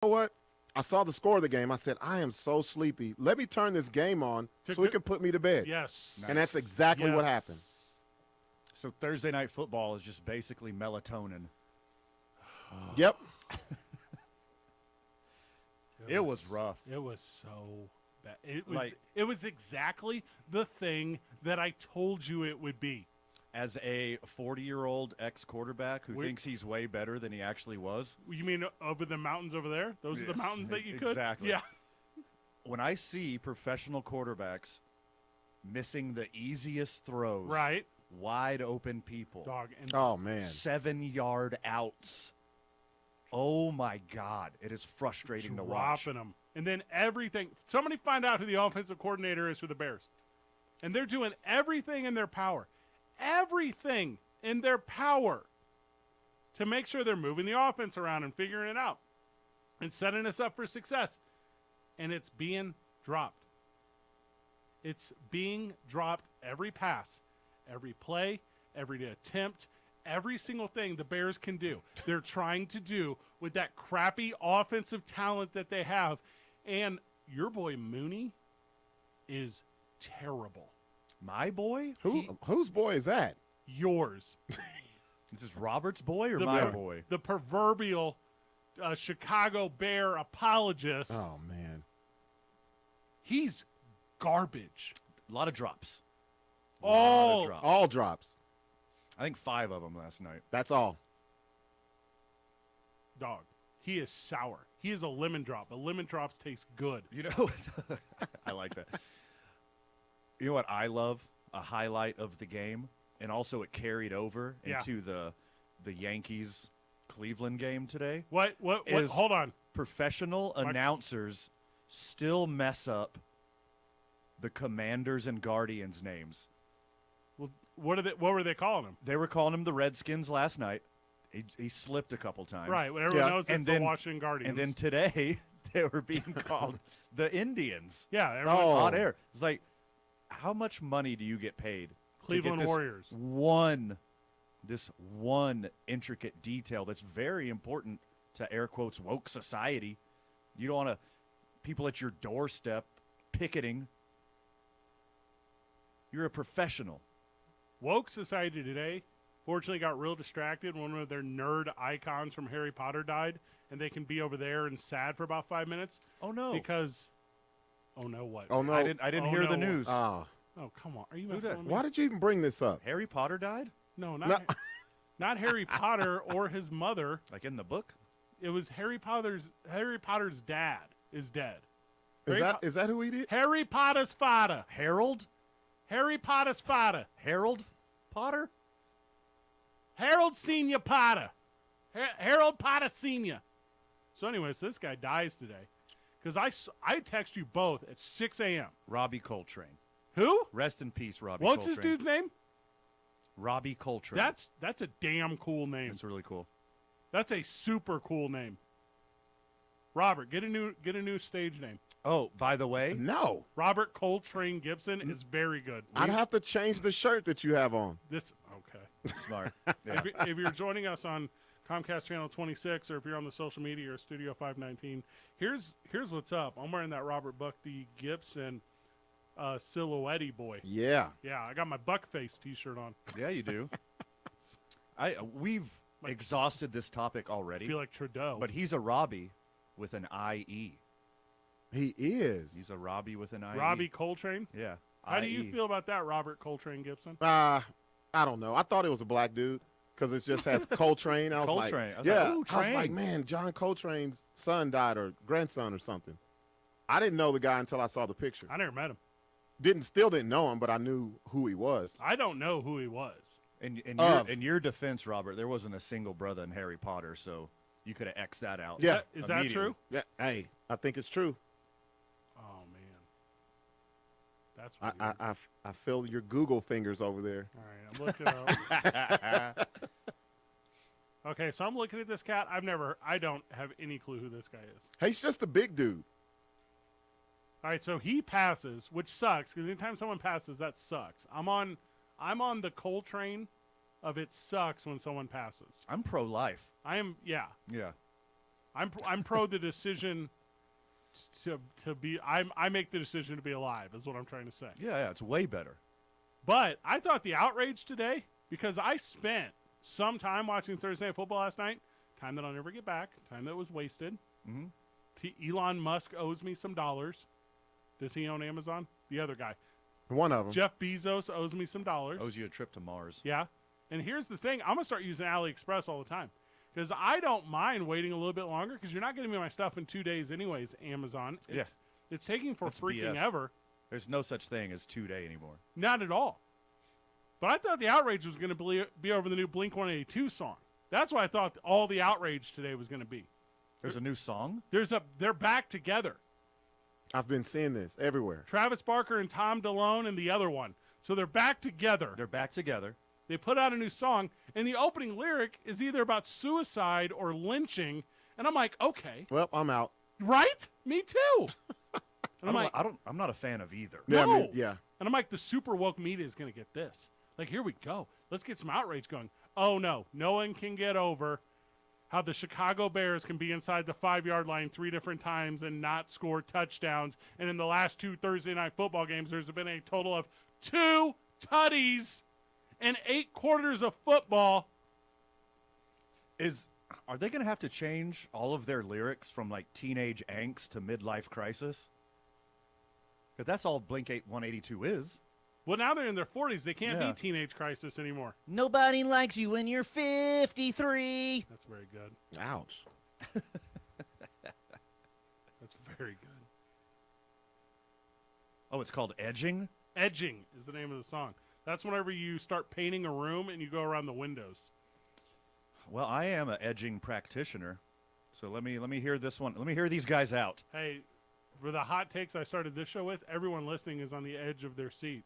know what? I saw the score of the game. I said, I am so sleepy. Let me turn this game on so it can put me to bed. Yes. And that's exactly what happened. So Thursday night football is just basically melatonin. Yep. It was rough. It was so bad. It was exactly the thing that I told you it would be. As a 40-year-old ex-quarterback who thinks he's way better than he actually was. You mean over the mountains over there? Those are the mountains that you could? Exactly. Yeah. When I see professional quarterbacks missing the easiest throws, Right. wide open people, Dog. And Oh, man. 7-yard outs. Oh, my God. It is frustrating to watch. dropping them. And then everything. Somebody find out who the offensive coordinator is for the Bears. And they're doing everything in their power. Everything in their power to make sure they're moving the offense around and figuring it out and setting us up for success. And it's being dropped. It's being dropped every pass, every play, every attempt, every single thing the Bears can do. They're trying to do with that crappy offensive talent that they have. And your boy Mooney is terrible. My boy? Whose boy is that? Yours. This is Robert's boy or my boy? The proverbial Chicago Bear apologist. Oh, man. He's garbage. A lot of drops. All drops. I think 5 of them last night. That's all. Dog. He is sour. He is a lemon drop. But lemon drops taste good. You know, I like that. You know what I love? A highlight of the game, and also it carried over into the Yankees-Cleveland game today. What? Hold on. Professional announcers still mess up the Commanders and Guardians names. Well, what were they calling him? They were calling him the Redskins last night. He slipped a couple times. Right. Well, everyone knows it's the Washington Guardians. And then today, they were being called the Indians. Yeah. Everyone on air. It's like, how much money do you get paid? Cleveland Warriors. This one intricate detail that's very important to air quotes woke society. You don't want people at your doorstep picketing. You're a professional. Woke society today, fortunately, got real distracted. One of their nerd icons from Harry Potter died, and they can be over there and sad for about 5 minutes. Oh no! Because, oh no, what? Oh no! I didn't hear the news. Oh, come on! Are you messing with me? Why did you even bring this up? Harry Potter died? No, not Harry Potter or his mother. Like in the book? It was Harry Potter's dad is dead. Is that who he did? Harry Potter's father. Harold? Harry Potter's father. Harold Potter? Harold Senior Potter. Harold Potter Senior. So anyways, this guy dies today. Because I text you both at 6 a.m. Robbie Coltrane. Who? Rest in peace, Robbie What's Coltrane. his dude's name? Robbie Coltrane. That's a damn cool name. That's really cool. That's a super cool name. Robert, get a new stage name. Oh, by the way, No. Robert Coltrane Gibson is very good. I'd have to change the shirt that you have on. Okay. smart. Yeah. If you're joining us on Comcast Channel 26, or if you're on the social media or Studio 519, here's what's up. I'm wearing that Robert Buckty Gibson silhouette boy. Yeah. Yeah, I got my Buckface T-shirt on. Yeah, you do. We've exhausted this topic already. I feel like Trudeau. But he's a Robbie with an IE. He is. He's a Robbie with an IE. Robbie Coltrane? Yeah. How do you feel about that, Robert Coltrane Gibson? I don't know. I thought it was a black dude because it just has Coltrane. I was Coltrane. like, I was Train. like, man, John Coltrane's son died or grandson or something. I didn't know the guy until I saw the picture. I never met him. Still didn't know him, but I knew who he was. I don't know who he was. In your defense, Robert, there wasn't a single brother in Harry Potter, so you could have X'd that out. Yeah. Is that true? Yeah. Hey, I think it's true. Oh, man. That's weird. I feel your Google fingers over there. All right, I'm looking up. Okay, so I'm looking at this cat. I don't have any clue who this guy is. Hey, he's just a big dude. All right, so he passes, which sucks because anytime someone passes, that sucks. I'm on the Coltrane of it sucks when someone passes. I'm pro-life. I am, yeah. Yeah. I'm pro the decision to be. I make the decision to be alive. Is what I'm trying to say. Yeah, it's way better. But I thought the outrage today, because I spent some time watching Thursday Night Football last night, time that I'll never get back, time that was wasted. Elon Musk owes me some dollars. Does he own Amazon? The other guy. One of them. Jeff Bezos owes me some dollars. Owes you a trip to Mars. Yeah. And here's the thing. I'm going to start using AliExpress all the time. Because I don't mind waiting a little bit longer, because you're not getting me my stuff in 2 days anyways, Amazon. It's taking for That's freaking BS. ever. There's no such thing as 2 day anymore. Not at all. But I thought the outrage was going to be over the new Blink-182 song. That's what I thought all the outrage today was going to be. There's a new song? They're back together. I've been seeing this everywhere. Travis Barker and Tom DeLonge and the other one. So they're back together. They're back together. They put out a new song, and the opening lyric is either about suicide or lynching. And I'm like, okay. Well, I'm out. Right? Me too. And I'm not a fan of either. Yeah, No. yeah. And I'm like, the super woke media is going to get this. Like, here we go. Let's get some outrage going. Oh, no. No one can get over how the Chicago Bears can be inside the 5-yard line 3 different times and not score touchdowns. And in the last 2 Thursday night football games, there's been a total of 2 tutties and 8 quarters of football. Are they going to have to change all of their lyrics from like teenage angst to midlife crisis? Because that's all Blink-182 is. Well, now they're in their 40s. They can't Yeah. be teenage crisis anymore. Nobody likes you when you're 53. That's very good. Ouch. That's very good. Oh, it's called Edging? Edging is the name of the song. That's whenever you start painting a room and you go around the windows. Well, I am an edging practitioner. So let me hear this one. Let me hear these guys out. Hey, for the hot takes I started this show with, everyone listening is on the edge of their seat.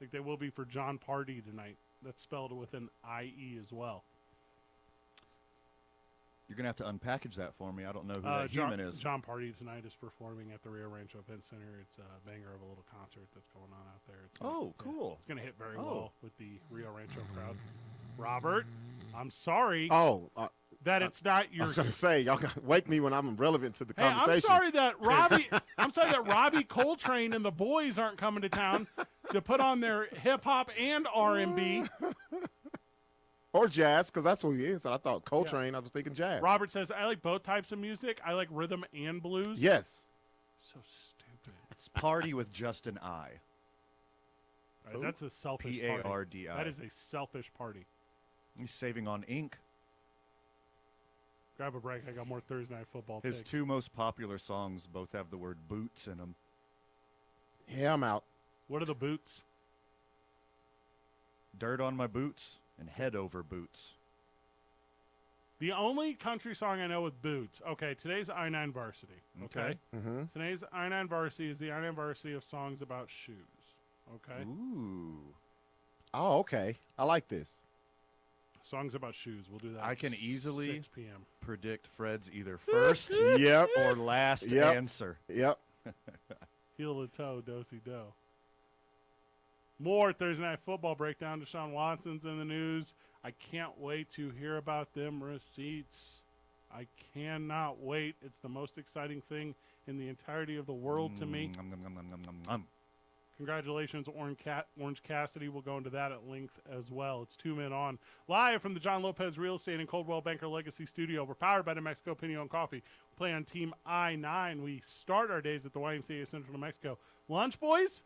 Like they will be for John Party tonight. That's spelled with an I-E as well. You're going to have to unpackage that for me. I don't know who that human is. John Party tonight is performing at the Rio Rancho Event Center. It's a banger of a little concert that's going on out there. Cool. It's going to hit very well with the Rio Rancho crowd. Robert, I'm sorry that it's not I your. was going to say, y'all got to wake me when I'm relevant to the Hey, conversation. I'm sorry that Robbie Coltrane and the boys aren't coming to town to put on their hip hop and R&B. Or jazz, because that's what he is. And I thought Coltrane, I was thinking jazz. Robert says, I like both types of music. I like rhythm and blues. Yes. So stupid. It's Party with just an I. All right, that's a selfish party. P-A-R-D-I. That is a selfish party. He's saving on ink. Grab a break. I got more Thursday Night Football His takes. 2 most popular songs both have the word boots in them. Yeah, I'm out. What are the boots? Dirt on my boots and head over boots. The only country song I know with boots. Okay, today's I-9 Varsity. Okay. Mm-hmm. Today's I-9 Varsity is the I-9 Varsity of songs about shoes. Okay. Ooh. Oh, okay. I like this. Songs about shoes. We'll do that. I at can easily 6 p.m. predict Fred's either first Yep. or last Yep. answer. Yep. Heel to toe, do-si-do. More Thursday Night Football breakdown. Deshaun Watson's in the news. I can't wait to hear about them receipts. I cannot wait. It's the most exciting thing in the entirety of the world to me. Nom, nom, nom, nom, nom, nom, nom. Congratulations, Orange Cassidy. We'll go into that at length as well. It's 2 Men On. Live from the John Lopez Real Estate and Coldwell Banker Legacy Studio. We're powered by New Mexico Pinion Coffee. We play on Team I-9. We start our days at the YMCA Central New Mexico. Lunch, boys?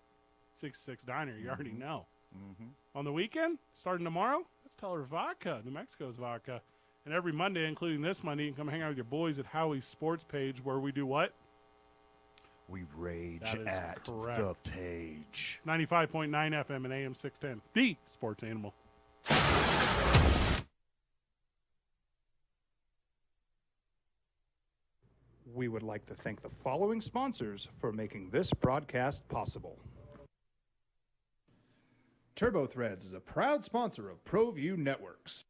66 Diner. You already know. On the weekend, starting tomorrow, let's tell her vodka. New Mexico's vodka. And every Monday, including this Monday, you can come hang out with your boys at Howie's Sports Page, where we do what? We rage That is at correct. the page. 95.9 FM and AM 610. The Sports Animal. We would like to thank the following sponsors for making this broadcast possible. TurboThreads is a proud sponsor of ProView Networks.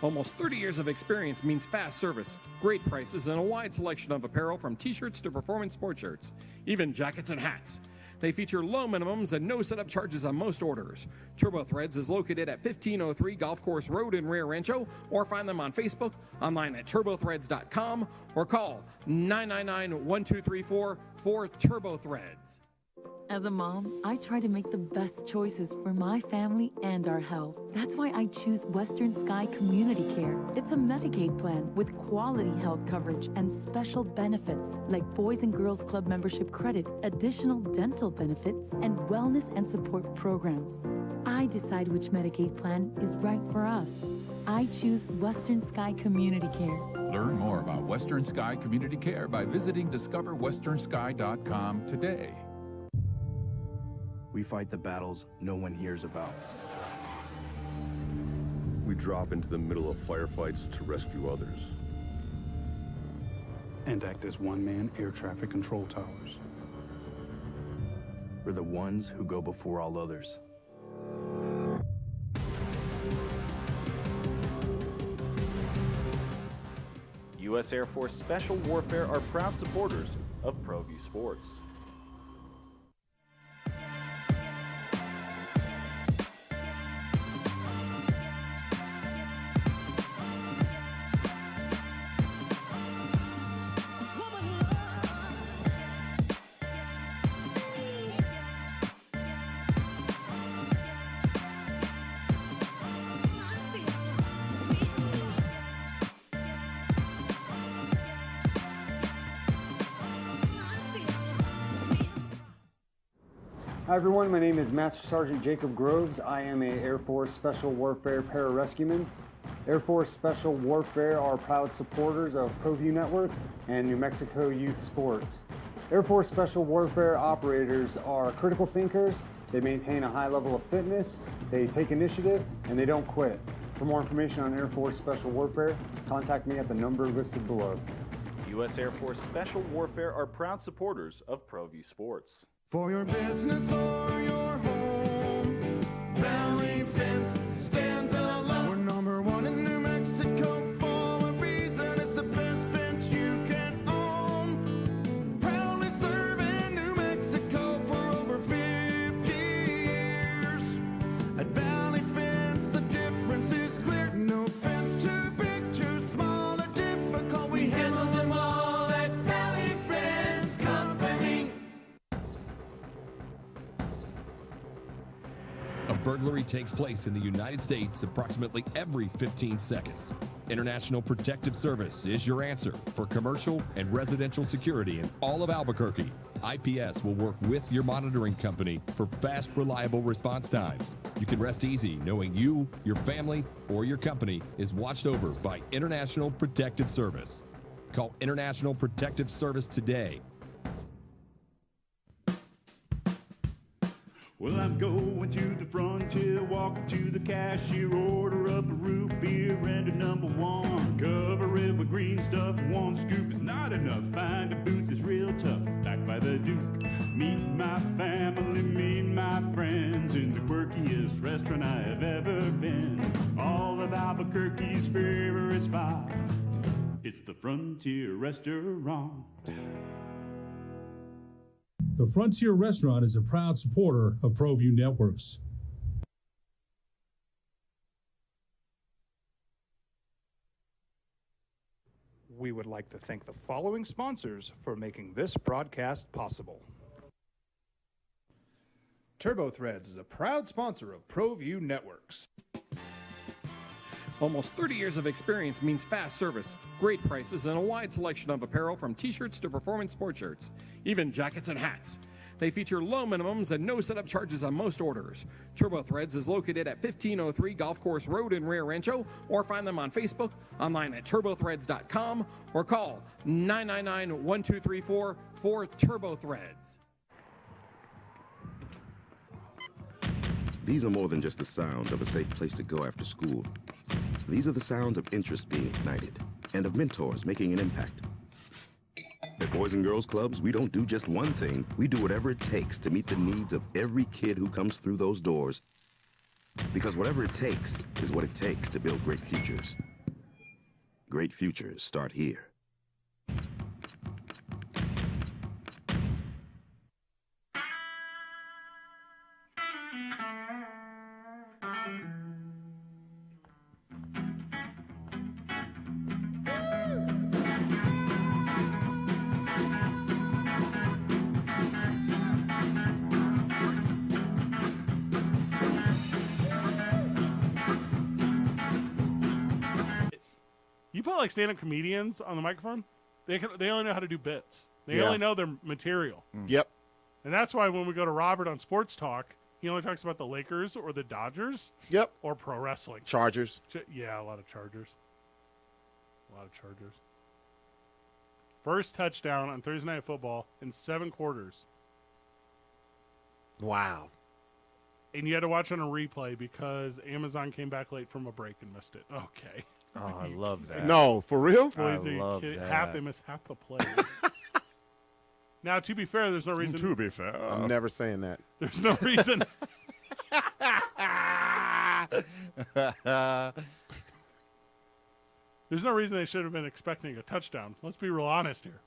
Almost 30 years of experience means fast service, great prices, and a wide selection of apparel from t-shirts to performance sport shirts, even jackets and hats. They feature low minimums and no setup charges on most orders. Turbo Threads is located at 1503 Golf Course Road in Rio Rancho, or find them on Facebook, online at turbothreads.com, or call 999-1234 for Turbo Threads. As a mom, I try to make the best choices for my family and our health. That's why I choose Western Sky Community Care. It's a Medicaid plan with quality health coverage and special benefits like Boys and Girls Club membership credit, additional dental benefits, and wellness and support programs. I decide which Medicaid plan is right for us. I choose Western Sky Community Care. Learn more about Western Sky Community Care by visiting discoverwesternsky.com today. We fight the battles no one hears about. We drop into the middle of firefights to rescue others. And act as one-man air traffic control towers. We're the ones who go before all others. U.S. Air Force Special Warfare are proud supporters of ProView Sports. Hi everyone, my name is Master Sergeant Jacob Groves. I am a Air Force Special Warfare Pararescueman. Air Force Special Warfare are proud supporters of ProView Network and New Mexico Youth Sports. Air Force Special Warfare operators are critical thinkers. They maintain a high level of fitness, they take initiative, and they don't quit. For more information on Air Force Special Warfare, contact me at the number listed below. U.S. Air Force Special Warfare are proud supporters of ProView Sports. For your business or your home, Valley Fence stands alone. We're number one in New Mexico for a reason. It's the best fence you can own. Proudly serving New Mexico for over 50 years. At Valley Fence, the difference is clear. No fence too big, too small, or difficult. We handle them all at Valley Fence Company. A burglary takes place in the United States approximately every 15 seconds. International Protective Service is your answer for commercial and residential security in all of Albuquerque. IPS will work with your monitoring company for fast, reliable response times. You can rest easy knowing you, your family, or your company is watched over by International Protective Service. Call International Protective Service today. Well, I'm going to the frontier, walk up to the cashier, order up a root beer and a number one. Cover it with green stuff, one scoop is not enough. Find a booth that's real tough, backed by the Duke. Meet my family, meet my friends in the quirkiest restaurant I have ever been. All of Albuquerque's favorite spot, it's the Frontier Restaurant. The Frontier Restaurant is a proud supporter of ProView Networks. We would like to thank the following sponsors for making this broadcast possible. Turbo Threads is a proud sponsor of ProView Networks. Almost 30 years of experience means fast service, great prices, and a wide selection of apparel from t-shirts to performance sport shirts, even jackets and hats. They feature low minimums and no setup charges on most orders. Turbo Threads is located at 1503 Golf Course Road in Rio Rancho, or find them on Facebook, online at turbothreads.com, or call 999-1234 for Turbo Threads. These are more than just the sounds of a safe place to go after school. These are the sounds of interest being ignited and of mentors making an impact. At Boys and Girls Clubs, we don't do just one thing. We do whatever it takes to meet the needs of every kid who comes through those doors. Because whatever it takes is what it takes to build great futures. Great futures start here. like stand-up comedians on the microphone? They only know how to do bits. They Yeah. only know their material. Yep. And that's why when we go to Robert on Sports Talk, he only talks about the Lakers or the Dodgers. Yep. Or pro wrestling. Chargers. Yeah, a lot of Chargers. First touchdown on Thursday Night Football in 7 quarters. Wow. And you had to watch on a replay because Amazon came back late from a break and missed it. Okay. Oh, I love that. No, for real? Boys, I love that. They missed half the play. Now, to be fair, there's no reason. To be fair. I'm never saying that. There's no reason. There's no reason they should have been expecting a touchdown. Let's be real honest here.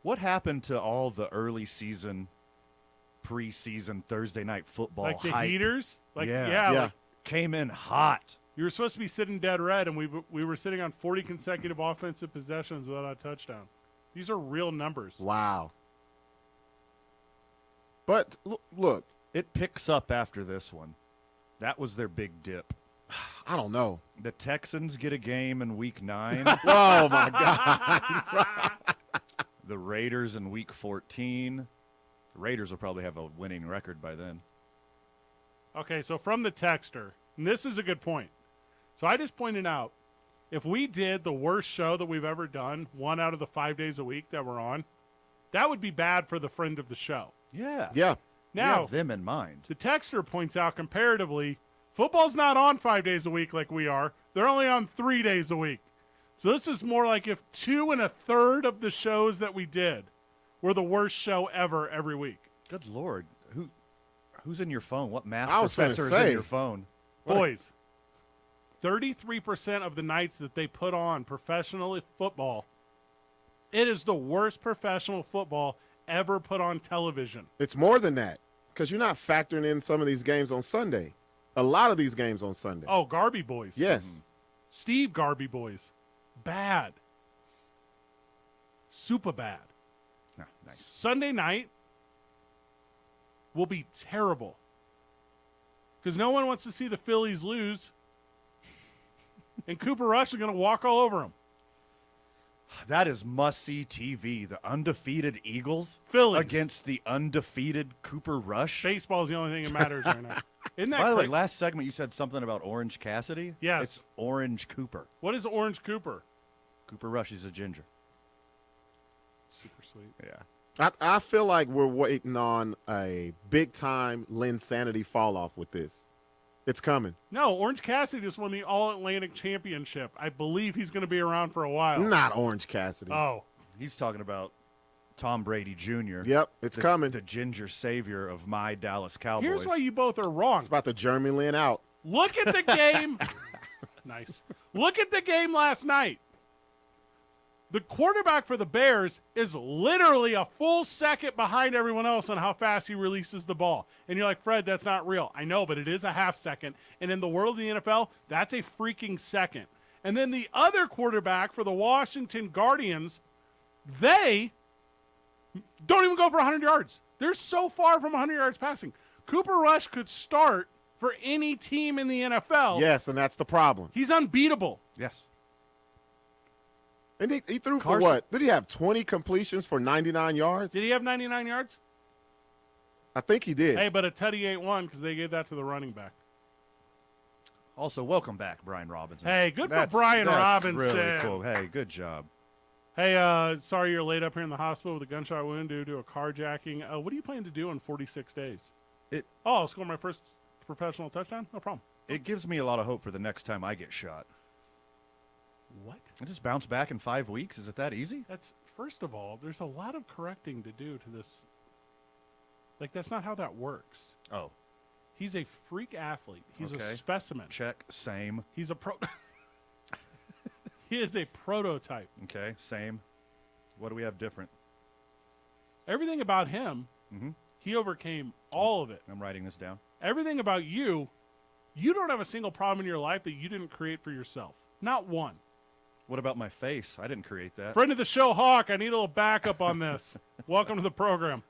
What happened to all the early season, preseason Thursday night football Like the hype? heaters? Like, yeah. like, Came in hot. you were supposed to be sitting dead red, and we were sitting on 40 consecutive offensive possessions without a touchdown. These are real numbers. Wow. But look, It picks up after this one. That was their big dip. I don't know. The Texans get a game in week 9. Oh, my God. The Raiders in week 14. The Raiders will probably have a winning record by then. Okay, so from the texter, and this is a good point. So I just pointed out, if we did the worst show that we've ever done, 1 out of the 5 days a week that we're on, that would be bad for the friend of the show. Yeah. Yeah. We Now, have them in mind. the texter points out comparatively, football's not on 5 days a week like we are. They're only on 3 days a week. So this is more like if 2 1/3 of the shows that we did were the worst show ever every week. Good Lord. Who's in your phone? What math I was professor is finna say. in your phone? Boys, 33% of the nights that they put on professional football, it is the worst professional football ever put on television. It's more than that because you're not factoring in some of these games on Sunday. A lot of these games on Sunday. Oh, Garby Boys. Yes. Steve Garby Boys. Bad. Super bad. Ah, nice. Sunday night will be terrible because no one wants to see the Phillies lose, and Cooper Rush is going to walk all over them. That is must-see TV. The undefeated Eagles Phillies. against the undefeated Cooper Rush. Baseball is the only thing that matters right now. Isn't that By the way, crazy? last segment you said something about Orange Cassidy. Yes. It's Orange Cooper. What is Orange Cooper? Cooper Rush, he's a ginger. Super sweet. Yeah. I feel like we're waiting on a big-time Linsanity fall-off with this. It's coming. No, Orange Cassidy just won the All-Atlantic Championship. I believe he's going to be around for a while. Not Orange Cassidy. Oh. He's talking about Tom Brady Jr. Yep, it's coming. The ginger savior of my Dallas Cowboys. Here's why you both are wrong. It's about to Jeremy Lin out. Look at the game. Nice. Look at the game last night. The quarterback for the Bears is literally a full second behind everyone else on how fast he releases the ball. And you're like, Fred, that's not real. I know, but it is a half second. And in the world of the NFL, that's a freaking second. And then the other quarterback for the Washington Guardians, they don't even go for 100 yards. They're so far from 100 yards passing. Cooper Rush could start for any team in the NFL. Yes, and that's the problem. He's unbeatable. Yes. And he threw for Carson. what? Did he have 20 completions for 99 yards? Did he have 99 yards? I think he did. Hey, but a tutty ain't one because they gave that to the running back. Also, welcome back, Brian Robinson. Hey, good for Brian Robinson. Really cool. Hey, good job. Hey, sorry you're laid up here in the hospital with a gunshot wound due to a carjacking. What do you plan to do in 46 days? I'll score my first professional touchdown? No problem. It gives me a lot of hope for the next time I get shot. What? I just bounce back in 5 weeks? Is it that easy? That's, first of all, there's a lot of correcting to do to this. Like, that's not how that works. Oh. He's a freak athlete. He's Okay. a specimen. Check. Same. He's a He is a prototype. Okay. Same. What do we have different? Everything about him, he overcame all of it. I'm writing this down. Everything about you, you don't have a single problem in your life that you didn't create for yourself. Not one. What about my face? I didn't create that. Friend of the show, Hawk, I need a little backup on this. Welcome to the program.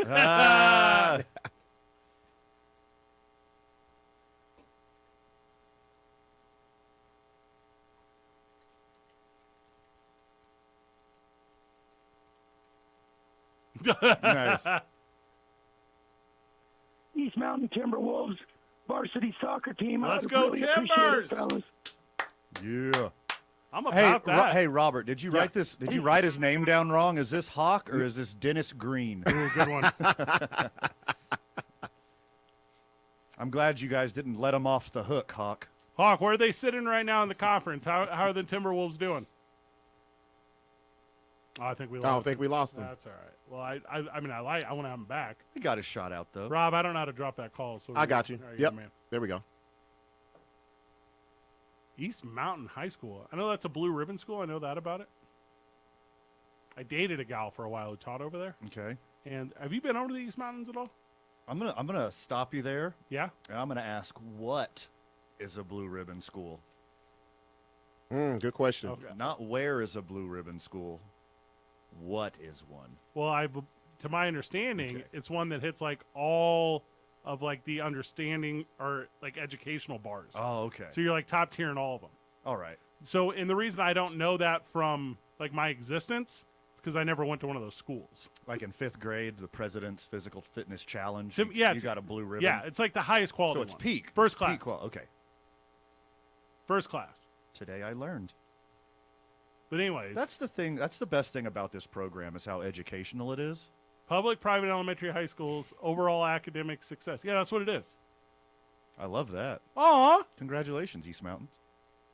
Ah. Nice. East Mountain Timberwolves varsity soccer team. Let's I'd go really appreciate Timbers! it, fellas. Yeah. I'm Hey, about that. hey, Robert, did you write this? Did you write his name down wrong? Is this Hawk or is this Dennis Green? Ooh, good one. I'm glad you guys didn't let him off the hook, Hawk. Hawk, where are they sitting right now in the conference? How are the Timberwolves doing? Oh, I think we lost. I don't think we lost them. That's all right. Well, I mean, I want to have him back. He got his shot out though. Rob, I don't know how to drop that call. So I got you. All right, Yep. good man. There we go. East Mountain High School. I know that's a blue ribbon school. I know that about it. I dated a gal for a while who taught over there. Okay. And have you been over to the East Mountains at all? I'm gonna stop you there. Yeah. And I'm gonna ask, what is a blue ribbon school? Good question. Okay. Not where is a blue ribbon school. What is one? Well, to my understanding, Okay. it's one that hits like all of like the understanding or like educational bars. Oh, okay. So you're like top tier in all of them. All right. So, and the reason I don't know that from like my existence is because I never went to one of those schools. Like in 5th grade, the President's Physical Fitness Challenge. So, yeah, you it's- got a blue ribbon. Yeah, it's like the highest quality. So it's one. peak. First It's class. Peak okay. First class. Today I learned. But anyways, That's the thing. That's the best thing about this program is how educational it is. public, private, elementary, high schools, overall academic success. Yeah, that's what it is. I love that. Aw, Congratulations, East Mountains.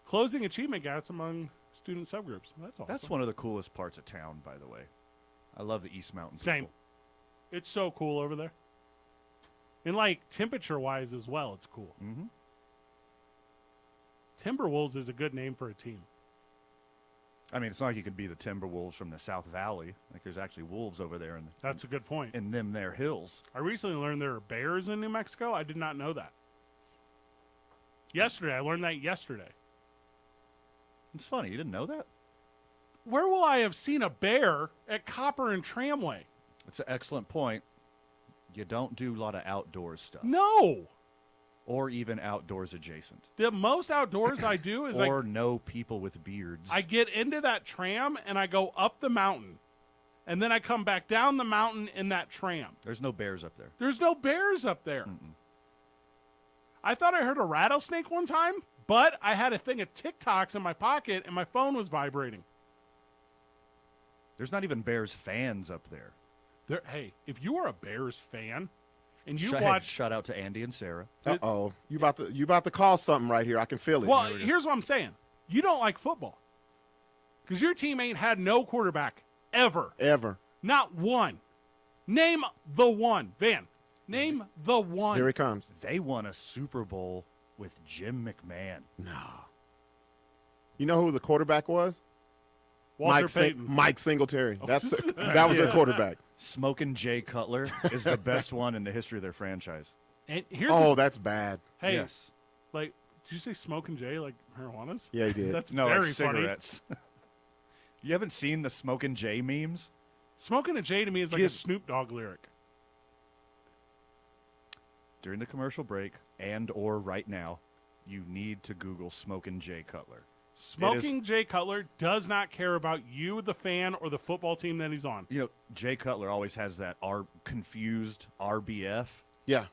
closing achievement gaps among student subgroups. That's awesome. That's one of the coolest parts of town, by the way. I love the East Mountain Same. people. It's so cool over there. And like temperature wise as well, it's cool. Mm-hmm. Timberwolves is a good name for a team. I mean, it's not like you could be the Timberwolves from the South Valley. Like, there's actually wolves over there That's a good point. in them there hills. I recently learned there are bears in New Mexico. I did not know that. Yesterday, I learned that yesterday. It's funny. You didn't know that? Where will I have seen a bear at Copper and Tramway? It's an excellent point. You don't do a lot of outdoors stuff. No. Or even outdoors adjacent. The most outdoors I do is or like know people with beards. I get into that tram and I go up the mountain. And then I come back down the mountain in that tram. There's no bears up there. There's no bears up there. I thought I heard a rattlesnake one time, but I had a thing of TikToks in my pocket and my phone was vibrating. There's not even Bears fans up there. Hey, if you are a Bears fan and you Hey, watch, shout out to Andy and Sarah. Uh-oh. You about to call something right here. I can feel it. well, here's what I'm saying: you don't like football because your team ain't had no quarterback ever, not one. Name the one, Van. Name the one. Here it comes. They won a Super Bowl with Jim McMahon. No. You know who the quarterback was? Walter Payton. Mike Singletary. That was their quarterback. Smoking Jay Cutler is the best one in the history of their franchise. And here's that's bad. Hey, yes. like, did you say Smoking Jay like marijuanas? Yeah, he did. That's No, very like cigarettes. You haven't seen the Smoking Jay memes? Smoking a J to me is like a Snoop Dogg lyric. During the commercial break and or right now, you need to Google Smoking Jay Cutler. Smoking Jay Cutler does not care about you, the fan, or the football team that he's on. You know, Jay Cutler always has that confused RBF. Yeah.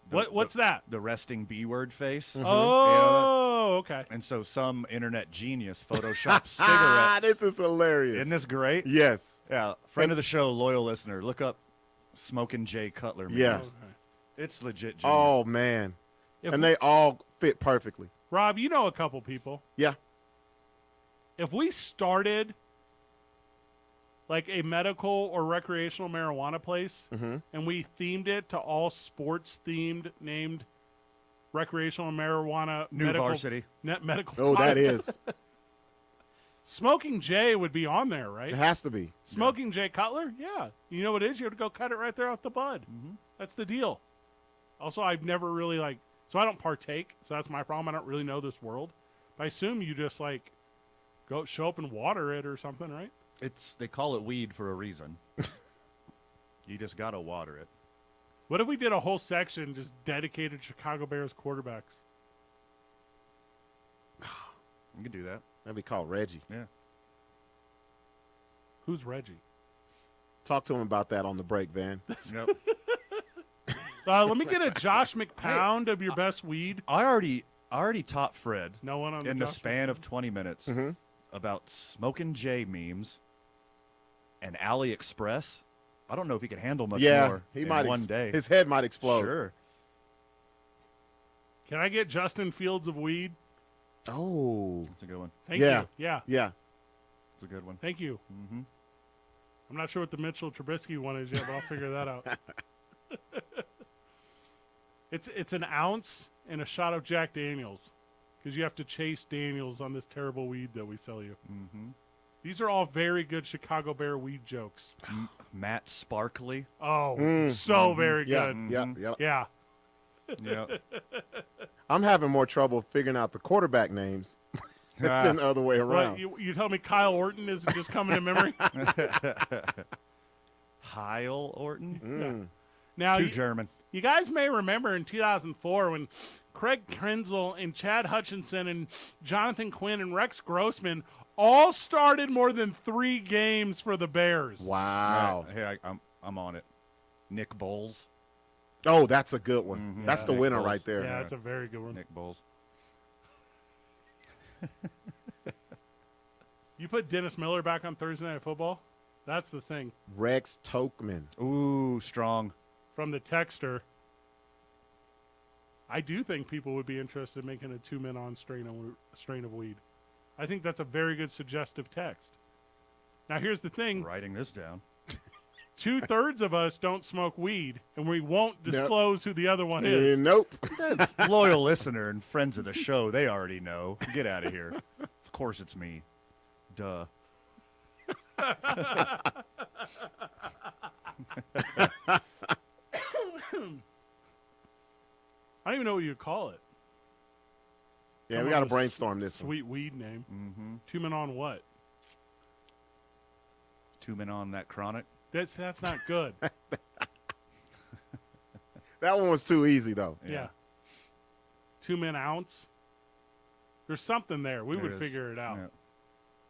What's that? The resting B word face. Oh, okay. And so some internet genius photoshopped cigarettes. This is hilarious. Isn't this great? Yes. Yeah. Friend of the show, loyal listener. Look up Smoking Jay Cutler. Yeah. memes. It's legit genius. Oh, man. If And they all fit perfectly. Rob, you know a couple people. Yeah. If we started like a medical or recreational marijuana place and we themed it to all sports themed named recreational marijuana New medical, varsity. medical Oh, that products, is. Smoking Jay would be on there, right? It has to be. Smoking Jay Cutler? Yeah. You know what it is? You have to go cut it right there out the bud. That's the deal. Also, I've never really so I don't partake, so that's my problem. I don't really know this world. But I assume you just go show up and water it or something, right? They call it weed for a reason. You just gotta water it. What if we did a whole section just dedicated to Chicago Bears quarterbacks? You can do that. That'd be called Reggie. Yeah. Who's Reggie? Talk to him about that on the break, Van. Yep. Let me get a Josh McPound of your best weed. I already taught Fred No one on in the Josh span of 20 minutes about Smokin' J memes and AliExpress. I don't know if he could handle much more he in might one day. His head might explode. Sure. Can I get Justin Fields of weed? Oh, That's a good one. Thank Yeah. you. Yeah. yeah. That's a good one. Thank you. Mm-hmm. I'm not sure what the Mitchell Trubisky one is yet, but I'll figure that out. It's an ounce and a shot of Jack Daniels because you have to chase Daniels on this terrible weed that we sell you. Mm-hmm. These are all very good Chicago Bear weed jokes. Matt Sparkley. Oh, so very Yeah, good. yeah. Yeah. Yeah. I'm having more trouble figuring out the quarterback names than the other way around. What, you tell me Kyle Orton isn't just coming to memory? Heil Orton. Mm. Now, Too German. You guys may remember in 2004 when Craig Krenzel and Chad Hutchinson and Jonathan Quinn and Rex Grossman all started more than 3 games for the Bears. Wow. Hey, I'm on it. Nick Bowles. Oh, that's a good one. That's the Nick winner Bowles. right there. Yeah, that's a very good one. Nick Bowles. You put Dennis Miller back on Thursday Night Football? That's the thing. Rex Tokman. Ooh, strong. From the texter, I do think people would be interested in making a 2-min-on strain of weed. I think that's a very good suggestive text. Now, here's the thing. Writing this down. 2/3 of us don't smoke weed, and we won't disclose who the other one is. Nope. Loyal listener and friends of the show, they already know. Get out of here. Of course it's me. Duh. I don't even know what you'd call it. Yeah, Come we on got to with brainstorm this one. Sweet weed name. Mm-hmm. 2 men on what? 2 men on that chronic. That's not good. That one was too easy, though. Yeah. 2 men ounce. There's something there. We There would is. figure it out. Yeah.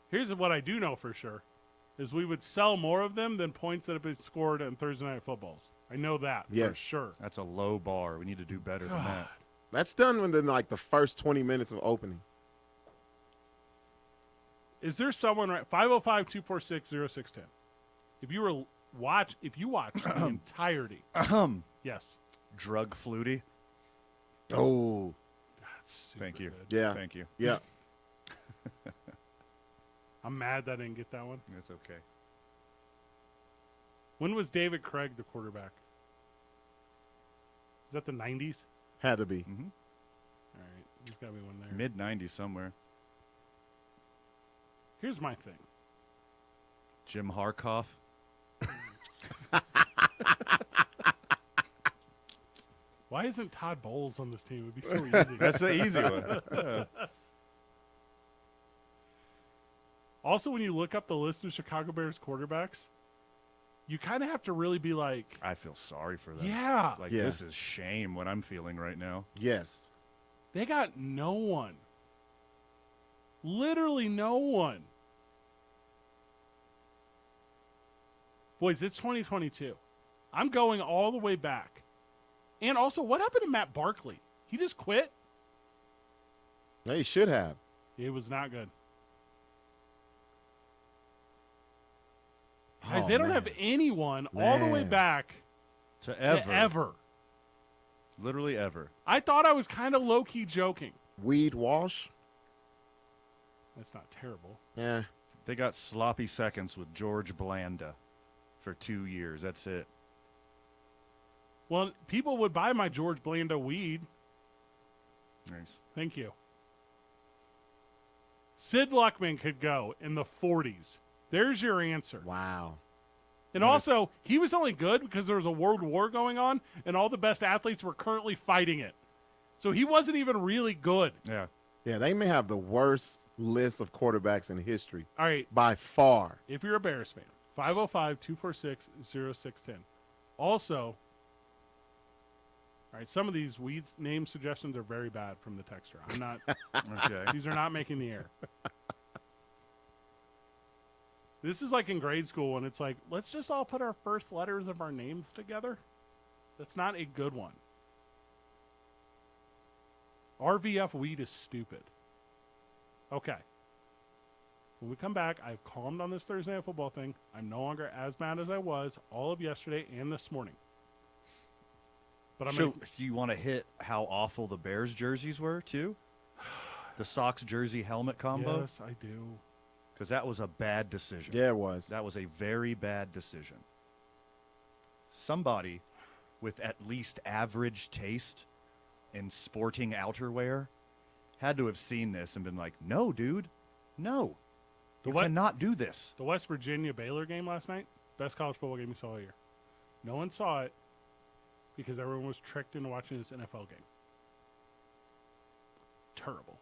Here's what I do know for sure, is we would sell more of them than points that have been scored on Thursday Night Footballs. I know that for Yes. sure. That's a low bar. We need to do better than that. That's done within like the first 20 minutes of opening. Is there someone right? 505-246-0610. If you watch the entirety. Yes. Drug Flutie. Oh. That's super Thank you. good. Yeah. Thank you. Yeah. I'm mad that I didn't get that one. That's okay. When was David Craig the quarterback? Is that the 90s? Had to be. Mm-hmm. All right. There's got to be one there. Mid-90s somewhere. Here's my thing. Jim Harkoff. Why isn't Todd Bowles on this team? It would be so easy. That's the easy one. Yeah. Also, when you look up the list of Chicago Bears quarterbacks, you kind of have to really be like, I feel sorry for them. yeah, Like, Yeah. this is shame what I'm feeling right now. Yes. they got no one. Literally no one. Boys, it's 2022. I'm going all the way back. And also, what happened to Matt Barkley? He just quit? They should have. It was not good. Guys, Oh, they don't man. have anyone all the way Man. back To to ever. ever. Literally ever. I thought I was kind of low-key joking. Weed Walsh. That's not terrible. Yeah. They got sloppy seconds with George Blanda for 2 years. That's it. Well, people would buy my George Blanda weed. Nice. Thank you. Sid Luckman could go in the 40s. There's your answer. Wow. And also, he was only good because there was a world war going on, and all the best athletes were currently fighting it. So he wasn't even really good. Yeah. Yeah, they may have the worst list of quarterbacks in history All right, by far. if you're a Bears fan, 505-246-0610. Also, all right, some of these weeds name suggestions are very bad from the texter. I'm not. Okay. These are not making the air. This is like in grade school when it's like, let's just all put our first letters of our names together. That's not a good one. RVF weed is stupid. Okay. When we come back, I've calmed on this Thursday Night Football thing. I'm no longer as mad as I was all of yesterday and this morning. But I'm Do you want to hit how awful the Bears jerseys were, too? The Sox jersey helmet combo? Yes, I do. Because that was a bad decision. Yeah, it was. That was a very bad decision. Somebody with at least average taste in sporting outerwear had to have seen this and been like, no, dude, no. You cannot do this. The West Virginia Baylor game last night, best college football game you saw all year. No one saw it because everyone was tricked into watching this NFL game. Terrible.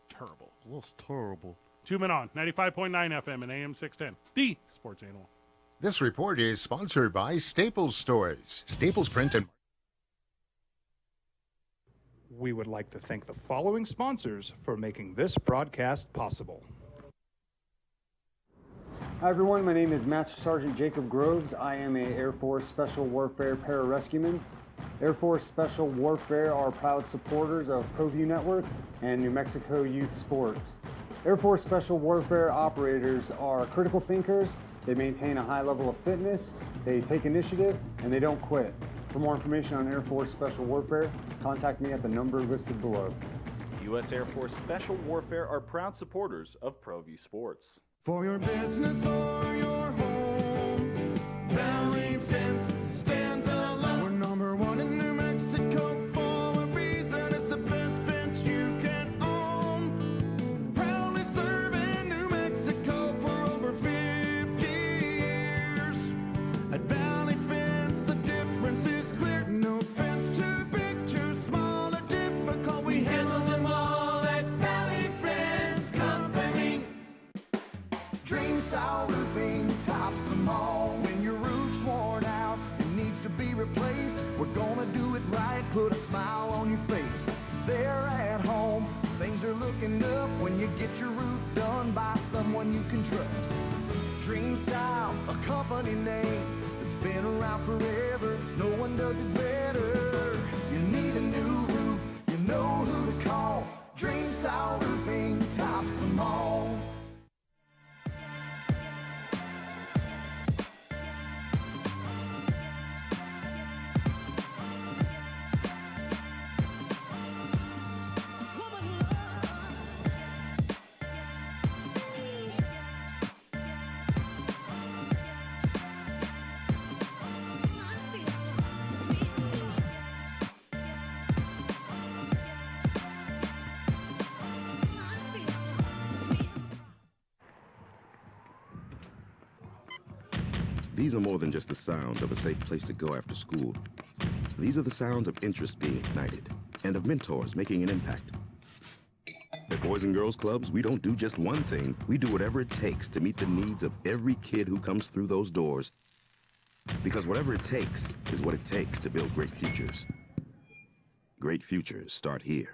Terrible. That's terrible. 2 Men On, 95.9 FM and AM 610, the sports animal. This report is sponsored by Staples Stores. Staples Print and... We would like to thank the following sponsors for making this broadcast possible. Hi everyone, my name is Master Sergeant Jacob Groves. I am a Air Force Special Warfare Pararescueman. Air Force Special Warfare are proud supporters of ProView Network and New Mexico Youth Sports. Air Force Special Warfare operators are critical thinkers. They maintain a high level of fitness, they take initiative, and they don't quit. For more information on Air Force Special Warfare, contact me at the number listed below. U.S. Air Force Special Warfare are proud supporters of ProView Sports. For your business or your home, Valley Fence stands alone. We're number one in New Mexico for a reason. It's the best fence you can own. Proudly serving New Mexico for over 50 years. At Valley Fence, the difference is clear. No fence too big, too small, or difficult. We handle them all at Valley Fence Company. Dream style roofing tops them all. When your roof's worn out and needs to be replaced, we're gonna do it right, put a smile on your face. There at home, things are looking up when you get your roof done by someone you can trust. Dream Style, a company name that's been around forever. No one does it better. You need a new roof, you know who to call. Dream Style roofing tops them all. These are more than just the sounds of a safe place to go after school. These are the sounds of interest being ignited and of mentors making an impact. At Boys and Girls Clubs, we don't do just one thing. We do whatever it takes to meet the needs of every kid who comes through those doors. Because whatever it takes is what it takes to build great futures. Great futures start here.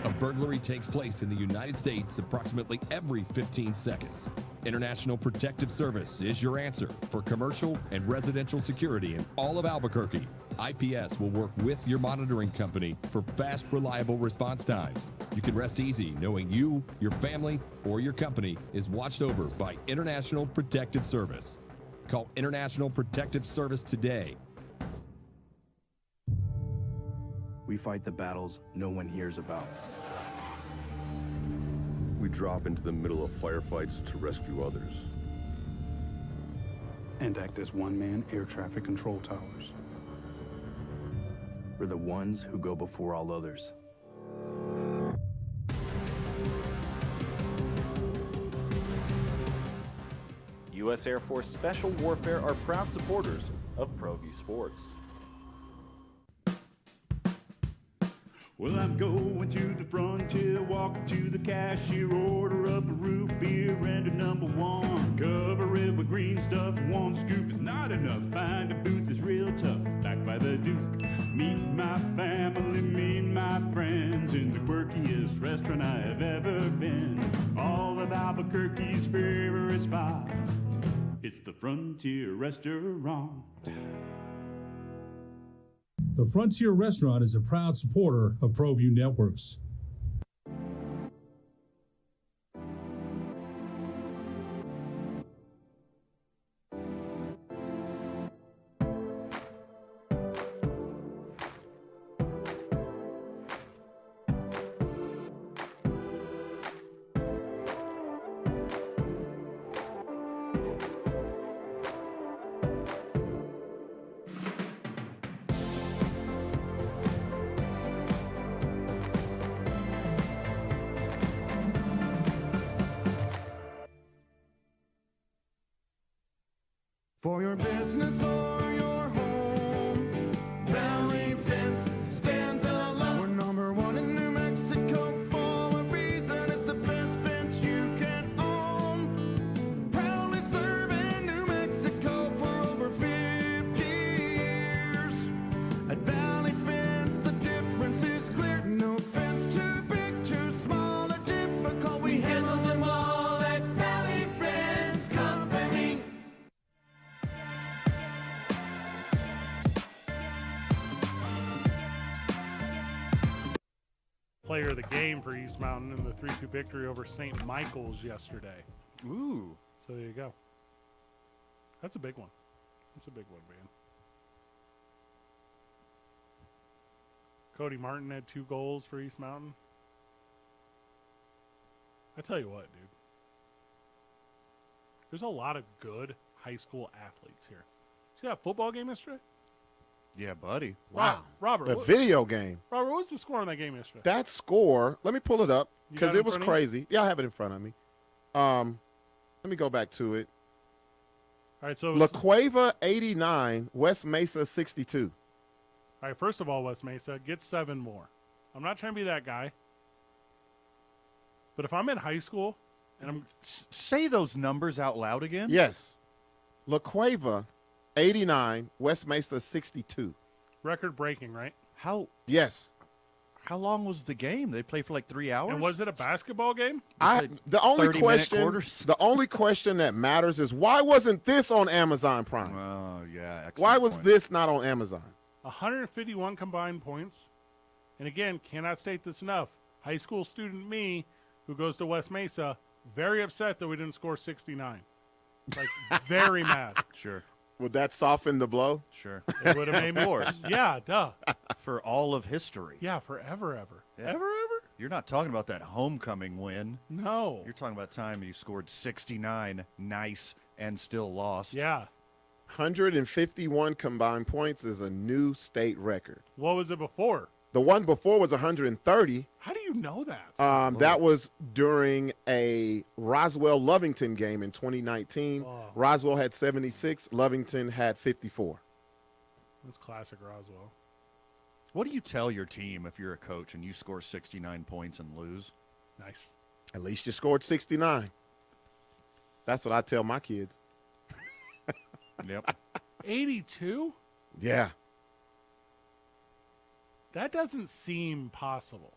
A burglary takes place in the United States approximately every 15 seconds. International Protective Service is your answer for commercial and residential security in all of Albuquerque. IPS will work with your monitoring company for fast, reliable response times. You can rest easy knowing you, your family, or your company is watched over by International Protective Service. Call International Protective Service today. We fight the battles no one hears about. We drop into the middle of firefights to rescue others. And act as one-man air traffic control towers. We're the ones who go before all others. U.S. Air Force Special Warfare are proud supporters of ProView Sports. Well, I'm going to the frontier, walking to the cashier, order up a root beer and a number one. Cover it with green stuff, one scoop is not enough. Find a booth that's real tough, back by the Duke. Meet my family, meet my friends in the quirkiest restaurant I have ever been. All of Albuquerque's favorite spot, it's the Frontier Restaurant. The Frontier Restaurant is a proud supporter of ProView Networks. For your business or your home, Valley Fence stands alone. We're number one in New Mexico for a reason. It's the best fence you can own. Proudly serving New Mexico for over 50 years. At Valley Fence, the difference is clear. No fence too big, too small, or difficult. We handle them all at Valley Fence Company. Player of the game for East Mountain in the 3-2 victory over St. Michael's yesterday. Ooh. So there you go. That's a big one. That's a big one, man. Cody Martin had 2 goals for East Mountain. I tell you what, dude. There's a lot of good high school athletes here. See that football game yesterday? Yeah, buddy. Wow. Robert. The what- video game. Robert, what was the score on that game yesterday? That score, let me pull it up You got because it it in was front of you? crazy. Yeah, I have it in front of me. Let me go back to it. All right, so La Cueva 89, West Mesa 62. all right, first of all, West Mesa, get 7 more. I'm not trying to be that guy. But if I'm in high school and I'm Say those numbers out loud again. Yes. La Cueva 89, West Mesa 62. record breaking, right? Yes. How long was the game? They played for like 3 hours. And was it a basketball game? The only 30-minute question, quarters? the only question that matters is why wasn't this on Amazon Prime? Oh yeah. excellent Why was point. this not on Amazon? 151 combined points. And again, cannot state this enough. High school student me, who goes to West Mesa, very upset that we didn't score 69. Like, very mad. Sure. Would that soften the blow? Sure. It would have made me course. Yeah, duh. For all of history. Yeah, forever, ever. Yeah. Ever, ever? You're not talking about that homecoming win. No. You're talking about time you scored 69, nice, and still lost. Yeah. 151 combined points is a new state record. What was it before? The one before was 130. How do you know that? That was during a Roswell-Lovington game in 2019. Oh. Roswell had 76. Lovington had 54. That's classic Roswell. What do you tell your team if you're a coach and you score 69 points and lose? Nice. At least you scored 69. That's what I tell my kids. Yep. 82? Yeah. That doesn't seem possible.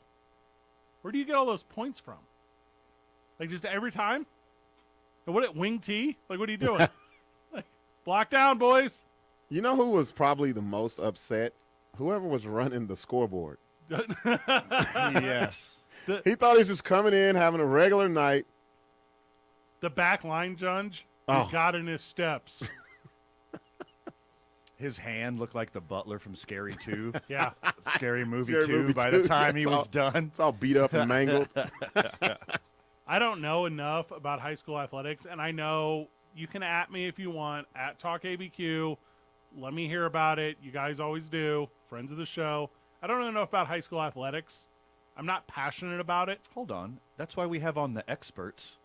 Where do you get all those points from? Like, just every time? And what, wing T? Like, what are you doing? Like, block down, boys. You know who was probably the most upset? Whoever was running the scoreboard. Yes. He thought he was just coming in, having a regular night. The back line judge, Oh. he got in his steps. His hand looked like the butler from Scary 2. Yeah. Scary Movie Scary 2 Movie by 2. the time he It's was all- done. It's all beat up and mangled. I don't know enough about high school athletics, and I know you can at me if you want, at Talk ABQ. Let me hear about it. You guys always do. Friends of the show. I don't know enough about high school athletics. I'm not passionate about it. Hold on. That's why we have on the experts.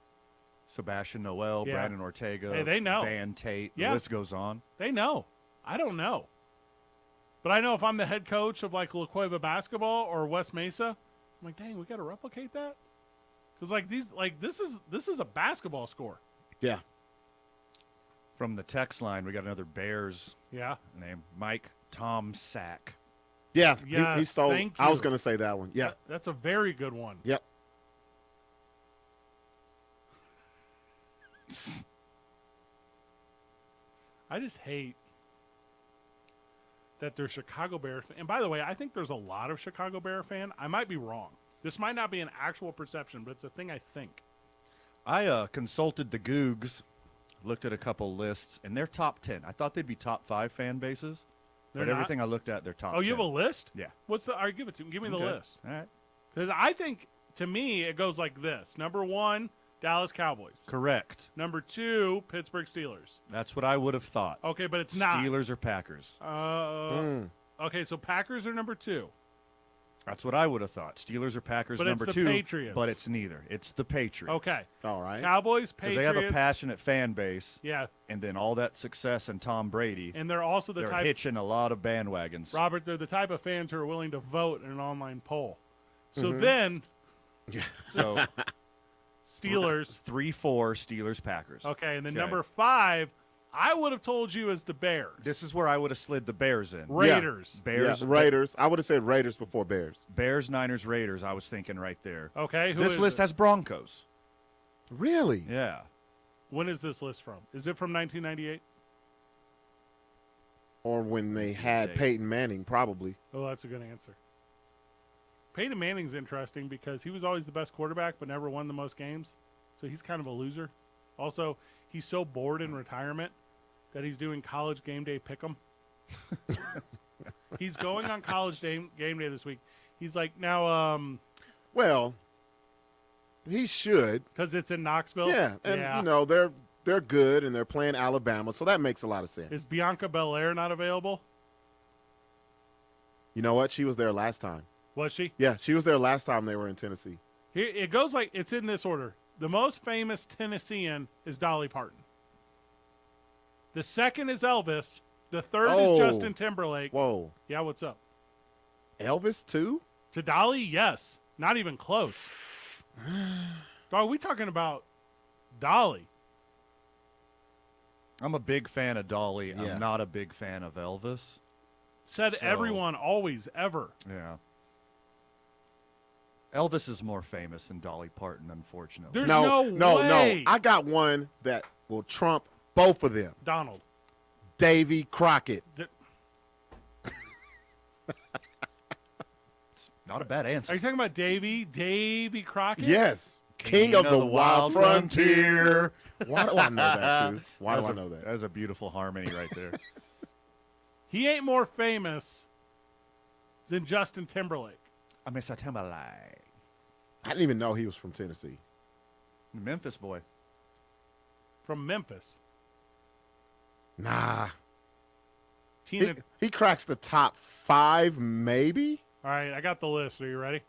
Sebastian Noel, Yeah. Brandon Ortega, Hey, they know. Van Tate. Yeah. The list goes on. They know. I don't know. But I know if I'm the head coach of like La Cueva basketball or West Mesa, I'm like, dang, we got to replicate that. Because this is a basketball score. Yeah. From the text line, we got another Bears Yeah. name, Mike Tom Sack. Yeah, Yes, he stole. thank I was you. going to say that one. Yeah. That's a very good one. Yep. I just hate that they're Chicago Bears. And by the way, I think there's a lot of Chicago Bear fan. I might be wrong. This might not be an actual perception, but it's a thing I think. I consulted the Googs, looked at a couple lists, and they're top 10. I thought they'd be top 5 fan bases, They're but not? everything I looked at, they're top 10. Oh, you have a list? Yeah. What's the? All right, give it to me. Give me the Okay. list. All right. Because I think, to me, it goes like this. Number 1, Dallas Cowboys. Correct. Number 2, Pittsburgh Steelers. That's what I would have thought. Okay, but it's not. Steelers or Packers. Okay, so Packers are number 2. That's what I would have thought. Steelers or Packers But it's number the 2. Patriots. But it's neither. It's the Patriots. Okay. All right. Cowboys, 'Cause Patriots. they have a passionate fan base. Yeah. And then all that success and Tom Brady. And they're also the they're type. hitching a lot of bandwagons. Robert, they're the type of fans who are willing to vote in an online poll. So Mhm. then, So Steelers. 3-4 Steelers Packers. Okay, and then Okay. number 5, I would have told you is the Bears. This is where I would have slid the Bears in. Raiders. Bears. Yeah, Raiders. I would have said Raiders before Bears. Bears, Niners, Raiders. I was thinking right there. Okay, who This is list it? has Broncos. Really? Yeah. When is this list from? Is it from 1998? Or when they had Peyton Manning, probably. Oh, that's a good answer. Peyton Manning's interesting because he was always the best quarterback but never won the most games. So he's kind of a loser. Also, he's so bored in retirement that he's doing college game day pick'em. He's going on college game day this week. He's like, now, Well, he should. because it's in Knoxville. Yeah, and you know they're good and they're playing Alabama, so that makes a lot of sense. Is Bianca Belair not available? You know what? She was there last time. Was she? Yeah, she was there last time they were in Tennessee. Here, it goes like it's in this order. The most famous Tennessean is Dolly Parton. The second is Elvis. The third is Justin Timberlake. Whoa. Yeah, what's up? Elvis too? To Dolly, yes. Not even close. Dog, we talking about Dolly. I'm a big fan of Dolly. Yeah. I'm not a big fan of Elvis. Said So- everyone, always, ever. Yeah. Elvis is more famous than Dolly Parton, unfortunately. There's no way. I got one that will trump both of them. Donald. Davy Crockett. Not a bad answer. Are you talking about Davy Crockett? Yes. King of the Wild Frontier. Why do I know that too? Why do I know that? That's a beautiful harmony right there. He ain't more famous than Justin Timberlake. I miss a Timberlake. I didn't even know he was from Tennessee. Memphis boy. From Memphis. Nah. Tina. He cracks the top 5, maybe? All right, I got the list. Are you ready?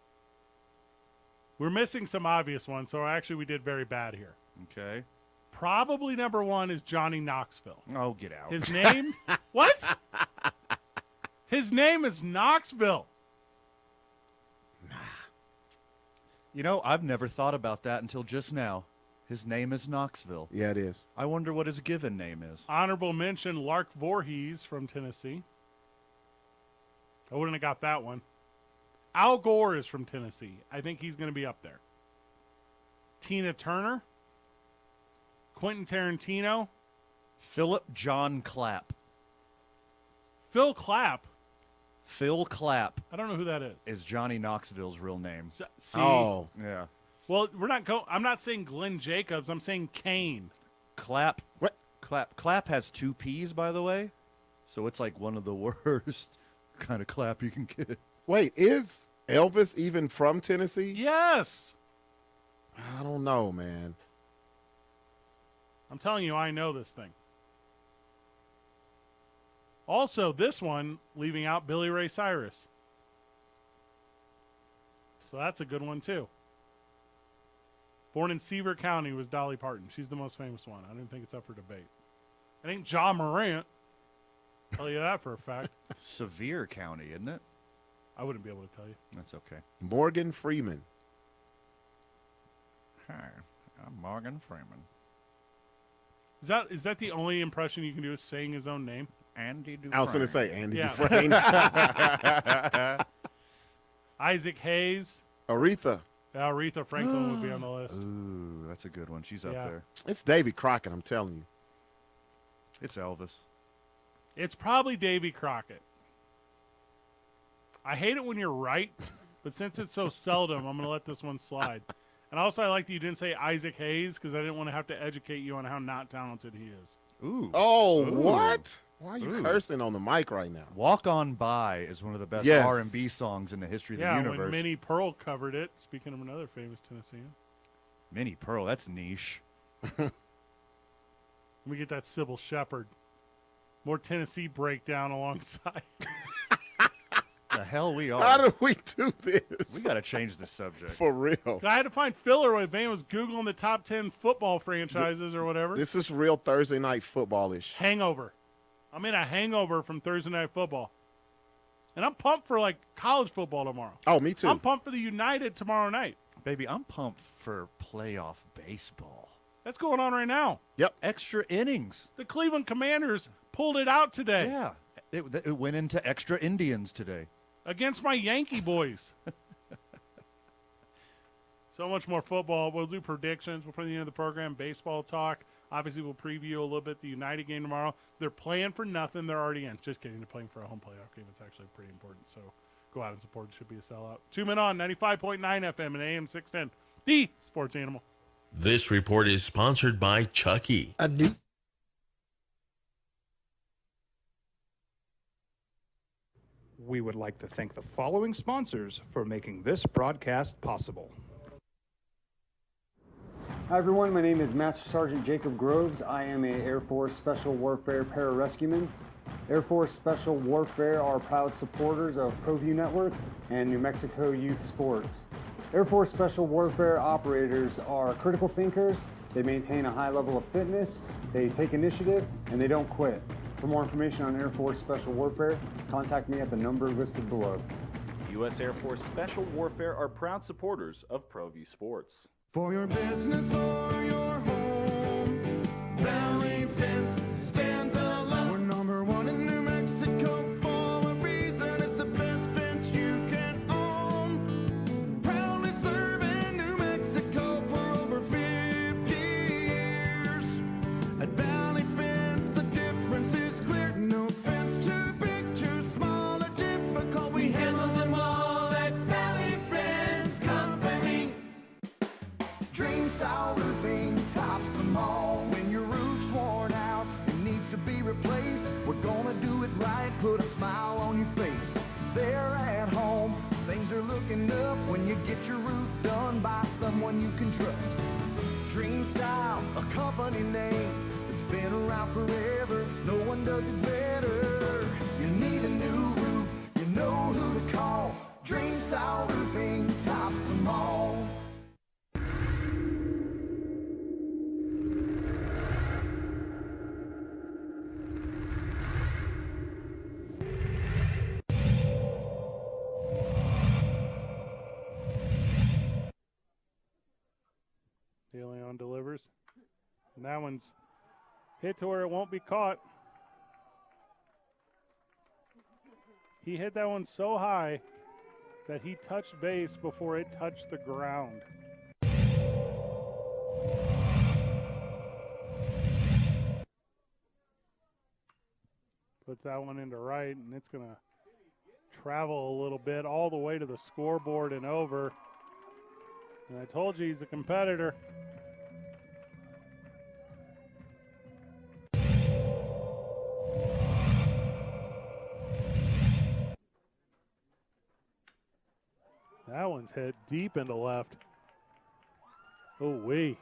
We're missing some obvious ones, so actually we did very bad here. Okay. Probably number 1 is Johnny Knoxville. Oh, get out. His name? What? His name is Knoxville. You know, I've never thought about that until just now. His name is Knoxville. Yeah, it is. I wonder what his given name is. Honorable mention, Lark Voorhees from Tennessee. I wouldn't have got that one. Al Gore is from Tennessee. I think he's going to be up there. Tina Turner. Quentin Tarantino. Philip John Clapp. Phil Clapp. Phil Clapp I don't know who that is. is Johnny Knoxville's real name. See? Oh. Yeah. Well, I'm not saying Glenn Jacobs. I'm saying Kane. Clapp. What? Clapp has 2 P's, by the way. So it's like one of the worst kind of clap you can get. Wait, is Elvis even from Tennessee? Yes. I don't know, man. I'm telling you, I know this thing. Also, this one, leaving out Billy Ray Cyrus. So that's a good one, too. Born in Seaver County was Dolly Parton. She's the most famous one. I don't think it's up for debate. It ain't Ja Morant. tell you that for a fact. Sevier County, isn't it? I wouldn't be able to tell you. That's okay. Morgan Freeman. Hi, I'm Morgan Freeman. Is that the only impression you can do is saying his own name? Andy Dufresne. I was going to say Andy Yeah. Dufresne. Isaac Hayes. Aretha. Aretha Franklin would be on the list. Ooh, that's a good one. She's up Yeah. there. It's Davy Crockett, I'm telling you. It's Elvis. It's probably Davy Crockett. I hate it when you're right, but since it's so seldom, I'm going to let this one slide. And also, I like that you didn't say Isaac Hayes because I didn't want to have to educate you on how not talented he is. Ooh. Oh, Ooh. what? Why are you Ooh. cursing on the mic right now? Walk On By is one of the best Yes. R&B songs in the history of the Yeah, universe. when Minnie Pearl covered it, speaking of another famous Tennessean. Minnie Pearl, that's niche. Let me get that Sybil Shepherd. More Tennessee breakdown alongside. The hell we are. How do we do this? We got to change the subject. For real. I had to find filler when Van was Googling the top 10 football franchises or whatever. This is real Thursday night football-ish. Hangover. I'm in a hangover from Thursday Night Football. And I'm pumped for, like, college football tomorrow. Oh, me too. I'm pumped for the United tomorrow night. Baby, I'm pumped for playoff baseball. That's going on right now. Yep. Extra innings. The Cleveland Commanders pulled it out today. Yeah. It went into extra Indians today. Against my Yankee boys. So much more football. We'll do predictions before the end of the program. Baseball talk. Obviously, we'll preview a little bit the United game tomorrow. They're playing for nothing. They're already in. Just kidding. They're playing for a home playoff game. It's actually pretty important. So go out and support. It should be a sellout. 2 Men On, 95.9 FM and AM 610. The Sports Animal. This report is sponsored by Chucky. We would like to thank the following sponsors for making this broadcast possible. Hi everyone, my name is Master Sergeant Jacob Groves. I am a Air Force Special Warfare Pararescueman. Air Force Special Warfare are proud supporters of ProView Network and New Mexico Youth Sports. Air Force Special Warfare operators are critical thinkers. They maintain a high level of fitness, they take initiative, and they don't quit. For more information on Air Force Special Warfare, contact me at the number listed below. U.S. Air Force Special Warfare are proud supporters of ProView Sports. For your business or your home, Valley Fence stands alone. We're number one in New Mexico for a reason. It's the best fence you can own. Proudly serving New Mexico for over 50 years. At Valley Fence, the difference is clear. No fence too big, too small, or difficult. We handle them all at Valley Fence Company. Dream style roofing tops them all. When your roof's worn out and needs to be replaced, we're gonna do it right, put a smile on your face. There at home, things are looking up when you get your roof done by someone you can trust. Dream Style, a company name that's been around forever. No one does it better. You need a new roof, you know who to call. Dream Style roofing tops them all. De Leon delivers. And that one's hit to where it won't be caught. He hit that one so high that he touched base before it touched the ground. Puts that one into right, and it's going to travel a little bit all the way to the scoreboard and over. And I told you he's a competitor. That one's hit deep into left. Oh, wee.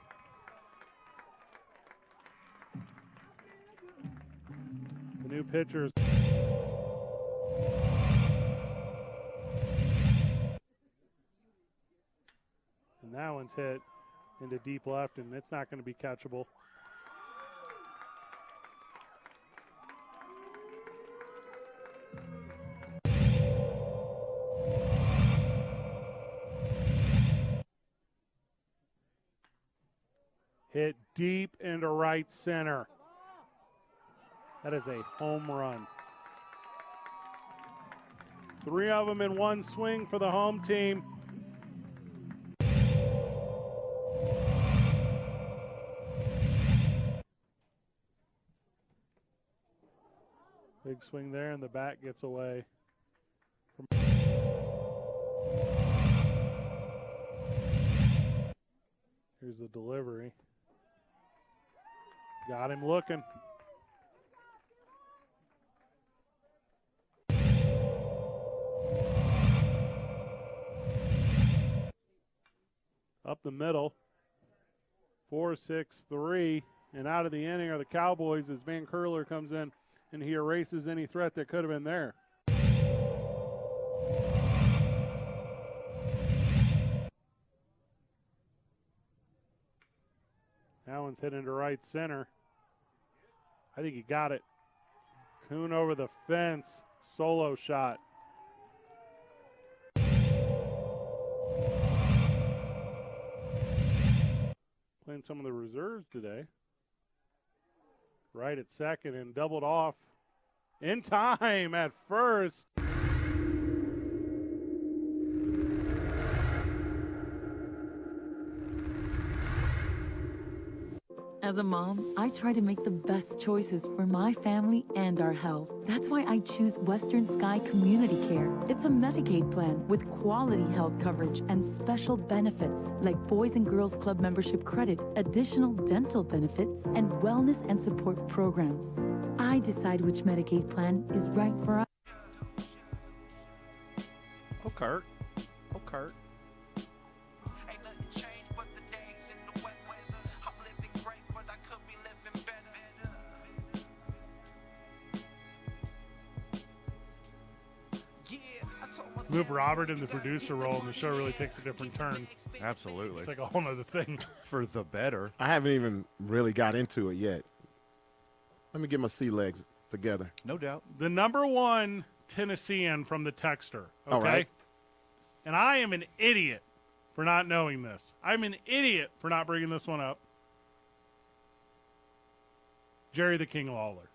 The new pitchers. And that one's hit into deep left, and it's not going to be catchable. deep into right center. That is a home run. 3 of them in one swing for the home team. Big swing there, and the bat gets away. Here's the delivery. Got him looking. Up the middle. 4-6-3. And out of the inning are the Cowboys as Van Curler comes in and he erases any threat that could have been there. That one's hit into right center. I think he got it. Kuhn over the fence. Solo shot. Playing some of the reserves today. Right at second and doubled off in time at first. As a mom, I try to make the best choices for my family and our health. That's why I choose Western Sky Community Care. It's a Medicaid plan with quality health coverage and special benefits like Boys and Girls Club membership credit, additional dental benefits, and wellness and support programs. I decide which Medicaid plan is right for us. Oh, Kurt. Oh, Kurt. Move Robert in the producer role, and the show really takes a different turn. Absolutely. It's like a whole nother thing. For the better. I haven't even really got into it yet. Let me get my sea legs together. No doubt. The number one Tennessean from the texter, okay? All right. And I am an idiot for not knowing this. I'm an idiot for not bringing this one up. Jerry the King Lawler.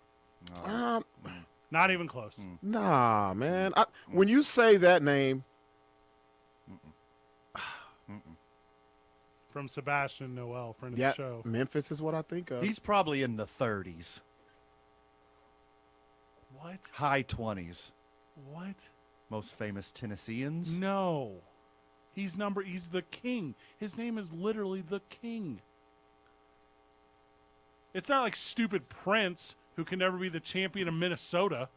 Not even close. Nah, man. When you say that name, From Sebastian Noel, friend of yeah, the show. Memphis is what I think of. He's probably in the 30s. What? High 20s. What? Most famous Tennesseans. No. He's the king. His name is literally the king. It's not like stupid Prince who can never be the champion of Minnesota.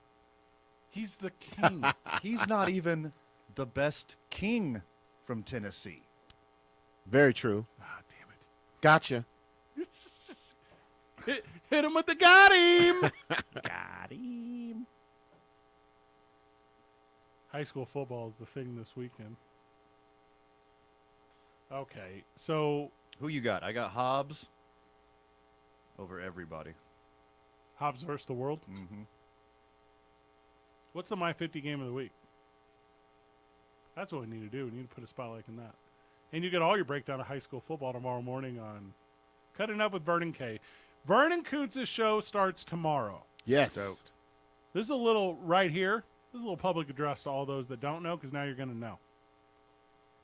He's the king. He's not even the best king from Tennessee. Very true. Ah, damn it. Gotcha. Hit him with the got him. Got him. High school football is the thing this weekend. Okay, so who you got? I got Hobbs over everybody. Hobbs versus the world? Mm-hmm. What's the My 50 game of the week? That's what we need to do. We need to put a spotlight in that. And you get all your breakdown of high school football tomorrow morning on Cutting Up with Vernon K. Vernon Kuntz's show starts tomorrow. Yes. Stoked. This is a little right here. This is a little public address to all those that don't know, because now you're going to know.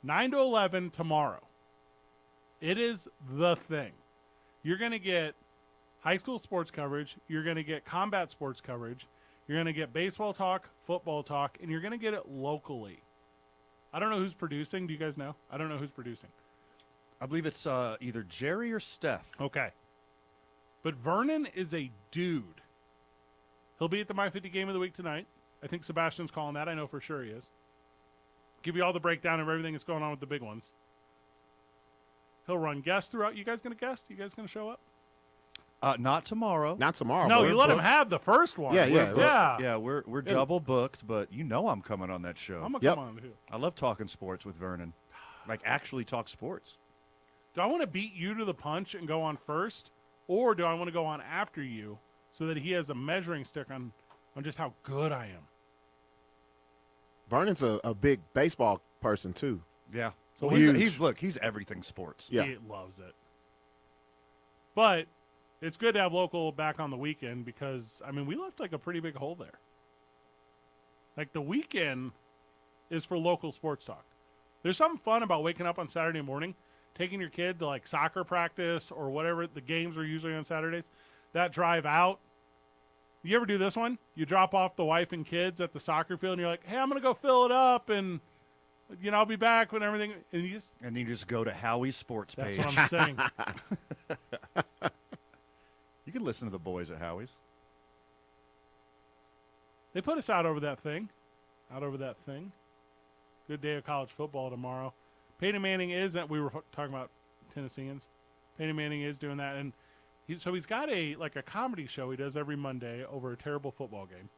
9 to 11 tomorrow. It is the thing. You're going to get high school sports coverage. You're going to get combat sports coverage. You're going to get baseball talk, football talk, and you're going to get it locally. I don't know who's producing. Do you guys know? I don't know who's producing. I believe it's either Jerry or Steph. Okay. But Vernon is a dude. He'll be at the My 50 game of the week tonight. I think Sebastian's calling that. I know for sure he is. Give you all the breakdown of everything that's going on with the big ones. He'll run guests throughout. You guys going to guest? You guys going to show up? Not tomorrow. Not tomorrow. No, but you let him have the first one. Yeah, we're double booked, but you know I'm coming on that show. I'm going to come on too. I love talking sports with Vernon. Like, actually talk sports. Do I want to beat you to the punch and go on first? Or do I want to go on after you so that he has a measuring stick on just how good I am? Vernon's a big baseball person, too. Yeah. So he's everything sports. Yeah. He loves it. But it's good to have local back on the weekend because, I mean, we left like a pretty big hole there. Like the weekend is for local sports talk. There's something fun about waking up on Saturday morning, taking your kid to like soccer practice or whatever. The games are usually on Saturdays. That drive out. You ever do this one? You drop off the wife and kids at the soccer field and you're like, hey, I'm going to go fill it up and, you know, I'll be back when everything. And you just go to Howie's sports page. That's what I'm saying. You can listen to the boys at Howie's. They put us out over that thing. Good day of college football tomorrow. Peyton Manning we were talking about Tennesseans. Peyton Manning is doing that. And he's got a comedy show he does every Monday over a terrible football game.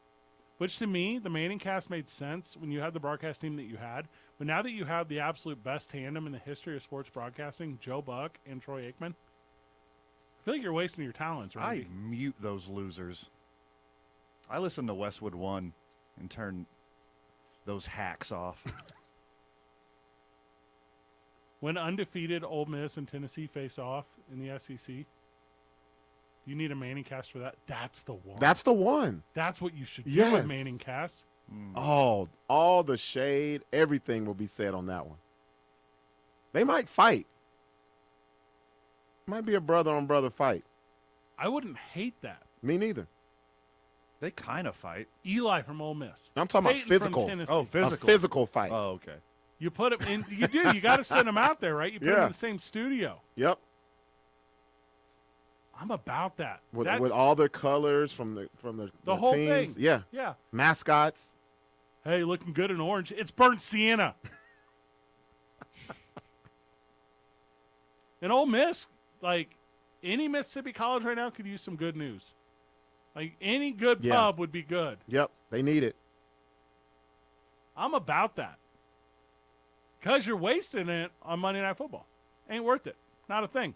Which to me, the Manning cast made sense when you had the broadcast team that you had. But now that you have the absolute best tandem in the history of sports broadcasting, Joe Buck and Troy Aikman, I feel like you're wasting your talents, Randy. I mute those losers. I listen to Westwood One and turn those hacks off. When undefeated Ole Miss and Tennessee face off in the SEC, you need a Manning cast for that. That's the one. That's the one. That's what you should do Yes. with Manning cast. Oh, all the shade, everything will be said on that one. They might fight. Might be a brother-on-brother fight. I wouldn't hate that. Me neither. They kind of fight. Eli from Ole Miss. I'm talking Peyton about physical. From Tennessee. Oh, physical. A physical fight. Oh, okay. You put him in. You do. You got to send him out there, right? You put him Yeah. in the same studio. Yep. I'm about that. With all their colors from the whole teams. thing. Yeah. Yeah. Mascots. Hey, looking good in orange. It's burnt sienna. And Ole Miss, like any Mississippi college right now, could use some good news. Like any good Yeah. pub would be good. Yep. They need it. I'm about that. Because you're wasting it on Monday Night Football. Ain't worth it. Not a thing.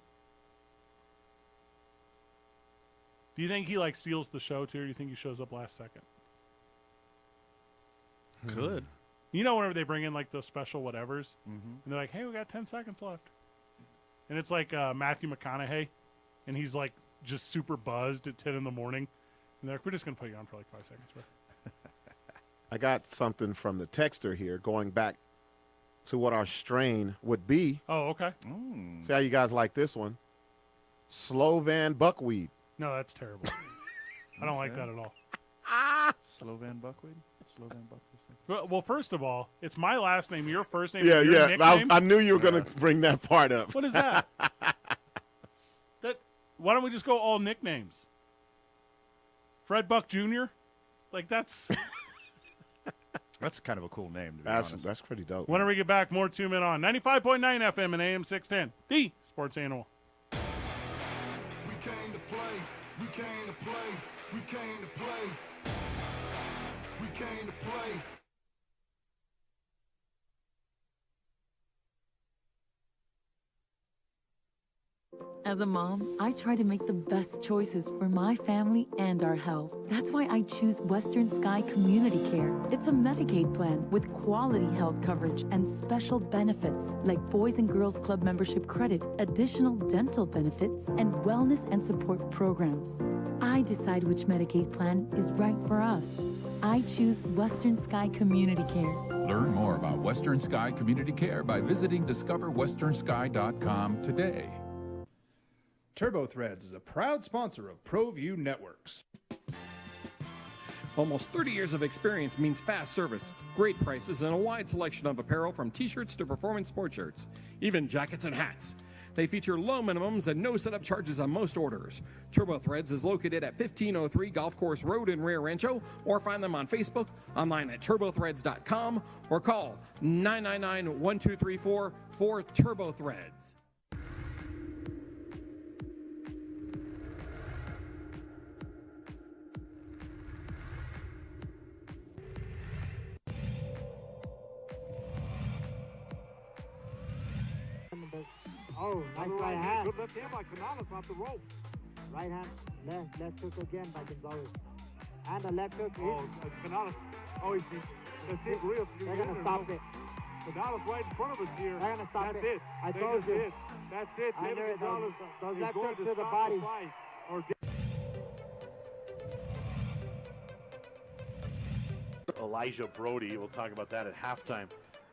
Do you think he steals the show too, or do you think he shows up last second? Could. You know, whenever they bring in those special whatevers, Mm-hmm. and they're like, "Hey, we got 10 seconds left," and it's Matthew McConaughey, and he's just super buzzed at 10 in the morning, and they're like, "We're just gonna put you on for 5 seconds, bro." I got something from the texter here going back to what our strain would be. Oh, okay. See how you guys like this one. Slovan buckwheat. No, that's terrible. I don't like that at all. Slovan buckwheat? Slovan buckwheat. Well, first of all, it's my last name, your first name. Yeah, and your yeah. nickname. I knew you were going to bring that part up. What is that? Why don't we just go all nicknames? Fred Buck Jr.? That's... That's kind of a cool name, to be honest. That's pretty dope. Whenever we get back, more 2 Men On. 95.9 FM and AM 610. The Sports Animal. We came to play. We came to play. We came to play. We came to play. As a mom, I try to make the best choices for my family and our health. That's why I choose Western Sky Community Care. It's a Medicaid plan with quality health coverage and special benefits like Boys and Girls Club membership credit, additional dental benefits, and wellness and support programs. I decide which Medicaid plan is right for us. I choose Western Sky Community Care. Learn more about Western Sky Community Care by visiting discoverwesternsky.com today. TurboThreads is a proud sponsor of ProView Networks. Almost 30 years of experience means fast service, great prices, and a wide selection of apparel from t-shirts to performance sport shirts, even jackets and hats. They feature low minimums and no setup charges on most orders. TurboThreads is located at 1503 Golf Course Road in Rio Rancho, or find them on Facebook, online at turbothreads.com, or call 999-1234 for TurboThreads. Oh, nice right hand. Good left hand by Canales off the ropes. Right hand, left hook again by Gonzalez. And a left hook. Oh, Canales. Oh, he's They're gonna stop it. Canales right in front of us here. They're gonna stop That's it. it. I They told just you. hit. That's it. I David knew it. Gonzalez Those is left going hooks to to the stop body. fight. Or Elijah Brody. We'll talk about that at halftime.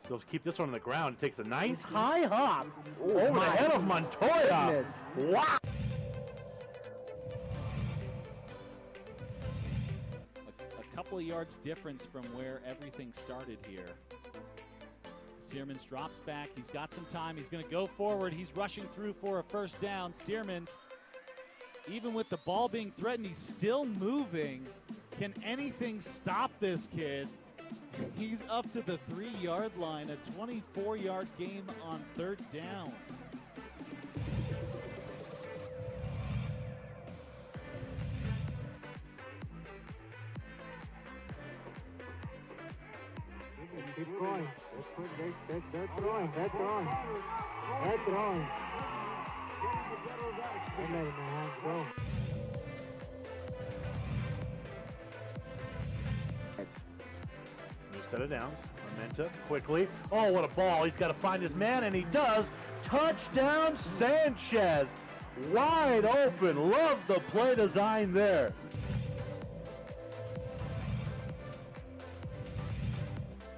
So let's keep this one on the ground. Takes a nice high hop over the head of Montoya. Wow. A couple of yards difference from where everything started here. Searmans drops back. He's got some time. He's going to go forward. He's rushing through for a first down. Searmans, even with the ball being threatened, he's still moving. Can anything stop this kid? He's up to the 3-yard line, a 24-yard game on third down. Keep going. They're throwing. They're throwing. They're throwing. They're letting their hands go. New set of downs. Armenta quickly. Oh, what a ball. He's got to find his man, and he does. Touchdown, Sanchez. Wide open. Love the play design there.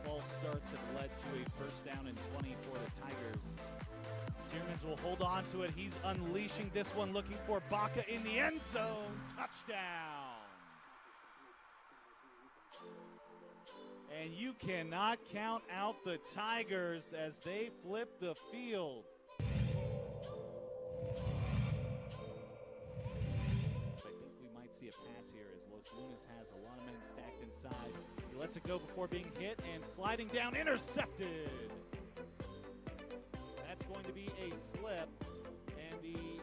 False starts have led to a first down and 20 for the Tigers. Searmans will hold on to it. He's unleashing this one, looking for Baca in the end zone. Touchdown. And you cannot count out the Tigers as they flip the field. I think we might see a pass here as Los Lunas has a lot of men stacked inside. He lets it go before being hit and sliding down, intercepted. That's going to be a slip, and the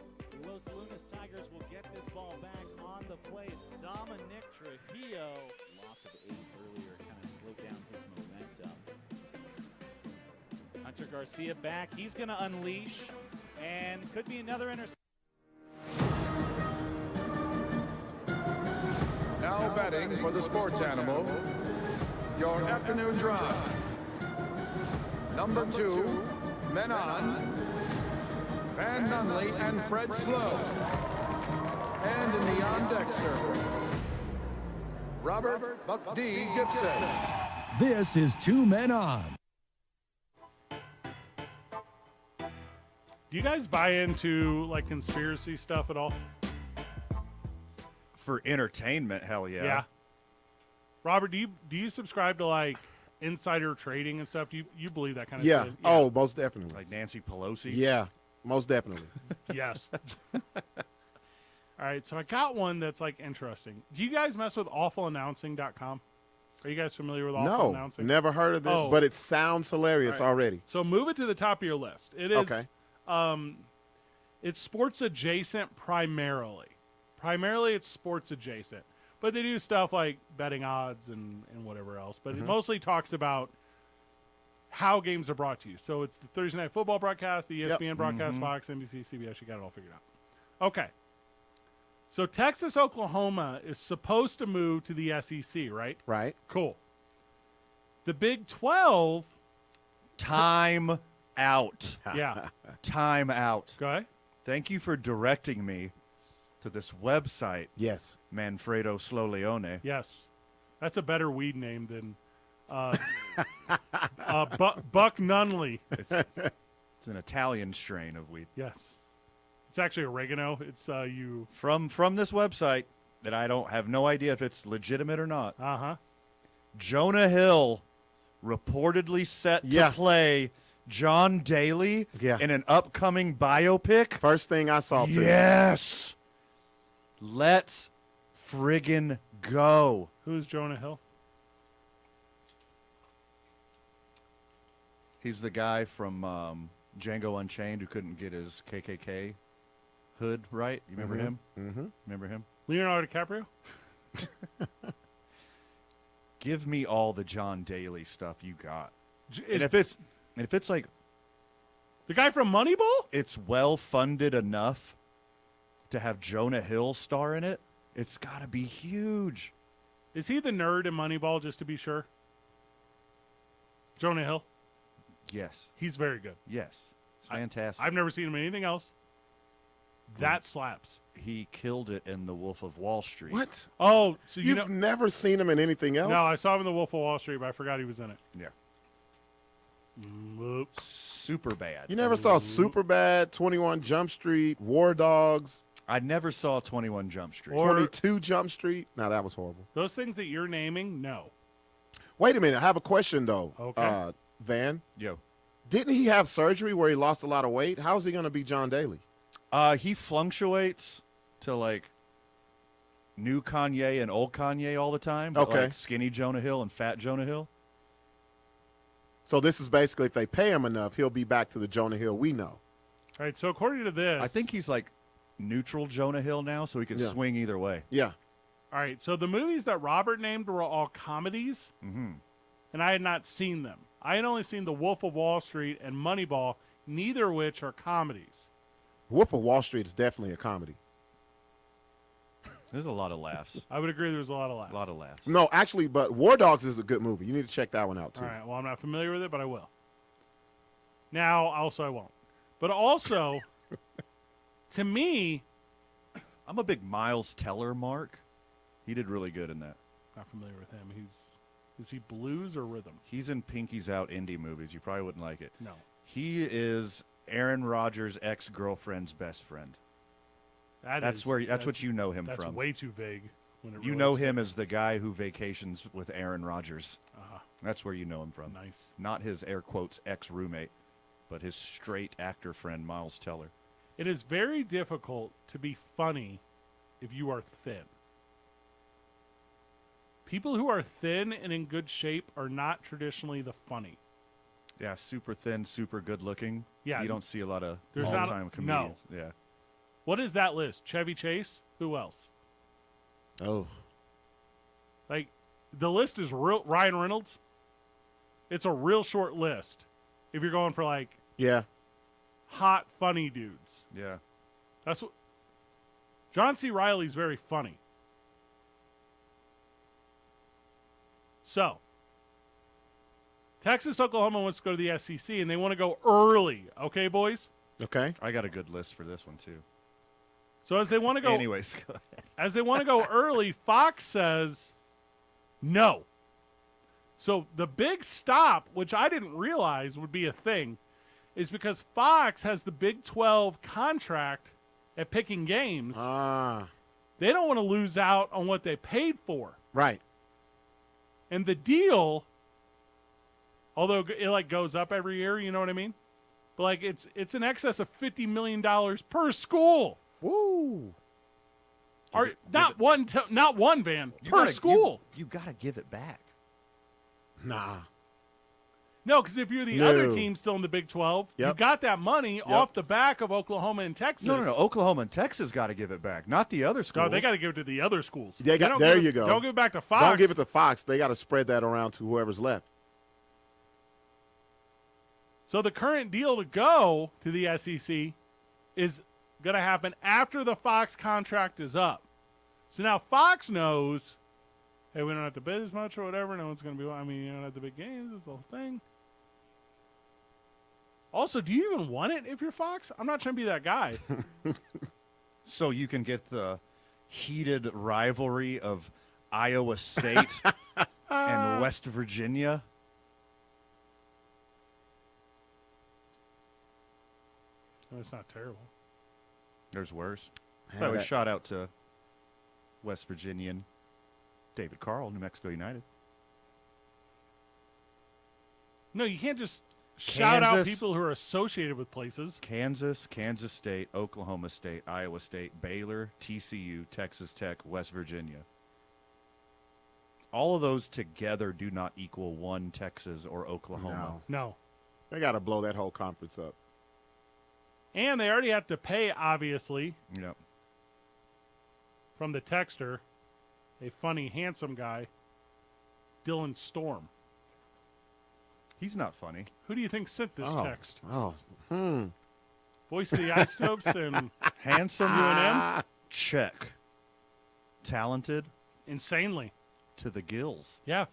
Los Lunas Tigers will get this ball back on the play. It's Dominic Trujillo. Loss of 8 earlier kind of slowed down his momentum. Hunter Garcia back. He's going to unleash, and could be another interception. Now betting for the sports animal, your afternoon drive. Number 2, Menon, Van Nunley, and Fred Slow. And in the on-deck circle, Robert Buck D. Gibson. This is Two Men On. Do you guys buy into like conspiracy stuff at all? For entertainment, hell yeah. Yeah. Robert, do you subscribe to like insider trading and stuff? Do you believe that kind of Yeah. stuff? Oh, most definitely. Like Nancy Pelosi? Yeah, most definitely. Yes. All right, so I got one that's like interesting. Do you guys mess with awfulannouncing.com? Are you guys familiar with awful No, announcing? never heard of this, Oh. but it sounds hilarious All right. already. So move it to the top of your list. It is Okay. It's sports adjacent primarily. Primarily it's sports adjacent. But they do stuff like betting odds and whatever else. But it mostly talks about how games are brought to you. So it's the Thursday Night Football broadcast, the ESPN broadcast, Fox, NBC, CBS. You got it all figured out. Okay. So Texas, Oklahoma is supposed to move to the SEC, right? Right. Cool. The Big 12. Time out. Yeah. Time out. Go ahead. Thank you for directing me to this website. Yes. Manfredo Sloleone. Yes. That's a better weed name than Buck Nunley. It's an Italian strain of weed. Yes. It's actually oregano. It's you from this website that I have no idea if it's legitimate or not. Uh-huh. Jonah Hill reportedly set to play John Daly in an upcoming biopic. First thing I saw today. Yes. Let's friggin' go. Who's Jonah Hill? He's the guy from Django Unchained who couldn't get his KKK hood right. You remember him? Mm-hmm. Remember him? Leonardo DiCaprio? Give me all the John Daly stuff you got. is- And if it's like the guy from Moneyball, it's well funded enough to have Jonah Hill star in it, it's got to be huge. Is he the nerd in Moneyball, just to be sure? Jonah Hill? Yes. He's very good. Yes. It's fantastic. I've never seen him in anything else. That slaps. He killed it in The Wolf of Wall Street. What? Oh, so You've never seen him in anything else? No, I saw him in The Wolf of Wall Street, but I forgot he was in it. Yeah. Whoops. Super bad. You never saw Superbad, 21 Jump Street, War Dogs? I never saw 21 Jump Street. 22 Jump Street? No, that was horrible. Those things that you're naming, no. Wait a minute. I have a question, though. Okay. Van? Yo. Didn't he have surgery where he lost a lot of weight? How is he going to be John Daly? He fluctuates to like new Kanye and old Kanye all the time. But Okay. like skinny Jonah Hill and fat Jonah Hill. So this is basically if they pay him enough, he'll be back to the Jonah Hill we know. All right, so according to this. I think he's like neutral Jonah Hill now, so he can Yeah. swing either way. Yeah. All right, so the movies that Robert named were all comedies, Mm-hmm. and I had not seen them. I had only seen The Wolf of Wall Street and Moneyball, neither of which are comedies. Wolf of Wall Street is definitely a comedy. There's a lot of laughs. I would agree there's a lot of laughs. A lot of laughs. No, actually, but War Dogs is a good movie. You need to check that one out, too. All right, well, I'm not familiar with it, but I will. Now, also, I won't. But also, to me, I'm a big Miles Teller mark. He did really good in that. not familiar with him. Is he blues or rhythm? He's in Pinky's Out indie movies. You probably wouldn't like it. No. He is Aaron Rodgers' ex-girlfriend's best friend. That's what you know him that's from. way too vague. When it You relates know to him as the guy who vacations with Aaron Rodgers. Uh-huh. That's where you know him from. Nice. Not his air quotes ex-roommate, but his straight actor friend Miles Teller. It is very difficult to be funny if you are thin. People who are thin and in good shape are not traditionally the funny. Yeah, super thin, super good looking. Yeah. You don't see a lot of There's not- all-time no. comedians. Yeah. What is that list? Chevy Chase? Who else? Oh. Like, the list is real. Ryan Reynolds. It's a real short list. If you're going for like Yeah. hot, funny dudes. Yeah. That's what. John C. Reilly's very funny. So, Texas, Oklahoma wants to go to the SEC, and they want to go early. Okay, boys? Okay. I got a good list for this one, too. So as they want to go, Anyways, go ahead. as they want to go early, Fox says no. So the big stop, which I didn't realize would be a thing, is because Fox has the Big 12 contract at picking games. They don't want to lose out on what they paid for. Right. And the deal, although it like goes up every year, you know what I mean? But like it's in excess of $50 million per school. Woo! Not one van You per gotta- school. You got to give it back. Nah. No, because if you're the No. other team still in the Big 12, you Yep. got that money off the back of Oklahoma and Texas. No. Oklahoma and Texas got to give it back, not the other schools. No, they got to give it to the other schools. There don't you give it- go. Don't give it back to Fox. Don't give it to Fox. They got to spread that around to whoever's left. So the current deal to go to the SEC is going to happen after the Fox contract is up. So now Fox knows, hey, we don't have to bid as much or whatever. No one's going to be, I mean, you don't have the big games. It's the whole thing. Also, do you even want it if you're Fox? I'm not trying to be that guy. So you can get the heated rivalry of Iowa State and West Virginia. Oh, it's not terrible. There's worse. Yeah, By the way, that- shout out to West Virginian David Carl, New Mexico United. No, you can't just shout out Kansas. people who are associated with places. Kansas, Kansas State, Oklahoma State, Iowa State, Baylor, TCU, Texas Tech, West Virginia. All of those together do not equal one Texas or Oklahoma. No. They got to blow that whole conference up. And they already have to pay, obviously, Yep. from the texter, a funny, handsome guy, Dylan Storm. He's not funny. Who do you think sent this text? Oh. Voice of the Isotopes and Handsome, UNM? check. Talented, Insanely. to the gills. Yeah.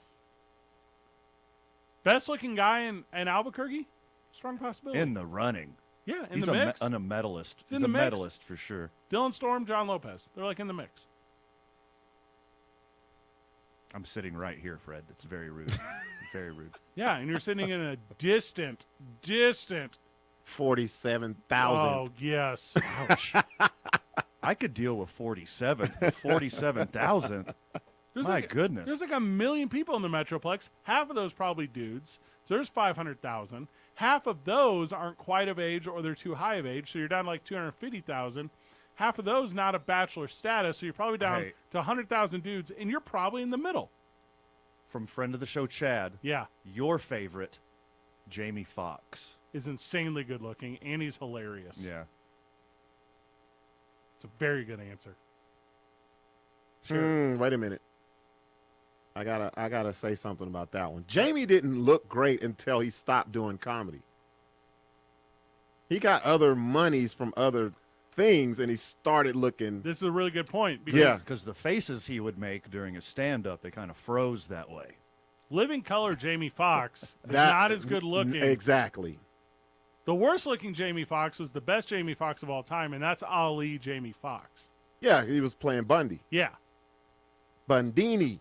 Best looking guy in Albuquerque? Strong possibility. In the running. Yeah, in He's the mix. a medalist. He's in He's the a mix. medalist for sure. Dylan Storm, John Lopez. They're like in the mix. I'm sitting right here, Fred. It's very rude. Very rude. Yeah, and you're sitting in a distant 47,000. Oh, yes. Ouch. I could deal with 47. But 47,000. My goodness. There's like 1 million people in the Metroplex. Half of those probably dudes. So there's 500,000. Half of those aren't quite of age or they're too high of age. So you're down to like 250,000. Half of those not of bachelor status. So you're probably down to 100,000 dudes. And you're probably in the middle. From friend of the show, Chad. Yeah. Your favorite, Jamie Foxx. Is insanely good looking. And he's hilarious. Yeah. It's a very good answer. Sure. Wait a minute. I gotta say something about that one. Jamie didn't look great until he stopped doing comedy. He got other monies from other things, and he started looking. This is a really good point. Because the faces he would make during his stand-up, they kind of froze that way. Living color Jamie Foxx is not as good looking. Exactly. The worst looking Jamie Foxx was the best Jamie Foxx of all time, and that's Ali Jamie Foxx. Yeah, he was playing Bundy. Yeah. Bundini.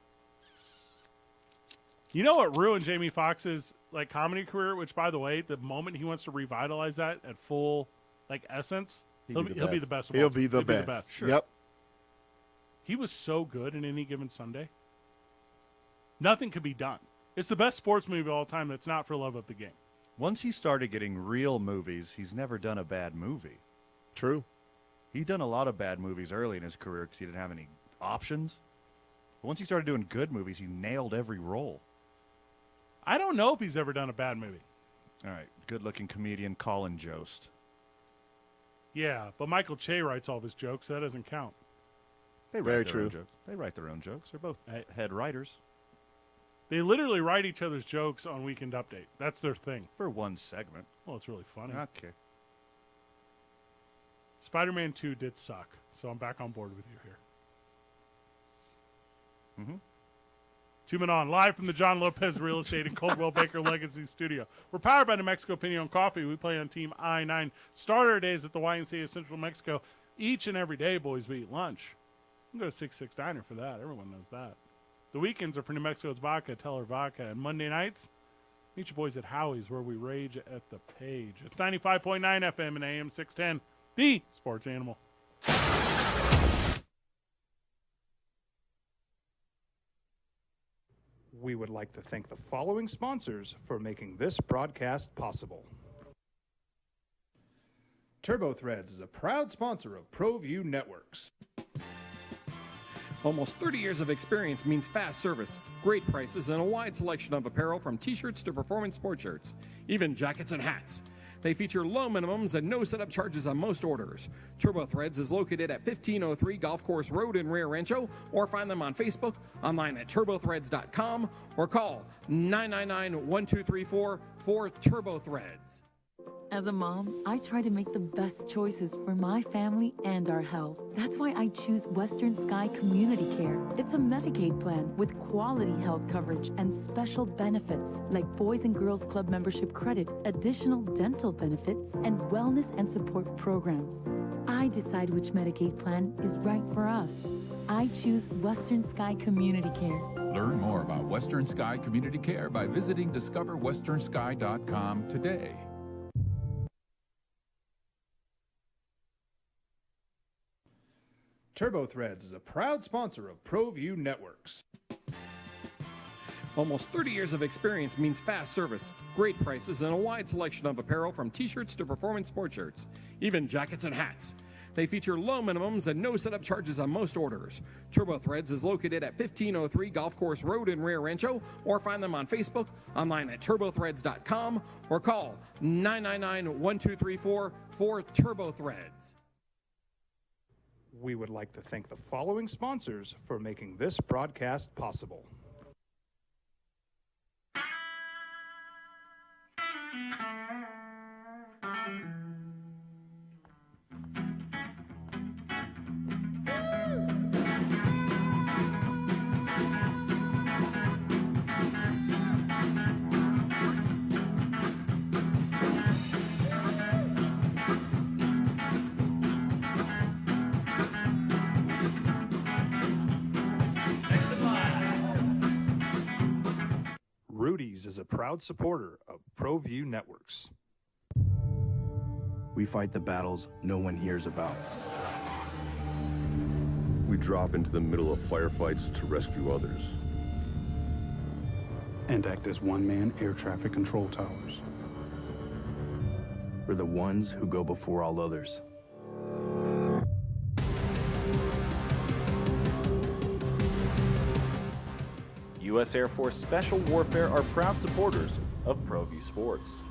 You know what ruined Jamie Foxx's like comedy career? Which, by the way, the moment he wants to revitalize that at full like essence, he'll be the best. He'll be the best. Sure. Yep. He was so good in Any Given Sunday. Nothing could be done. It's the best sports movie of all time that's not for love of the game. Once he started getting real movies, he's never done a bad movie. True. He'd done a lot of bad movies early in his career because he didn't have any options. But once he started doing good movies, he nailed every role. I don't know if he's ever done a bad movie. All right, good-looking comedian Colin Jost. Yeah, but Michael Che writes all of his jokes. So that doesn't count. They Very write their own true. jokes. They write their own jokes. They're both head writers. They literally write each other's jokes on Weekend Update. That's their thing. For one segment. Well, it's really funny. Okay. Spider-Man 2 did suck, so I'm back on board with you here. Mm-hmm. 2 Men On, live from the John Lopez Real Estate and Coldwell Banker Legacy Studio. We're powered by New Mexico Pinion Coffee. We play on Team I-9. Start our days at the YMCA of Central Mexico. Each and every day, boys, we eat lunch. You can go to 6-6 Diner for that. Everyone knows that. The weekends are for New Mexico's Vodka, Teller Vodka. And Monday nights, meet your boys at Howie's, where we rage at the page. It's 95.9 FM and AM 610, the sports animal. We would like to thank the following sponsors for making this broadcast possible. TurboThreads is a proud sponsor of ProView Networks. Almost 30 years of experience means fast service, great prices, and a wide selection of apparel from t-shirts to performance sport shirts, even jackets and hats. They feature low minimums and no setup charges on most orders. TurboThreads is located at 1503 Golf Course Road in Rio Rancho, or find them on Facebook, online at turbothreads.com, or call 999-1234 for TurboThreads. As a mom, I try to make the best choices for my family and our health. That's why I choose Western Sky Community Care. It's a Medicaid plan with quality health coverage and special benefits like Boys and Girls Club membership credit, additional dental benefits, and wellness and support programs. I decide which Medicaid plan is right for us. I choose Western Sky Community Care. Learn more about Western Sky Community Care by visiting discoverwesternsky.com today. TurboThreads is a proud sponsor of ProView Networks. Almost 30 years of experience means fast service, great prices, and a wide selection of apparel from t-shirts to performance sport shirts, even jackets and hats. They feature low minimums and no setup charges on most orders. TurboThreads is located at 1503 Golf Course Road in Rio Rancho, or find them on Facebook, online at turbothreads.com, or call 999-1234 for TurboThreads. We would like to thank the following sponsors for making this broadcast possible. Cody's is a proud supporter of ProView Networks. We fight the battles no one hears about. We drop into the middle of firefights to rescue others. And act as one-man air traffic control towers. We're the ones who go before all others. U.S. Air Force Special Warfare are proud supporters of ProView Sports.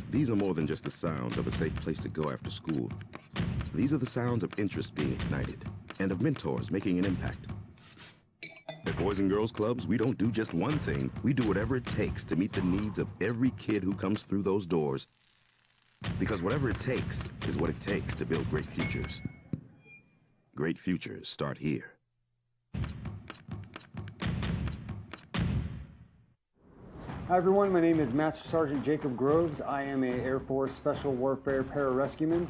These are more than just the sounds of a safe place to go after school. These are the sounds of interest being ignited and of mentors making an impact. At Boys and Girls Clubs, we don't do just one thing. We do whatever it takes to meet the needs of every kid who comes through those doors. Because whatever it takes is what it takes to build great futures. Great futures start here. Hi everyone, my name is Master Sergeant Jacob Groves. I am a Air Force Special Warfare Pararescueman.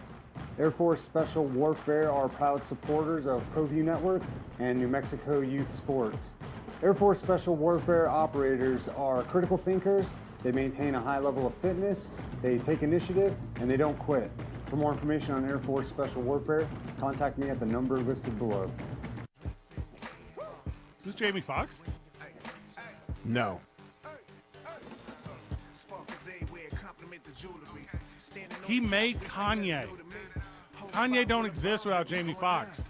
Air Force Special Warfare are proud supporters of ProView Network and New Mexico Youth Sports. Air Force Special Warfare operators are critical thinkers. They maintain a high level of fitness, they take initiative, and they don't quit. For more information on Air Force Special Warfare, contact me at the number listed below. Is this Jamie Foxx? No. He made Kanye. Kanye don't exist without Jamie Foxx.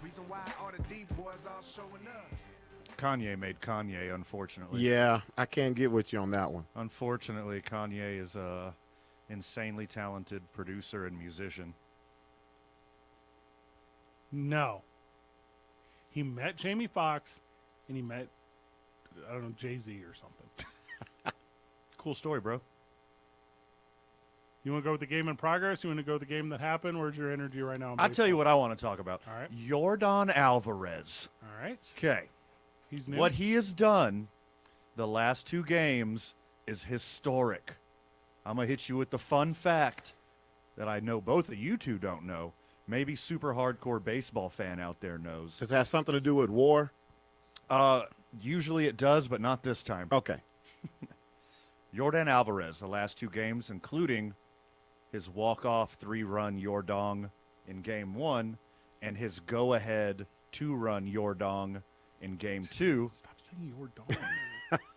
Kanye made Kanye, unfortunately. Yeah, I can't get with you on that one. Unfortunately, Kanye is a insanely talented producer and musician. No. He met Jamie Foxx, and he met, I don't know, Jay-Z or something. Cool story, bro. You want to go with the game in progress? You want to go with the game that happened? Where's your energy right now? I'll tell you what I want to talk about. All right. Yordan Alvarez. All right. Okay. He's new. What he has done the last 2 games is historic. I'm going to hit you with the fun fact that I know both of you two don't know. Maybe super hardcore baseball fan out there knows. Does it have something to do with war? Usually it does, but not this time. Okay. Yordan Alvarez, the last 2 games, including his walk-off 3-run Yordong in Game 1 and his go-ahead 2-run Yordong in Game 2. Stop saying Yordong.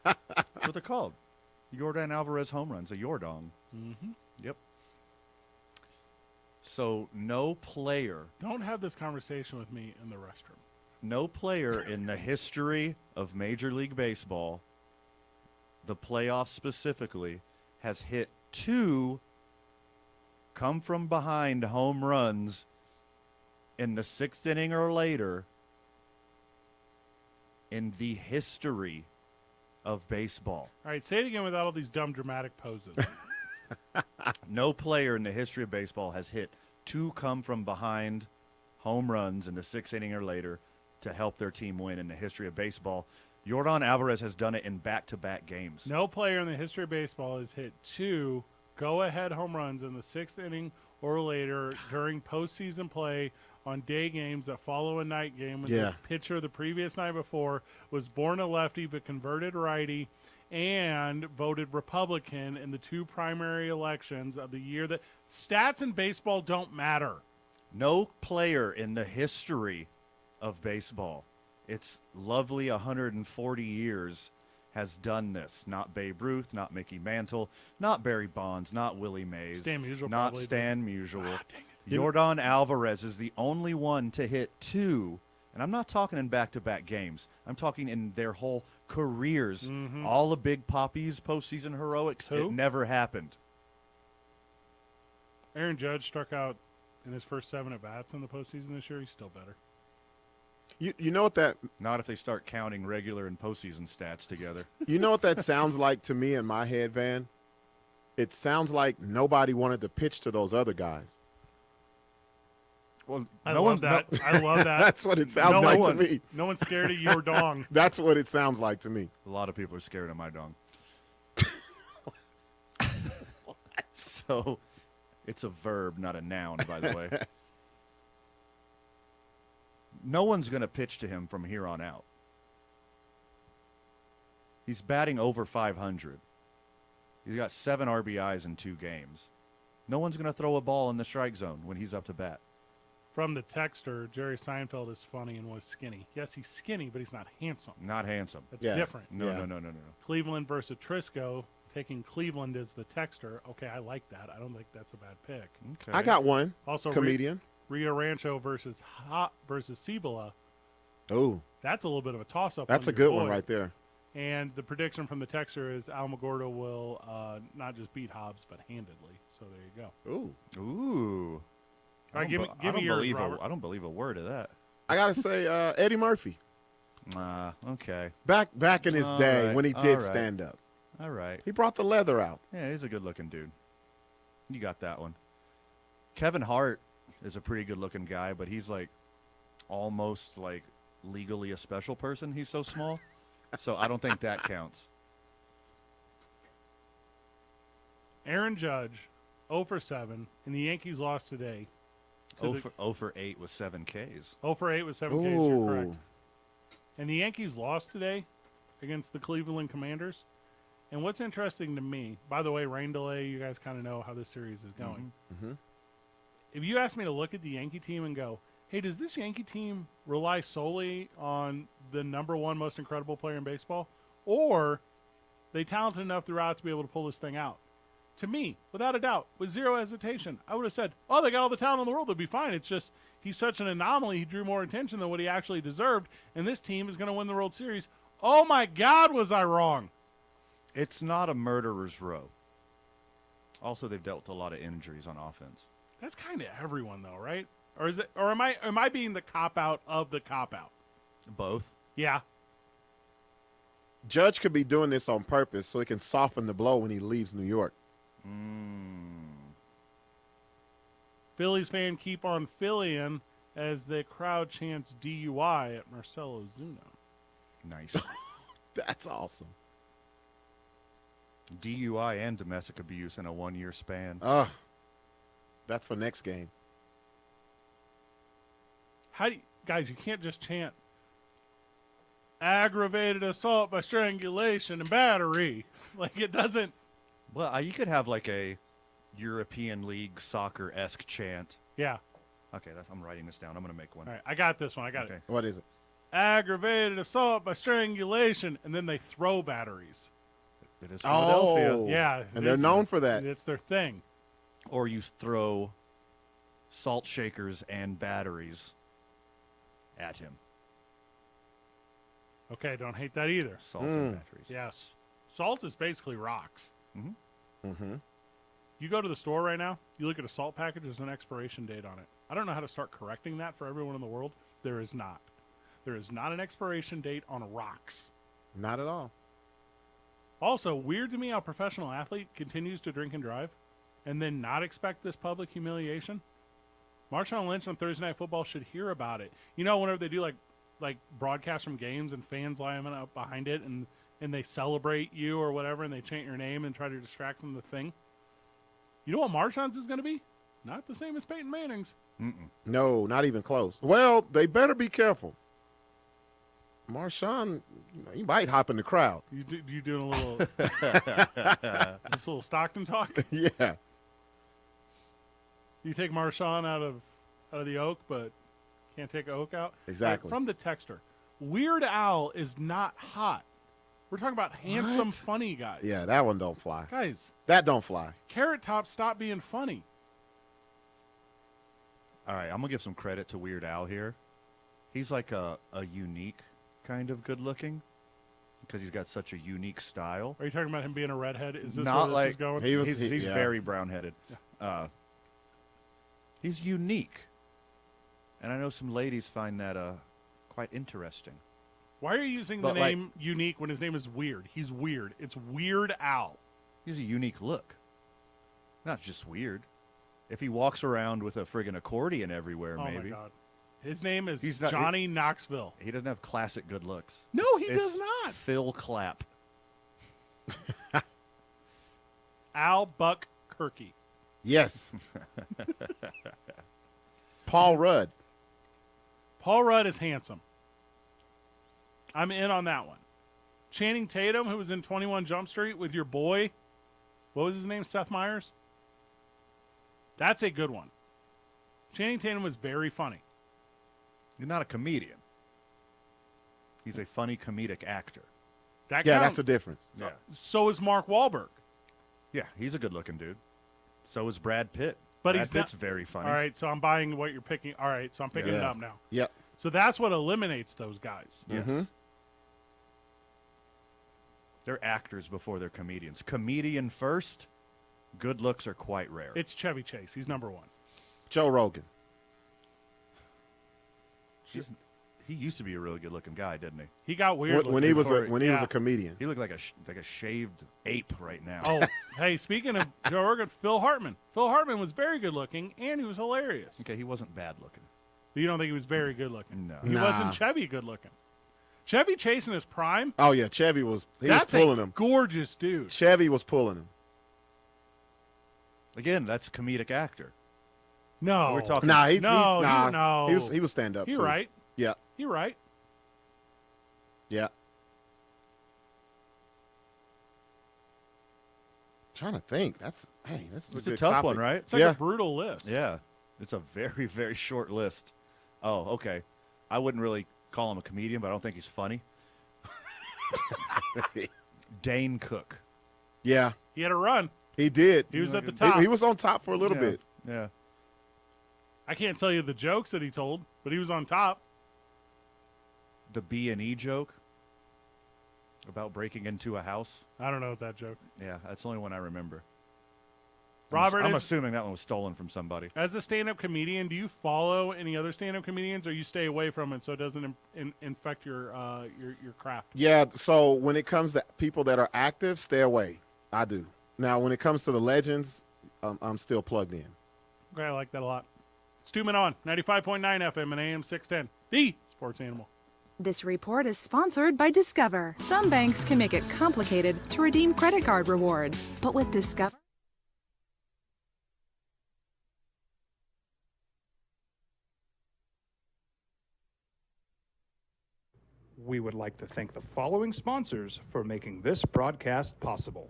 That's what they're called. Yordan Alvarez home runs, a Yordong. Mm-hmm. Yep. So no player. Don't have this conversation with me in the restroom. No player in the history of Major League Baseball, the playoffs specifically, has hit 2 come-from-behind home runs in the 6th inning or later in the history of baseball. All right, say it again without all these dumb dramatic poses. No player in the history of baseball has hit 2 come-from-behind home runs in the 6th inning or later to help their team win in the history of baseball. Yordan Alvarez has done it in back-to-back games. No player in the history of baseball has hit 2 go-ahead home runs in the 6th inning or later during postseason play on day games that follow a night game when the pitcher the previous night before was born a lefty but converted righty and voted Republican in the 2 primary elections of the year. That stats in baseball don't matter. No player in the history of baseball, it's lovely 140 years, has done this. Not Babe Ruth, not Mickey Mantle, not Barry Bonds, not Willie Mays, Stan Musial not probably Stan Musial. Yordan Alvarez is the only one to hit 2, and I'm not talking in back-to-back games. I'm talking in their whole careers. Mhm. All the Big Papi's postseason heroics, Who? it never happened. Aaron Judge struck out in his first 7 at-bats in the postseason this year. He's still better. You know what that? Not if they start counting regular and postseason stats together. You know what that sounds like to me in my head, Van? It sounds like nobody wanted to pitch to those other guys. Well, I love that. I love that. That's what it sounds like to me. No one's scared of your dong. That's what it sounds like to me. A lot of people are scared of my dong. So, it's a verb, not a noun, by the way. No one's going to pitch to him from here on out. He's batting over 500. He's got 7 RBIs in 2 games. No one's going to throw a ball in the strike zone when he's up to bat. From the texter, Jerry Seinfeld is funny and was skinny. Yes, he's skinny, but he's not handsome. Not handsome. That's different. No. Cleveland versus Trisco. Taking Cleveland as the texter. Okay, I like that. I don't think that's a bad pick. Okay. I got one. Also, comedian. Rio Rancho versus Cibola. Oh, That's a little bit of a toss-up. that's on a your good one boy. right there. And the prediction from the texter is Alamogordo will not just beat Hobbs, but handedly. So there you go. Ooh. All right, give me yours, Robert. I don't believe a word of that. I gotta say, Eddie Murphy. Okay. Back in his All day right, when he all did right. stand up. All right. He brought the leather out. Yeah, he's a good-looking dude. You got that one. Kevin Hart is a pretty good-looking guy, but he's like almost like legally a special person. He's so small. So I don't think that counts. Aaron Judge, 0 for 7, and the Yankees lost today. 0 for 8 with 7 Ks. 0 for 8 with 7 Ks, you're correct. And the Yankees lost today against the Cleveland Commanders. And what's interesting to me, by the way, rain delay, you guys kind of know how this series is going. Mm-hmm. If you ask me to look at the Yankee team and go, hey, does this Yankee team rely solely on the number 1 most incredible player in baseball? Or they talented enough throughout to be able to pull this thing out? To me, without a doubt, with zero hesitation, I would have said, oh, they got all the talent in the world. They'll be fine. It's just he's such an anomaly. He drew more attention than what he actually deserved. And this team is going to win the World Series. Oh, my God, was I wrong? It's not a murderer's row. Also, they've dealt with a lot of injuries on offense. That's kind of everyone, though, right? Or is it? Or am I being the cop out of the cop out? Both. Yeah. Judge could be doing this on purpose so he can soften the blow when he leaves New York. Phillies fan keep on Phillying as the crowd chants DUI at Marcelo Zuna. Nice. That's awesome. DUI and domestic abuse in a 1-year span. That's for next game. Guys, you can't just chant aggravated assault by strangulation and battery. Like, it doesn't. Well, you could have like a European League soccer-esque chant. Yeah. Okay, I'm writing this down. I'm going to make one. All right, I got this one. I got it. What is it? Aggravated assault by strangulation, and then they throw batteries. It is Philadelphia. Oh, Yeah. and they're known for that. It's their thing. Or you throw salt shakers and batteries at him. Okay, don't hate that either. Salt and batteries. Yes. Salt is basically rocks. Mm-hmm. You go to the store right now, you look at a salt package, there's an expiration date on it. I don't know how to start correcting that for everyone in the world. There is not. There is not an expiration date on rocks. Not at all. Also, weird to me how a professional athlete continues to drink and drive and then not expect this public humiliation. Marshawn Lynch on Thursday Night Football should hear about it. You know, whenever they do like broadcasts from games and fans lining up behind it and they celebrate you or whatever and they chant your name and try to distract from the thing. You know what Marshawn's is going to be? Not the same as Peyton Manning's. No, not even close. Well, they better be careful. Marshawn, he might hop in the crowd. You doing a little, just a little Stockton talk? Yeah. You take Marshawn out of the Oak, but can't take Oak out? Exactly. From the texter, Weird Al is not hot. We're talking about handsome, funny guys. Yeah, that one don't fly. Guys. That don't fly. Carrot Top, stop being funny. All right, I'm going to give some credit to Weird Al here. He's like a unique kind of good looking because he's got such a unique style. Are you talking about him being a redhead? Is this Not where like this is going? He's yeah. very brown-headed. Yeah. He's unique. And I know some ladies find that quite interesting. Why are you using the name Unique when his name is Weird? He's weird. It's Weird Al. He's a unique look. Not just weird. If he walks around with a friggin' accordion everywhere, maybe. Oh, my God. His name is He's not- Johnny Knoxville. He doesn't have classic good looks. No, he does not. Phil Clapp. Al Buck Kirky. Yes. Paul Rudd. Paul Rudd is handsome. I'm in on that one. Channing Tatum, who was in 21 Jump Street with your boy, what was his name, Seth Meyers? That's a good one. Channing Tatum was very funny. He's not a comedian. He's a funny comedic actor. That Yeah, counts. that's a difference. Yeah. So is Mark Wahlberg. Yeah, he's a good-looking dude. So is Brad Pitt. But Brad he's not- Pitt's very funny. All right, so I'm buying what you're picking. All right, so I'm picking it Yeah. up now. Yep. So that's what eliminates those guys. Yes. Mhm. They're actors before they're comedians. Comedian first, good looks are quite rare. It's Chevy Chase. He's number one. Joe Rogan. He used to be a really good-looking guy, didn't he? He got weird When he was Before- a comedian. He looked like a shaved ape right now. Oh, hey, speaking of Joe Rogan, Phil Hartman. Phil Hartman was very good looking, and he was hilarious. Okay, he wasn't bad looking. But you don't think he was very good looking? No. He Nah. wasn't Chevy good looking. Chevy Chase in his prime, Oh yeah, Chevy was that's pulling a him. gorgeous dude. Chevy was pulling him. Again, that's a comedic actor. No. We're talking. Nah, No. He was stand up. You're too. right. Yeah, You're right. yeah. Trying to think. This is It's a a good tough topic. one, right? It's like Yeah. a brutal list. Yeah, it's a very, very short list. Oh, okay. I wouldn't really call him a comedian, but I don't think he's funny. Dane Cook. Yeah, He had a run. he did. He was at the top. He was on top for a little Yeah. bit. Yeah. I can't tell you the jokes that he told, but he was on top. The B&E joke about breaking into a house. I don't know that joke. Yeah, that's the only one I remember. Robert, I'm is- assuming that one was stolen from somebody. As a stand-up comedian, do you follow any other stand-up comedians, or you stay away from it so it doesn't infect your craft? Yeah, so when it comes to people that are active, stay away. I do. Now, when it comes to the legends, I'm still plugged in. Okay, I like that a lot. It's 2 Men On, 95.9 FM and AM 610, the sports animal. This report is sponsored by Discover. Some banks can make it complicated to redeem credit card rewards, but with Discover. We would like to thank the following sponsors for making this broadcast possible.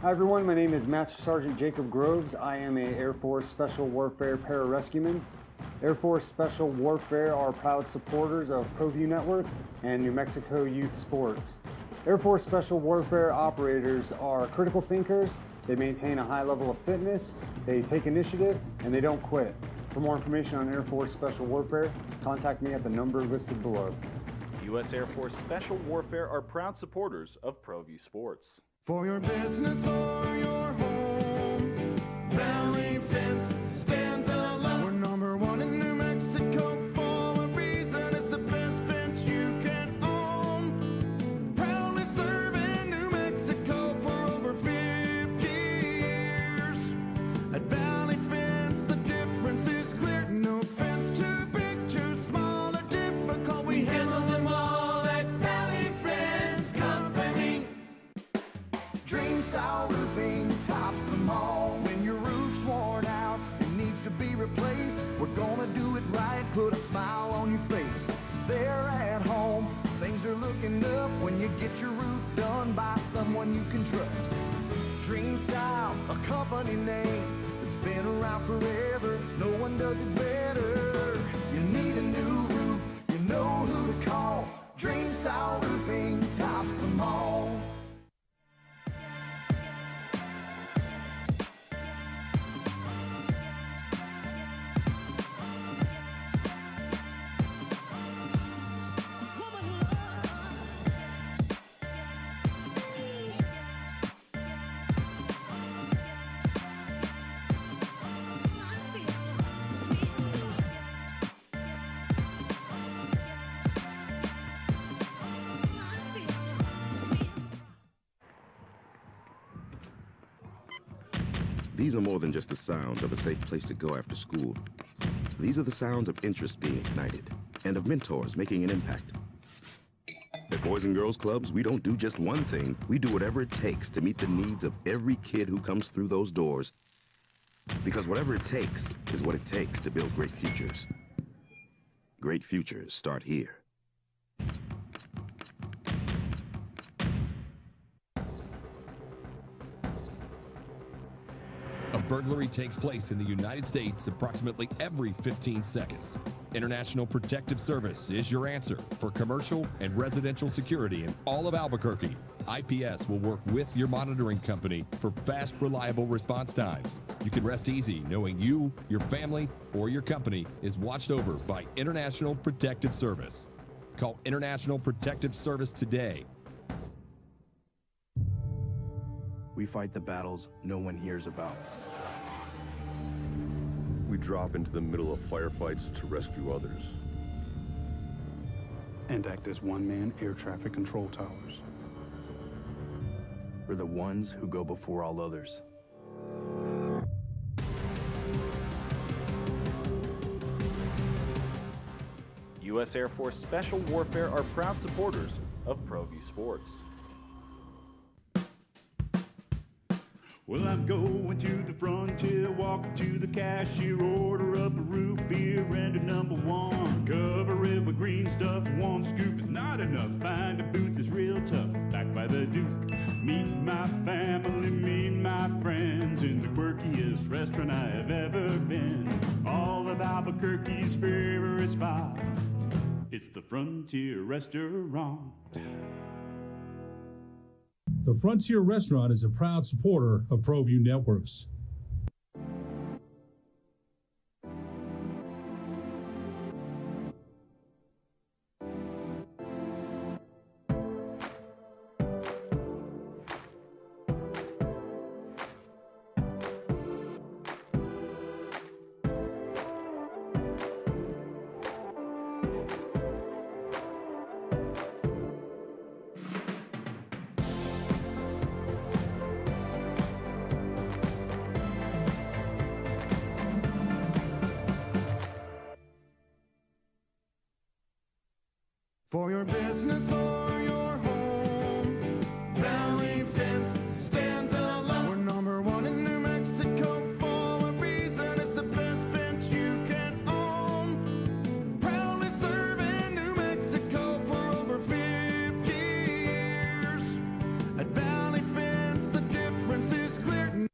Hi everyone, my name is Master Sergeant Jacob Groves. I am a Air Force Special Warfare Pararescueman. Air Force Special Warfare are proud supporters of ProView Network and New Mexico Youth Sports. Air Force Special Warfare operators are critical thinkers. They maintain a high level of fitness, they take initiative, and they don't quit. For more information on Air Force Special Warfare, contact me at the number listed below. U.S. Air Force Special Warfare are proud supporters of ProView Sports. For your business or your home, Valley Fence stands alone. We're number one in New Mexico for a reason. It's the best fence you can own. Proudly serving New Mexico for over 50 years. At Valley Fence, the difference is clear. No fence too big, too small, or difficult. We handle them all at Valley Fence Company. Dream style roofing tops them all. When your roof's worn out, it needs to be replaced. We're gonna do it right, put a smile on your face. There at home, things are looking up when you get your roof done by someone you can trust. Dream Style, a company name that's been around forever. No one does it better. You need a new roof, you know who to call. Dream Style roofing tops them all. These are more than just the sounds of a safe place to go after school. These are the sounds of interest being ignited and of mentors making an impact. At Boys and Girls Clubs, we don't do just one thing. We do whatever it takes to meet the needs of every kid who comes through those doors. Because whatever it takes is what it takes to build great futures. Great futures start here. burglary takes place in the United States approximately every 15 seconds. International Protective Service is your answer for commercial and residential security in all of Albuquerque. IPS will work with your monitoring company for fast, reliable response times. You can rest easy knowing you, your family, or your company is watched over by International Protective Service. Call International Protective Service today. We fight the battles no one hears about. We drop into the middle of firefights to rescue others. And act as one-man air traffic control towers. We're the ones who go before all others. U.S. Air Force Special Warfare are proud supporters of ProView Sports. Well, I'm going to the frontier, walking to the cashier, order up a root beer and a number one. Cover it with green stuff, one scoop is not enough. Find a booth is real tough, back by the Duke. Meet my family, meet my friends in the quirkiest restaurant I have ever been. All of Albuquerque's favorite spot, it's the Frontier Restaurant. The Frontier Restaurant is a proud supporter of ProView Networks. For your business or your home, Valley Fence stands alone. We're number one in New Mexico for a reason. It's the best fence you can own. Proudly serving New Mexico for over 50 years. At Valley Fence, the difference is clear.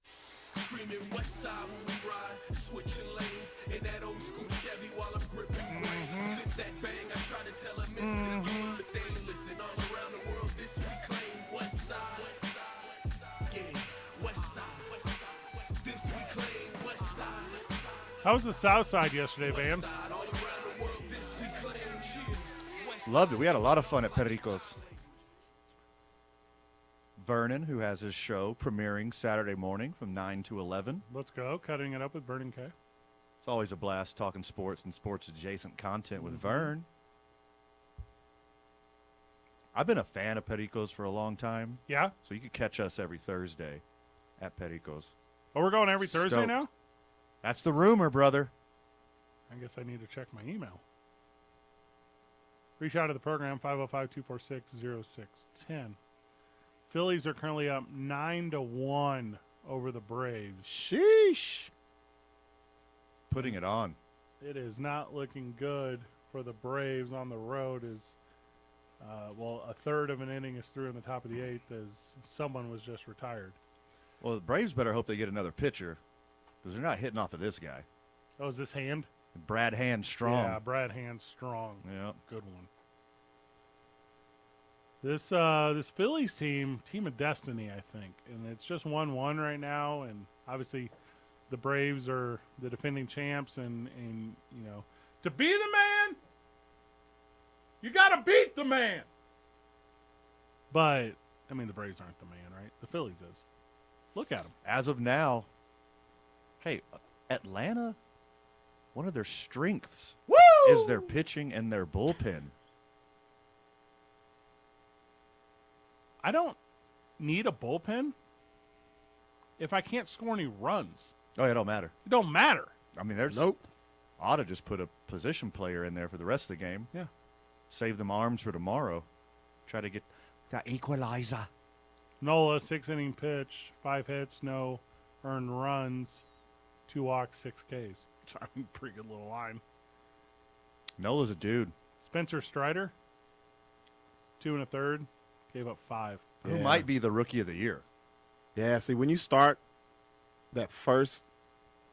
Screaming west side when we ride, switching lanes in that old school Chevy while I'm gripping grains. Flip that bang, I try to tell them it's but they ain't listen. All around the world, this we claim west side. Yeah, west side. This we claim west side. How was the south side yesterday, Van? Loved it. We had a lot of fun at Perico's. Vernon, who has his show premiering Saturday morning from 9 to 11. Let's go. Cutting it up with Vernon K. It's always a blast talking sports and sports-adjacent content with Vern. I've been a fan of Perico's for a long time. Yeah? So you could catch us every Thursday at Perico's. Oh, we're going every Thursday Stoked. now? That's the rumor, brother. I guess I need to check my email. Reach out to the program, 505-246-0610. Phillies are currently up 9-1 over the Braves. Sheesh. Putting it on. It is not looking good for the Braves on the road as, a third of an inning is through in the top of the eighth as someone was just retired. Well, the Braves better hope they get another pitcher because they're not hitting off of this guy. Oh, is this Hand? Brad Hand strong. Yeah, Brad Hand strong. Yeah. Good one. This Phillies team of destiny, I think. And it's just 1-1 right now. And obviously the Braves are the defending champs. And you know, to be the man, you got to beat the man. But, I mean, the Braves aren't the man, right? The Phillies is. Look at them. As of now, hey, Atlanta, one of their strengths is their pitching and their bullpen. I don't need a bullpen if I can't score any runs. Oh, yeah, it don't matter. It don't matter. I mean, there's ought to just put a position player in there for the rest of the game. Yeah. Save them arms for tomorrow. Try to get that equalizer. Nola, 6-inning pitch, 5 hits, no earned runs, 2 walks, 6 Ks. Pretty good little line. Nola's a dude. Spencer Strider, 2 1/3, gave up 5. Who might be the rookie of the year. Yeah, see, when you start that first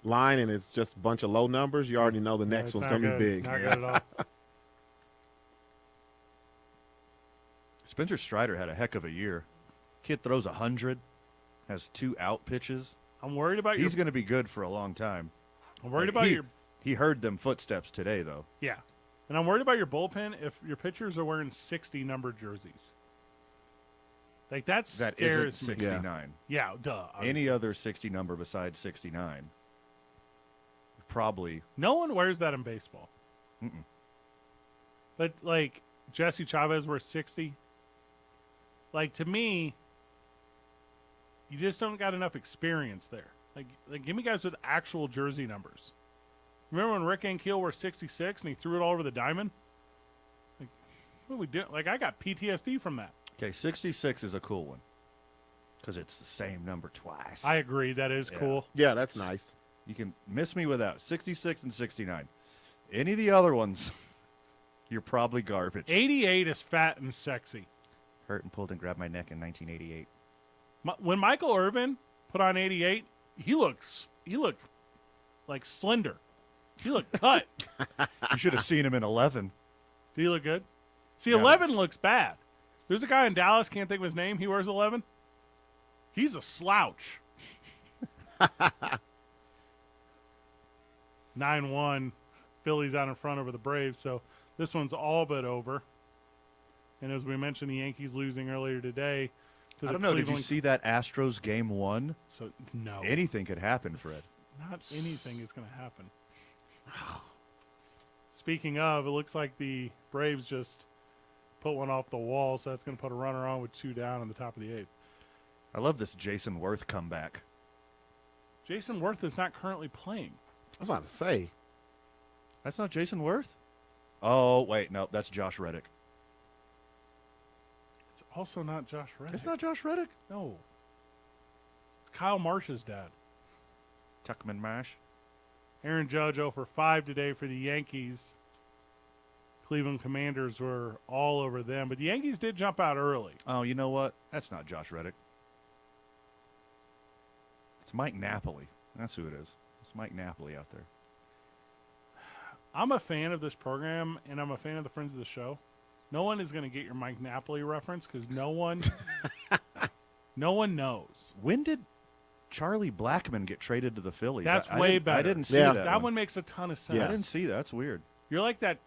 line and it's just a bunch of low numbers, you already know the next it's one's not going to be good. big. Not good at all. Spencer Strider had a heck of a year. Kid throws 100, has 2 out pitches. I'm worried about He's going to be good for a long time. I'm worried about your. He heard them footsteps today, though. Yeah. And I'm worried about your bullpen if your pitchers are wearing 60 numbered jerseys. Like, that That scares isn't me. 69. Yeah, duh. Any other 60 number besides 69, probably. No one wears that in baseball. Mm-mm. But, like, Jesse Chavez wears 60. Like, to me, you just don't got enough experience there. Like, give me guys with actual jersey numbers. Remember when Rick Ankiel wore 66 and he threw it all over the diamond? Like, what are we doing? Like, I got PTSD from that. Okay, 66 is a cool one because it's the same number twice. I agree. That is cool. Yeah, that's nice. You can miss me with that. 66 and 69. Any of the other ones, you're probably garbage. 88 is fat and sexy. Hurt and pulled and grabbed my neck in 1988. When Michael Irvin put on 88, he looked like slender. He looked cut. You should have seen him in 11. Did he look good? See, Yeah. 11 looks bad. There's a guy in Dallas, can't think of his name. He wears 11. He's a slouch. 9-1. Phillies out in front over the Braves. So this one's all but over. And as we mentioned, the Yankees losing earlier today. To I the don't know. Did you Cleveland- see that Astros game 1? So no. Anything could happen, Fred. Not anything is going to happen. Speaking of, it looks like the Braves just put one off the wall, so that's going to put a runner on with 2 down in the top of the 8th. I love this Jason Worth comeback. Jason Worth is not currently playing. I was about to say. That's not Jason Worth? Oh, wait. No, that's Josh Reddick. It's also not Josh Reddick. It's not Josh Reddick? No. It's Kyle Marsh's dad. Tuckman Marsh. Aaron Judge 0 for 5 today for the Yankees. Cleveland Commanders were all over them, but the Yankees did jump out early. Oh, you know what? That's not Josh Reddick. It's Mike Napoli. That's who it is. It's Mike Napoli out there. I'm a fan of this program, and I'm a fan of the Friends of the Show. No one is going to get your Mike Napoli reference because no one knows. When did Charlie Blackmon get traded to the Phillies? That's I way didn't- better. I didn't see Yeah. that. That one makes a ton of sense. I didn't see that. That's weird. You're like that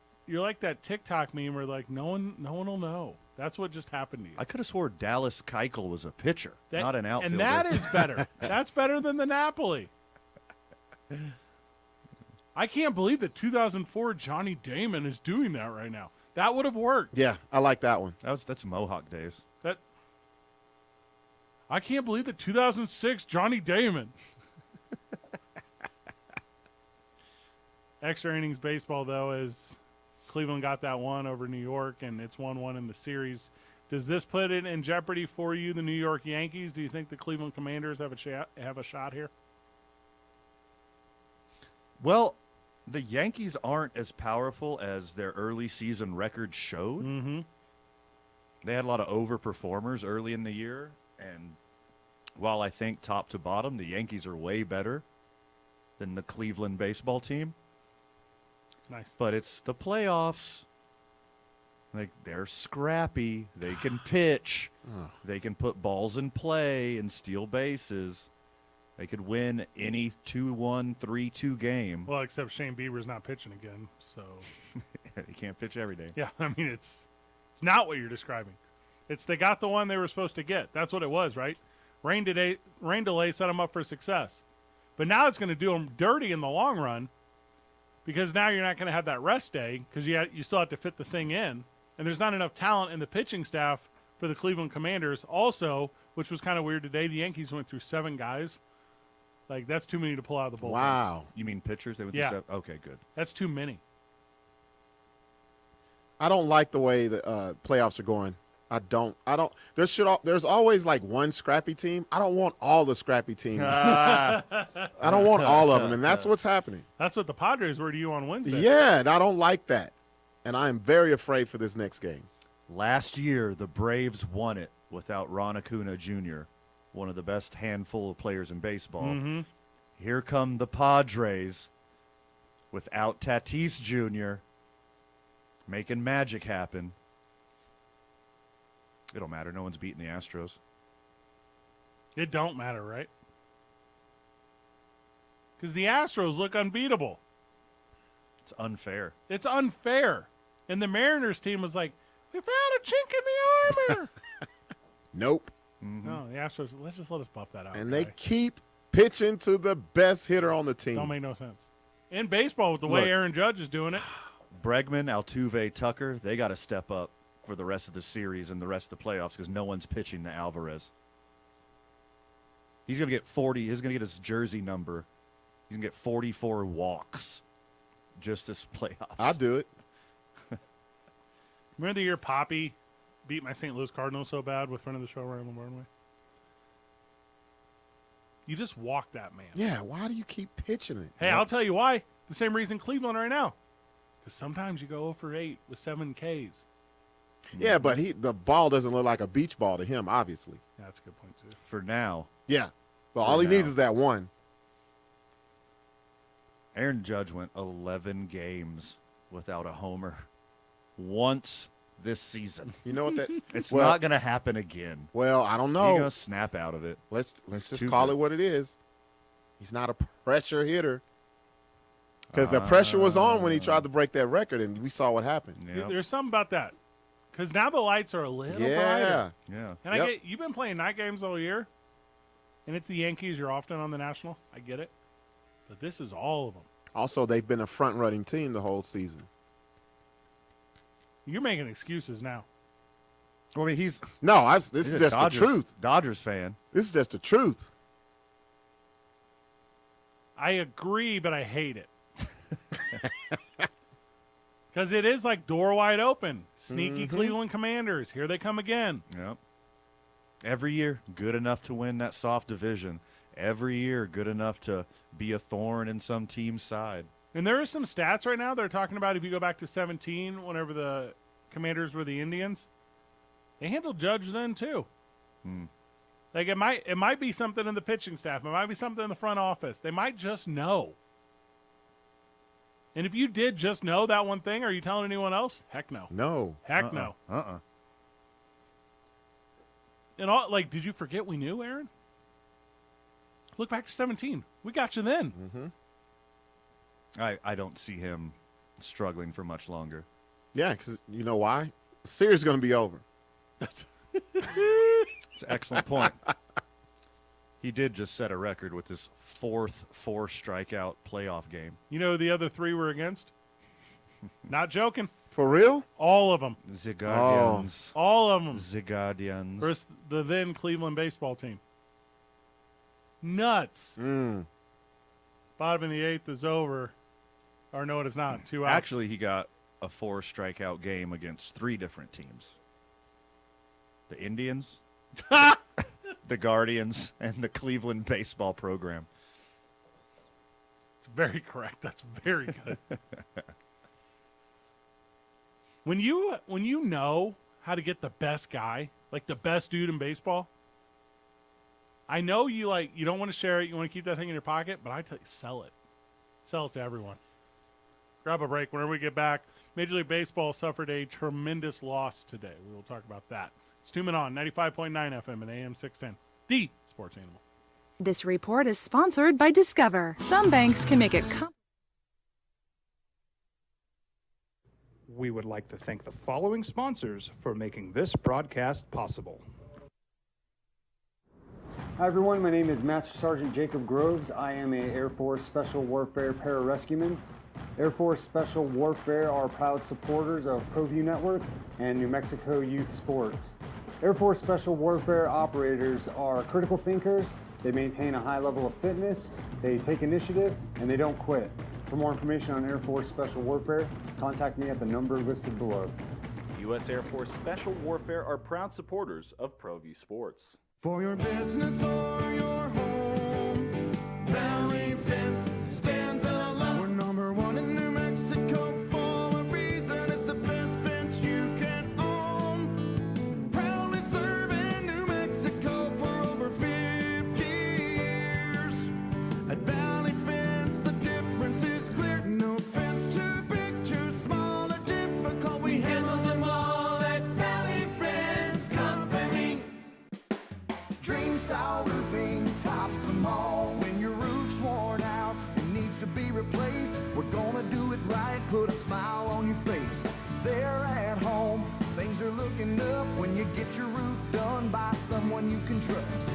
TikTok meme where like no one will know. That's what just happened to you. I could have swore Dallas Keuchel was a pitcher, not an outfielder. And that is better. That's better than the Napoli. I can't believe that 2004 Johnny Damon is doing that right now. That would have worked. Yeah, I like that one. That's Mohawk days. I can't believe that 2006 Johnny Damon. Extra innings baseball, though, as Cleveland got that one over New York, and it's 1-1 in the series. Does this put it in jeopardy for you, the New York Yankees? Do you think the Cleveland Commanders have a shot here? Well, the Yankees aren't as powerful as their early season record showed. Mm-hmm. They had a lot of overperformers early in the year, and while I think top to bottom, the Yankees are way better than the Cleveland baseball team. Nice. But it's the playoffs. Like, they're scrappy. They can pitch. They can put balls in play and steal bases. They could win any 2-1, 3-2 game. Well, except Shane Bieber's not pitching again, so He can't pitch every day. yeah. I mean, it's not what you're describing. It's they got the one they were supposed to get. That's what it was, right? Rain delay set them up for success, but now it's going to do them dirty in the long run because now you're not going to have that rest day because you still have to fit the thing in, and there's not enough talent in the pitching staff for the Cleveland Commanders. Also, which was kind of weird today, the Yankees went through 7 guys. Like, that's too many to pull out of the bullpen. Wow. You mean pitchers? They went Yeah. through 7? Okay, good. That's too many. I don't like the way the playoffs are going. I don't. There's always like one scrappy team. I don't want all the scrappy teams. I don't want all of them, and that's what's happening. That's what the Padres were to you on Wednesday. Yeah, and I don't like that. And I am very afraid for this next game. Last year, the Braves won it without Ron Acuna Jr., one of the best handful of players in baseball. Mhm. Here come the Padres without Tatis Jr. making magic happen. It don't matter. No one's beating the Astros. It don't matter, right? Because the Astros look unbeatable. It's unfair. It's unfair. And the Mariners team was like, we found a chink in the armor. Nope. No, the Astros, let us buff that out. And they guy. keep pitching to the best hitter on the team. Don't make no sense. In baseball, with the way Look. Aaron Judge is doing it. Bregman, Altuve, Tucker, they got to step up for the rest of the series and the rest of the playoffs because no one's pitching to Alvarez. He's going to get 40. He's going to get his jersey number. He's going to get 44 walks just this playoffs. I'll do it. Remember the year Poppy beat my St. Louis Cardinals so bad with friend of the show, Ryan Burnway? You just walk that man. Yeah, why do you keep pitching it? Hey, I'll tell you why. The same reason Cleveland right now. Because sometimes you go 0 for 8 with 7 Ks. Yeah, but the ball doesn't look like a beach ball to him, obviously. Yeah, that's a good point, too. For now. Yeah. But all he needs is that one. Aaron Judge went 11 games without a homer once this season. You know what that It's well, not going to happen again. Well, I don't know. He's going to snap out of it. Let's just Too call good. it what it is. He's not a pressure hitter. Because the pressure was on when he tried to break that record, and we saw what happened. There's something about that. Because now the lights are a little brighter. Yeah. And I get you've been playing night games all year, and it's the Yankees. You're often on the National. I get it. But this is all of them. Also, they've been a front-running team the whole season. You're making excuses now. Well, I mean, this he's is a just Dodgers, the truth. Dodgers fan. This is just the truth. I agree, but I hate it. Because it is like door wide open. Sneaky Cleveland Commanders. Here they come again. Yep. Every year, good enough to win that soft division. Every year, good enough to be a thorn in some team's side. And there are some stats right now they're talking about if you go back to 17, whenever the Commanders were the Indians, they handled Judge then too. Like it might be something in the pitching staff. It might be something in the front office. They might just know. And if you did just know that one thing, are you telling anyone else? Heck no. No. Heck no. And all did you forget we knew, Aaron? Look back to 17. We got you then. I don't see him struggling for much longer. Yeah, because you know why? The series is going to be over. It's an excellent point. He did just set a record with his 4th 4-strikeout playoff game. You know who the other 3 were against? Not joking. For real? All of them. The Guardians. All of them. The Guardians. Versus the then Cleveland baseball team. Nuts. Bottom of the 8th is over. Or no, it is not. 2 outs. Actually, he got a 4-strikeout game against 3 different teams. The Indians, the Guardians, and the Cleveland baseball program. It's very correct. That's very good. When you know how to get the best guy, like the best dude in baseball, I know you don't want to share it, you want to keep that thing in your pocket, but I tell you, sell it. Sell it to everyone. Grab a break. Whenever we get back, Major League Baseball suffered a tremendous loss today. We will talk about that. It's 2 Men On, 95.9 FM and AM 610. The Sports Animal. This report is sponsored by Discover. Some banks can make it We would like to thank the following sponsors for making this broadcast possible. Hi everyone, my name is Master Sergeant Jacob Groves. I am a Air Force Special Warfare Pararescueman. Air Force Special Warfare are proud supporters of ProView Network and New Mexico Youth Sports. Air Force Special Warfare operators are critical thinkers. They maintain a high level of fitness, they take initiative, and they don't quit. For more information on Air Force Special Warfare, contact me at the number listed below. U.S. Air Force Special Warfare are proud supporters of ProView Sports. For your business or your home, Valley Fence stands alone. We're number 1 in New Mexico for a reason. It's the best fence you can own. Proudly serving New Mexico for over 50 years. At Valley Get your roof done by someone you can trust.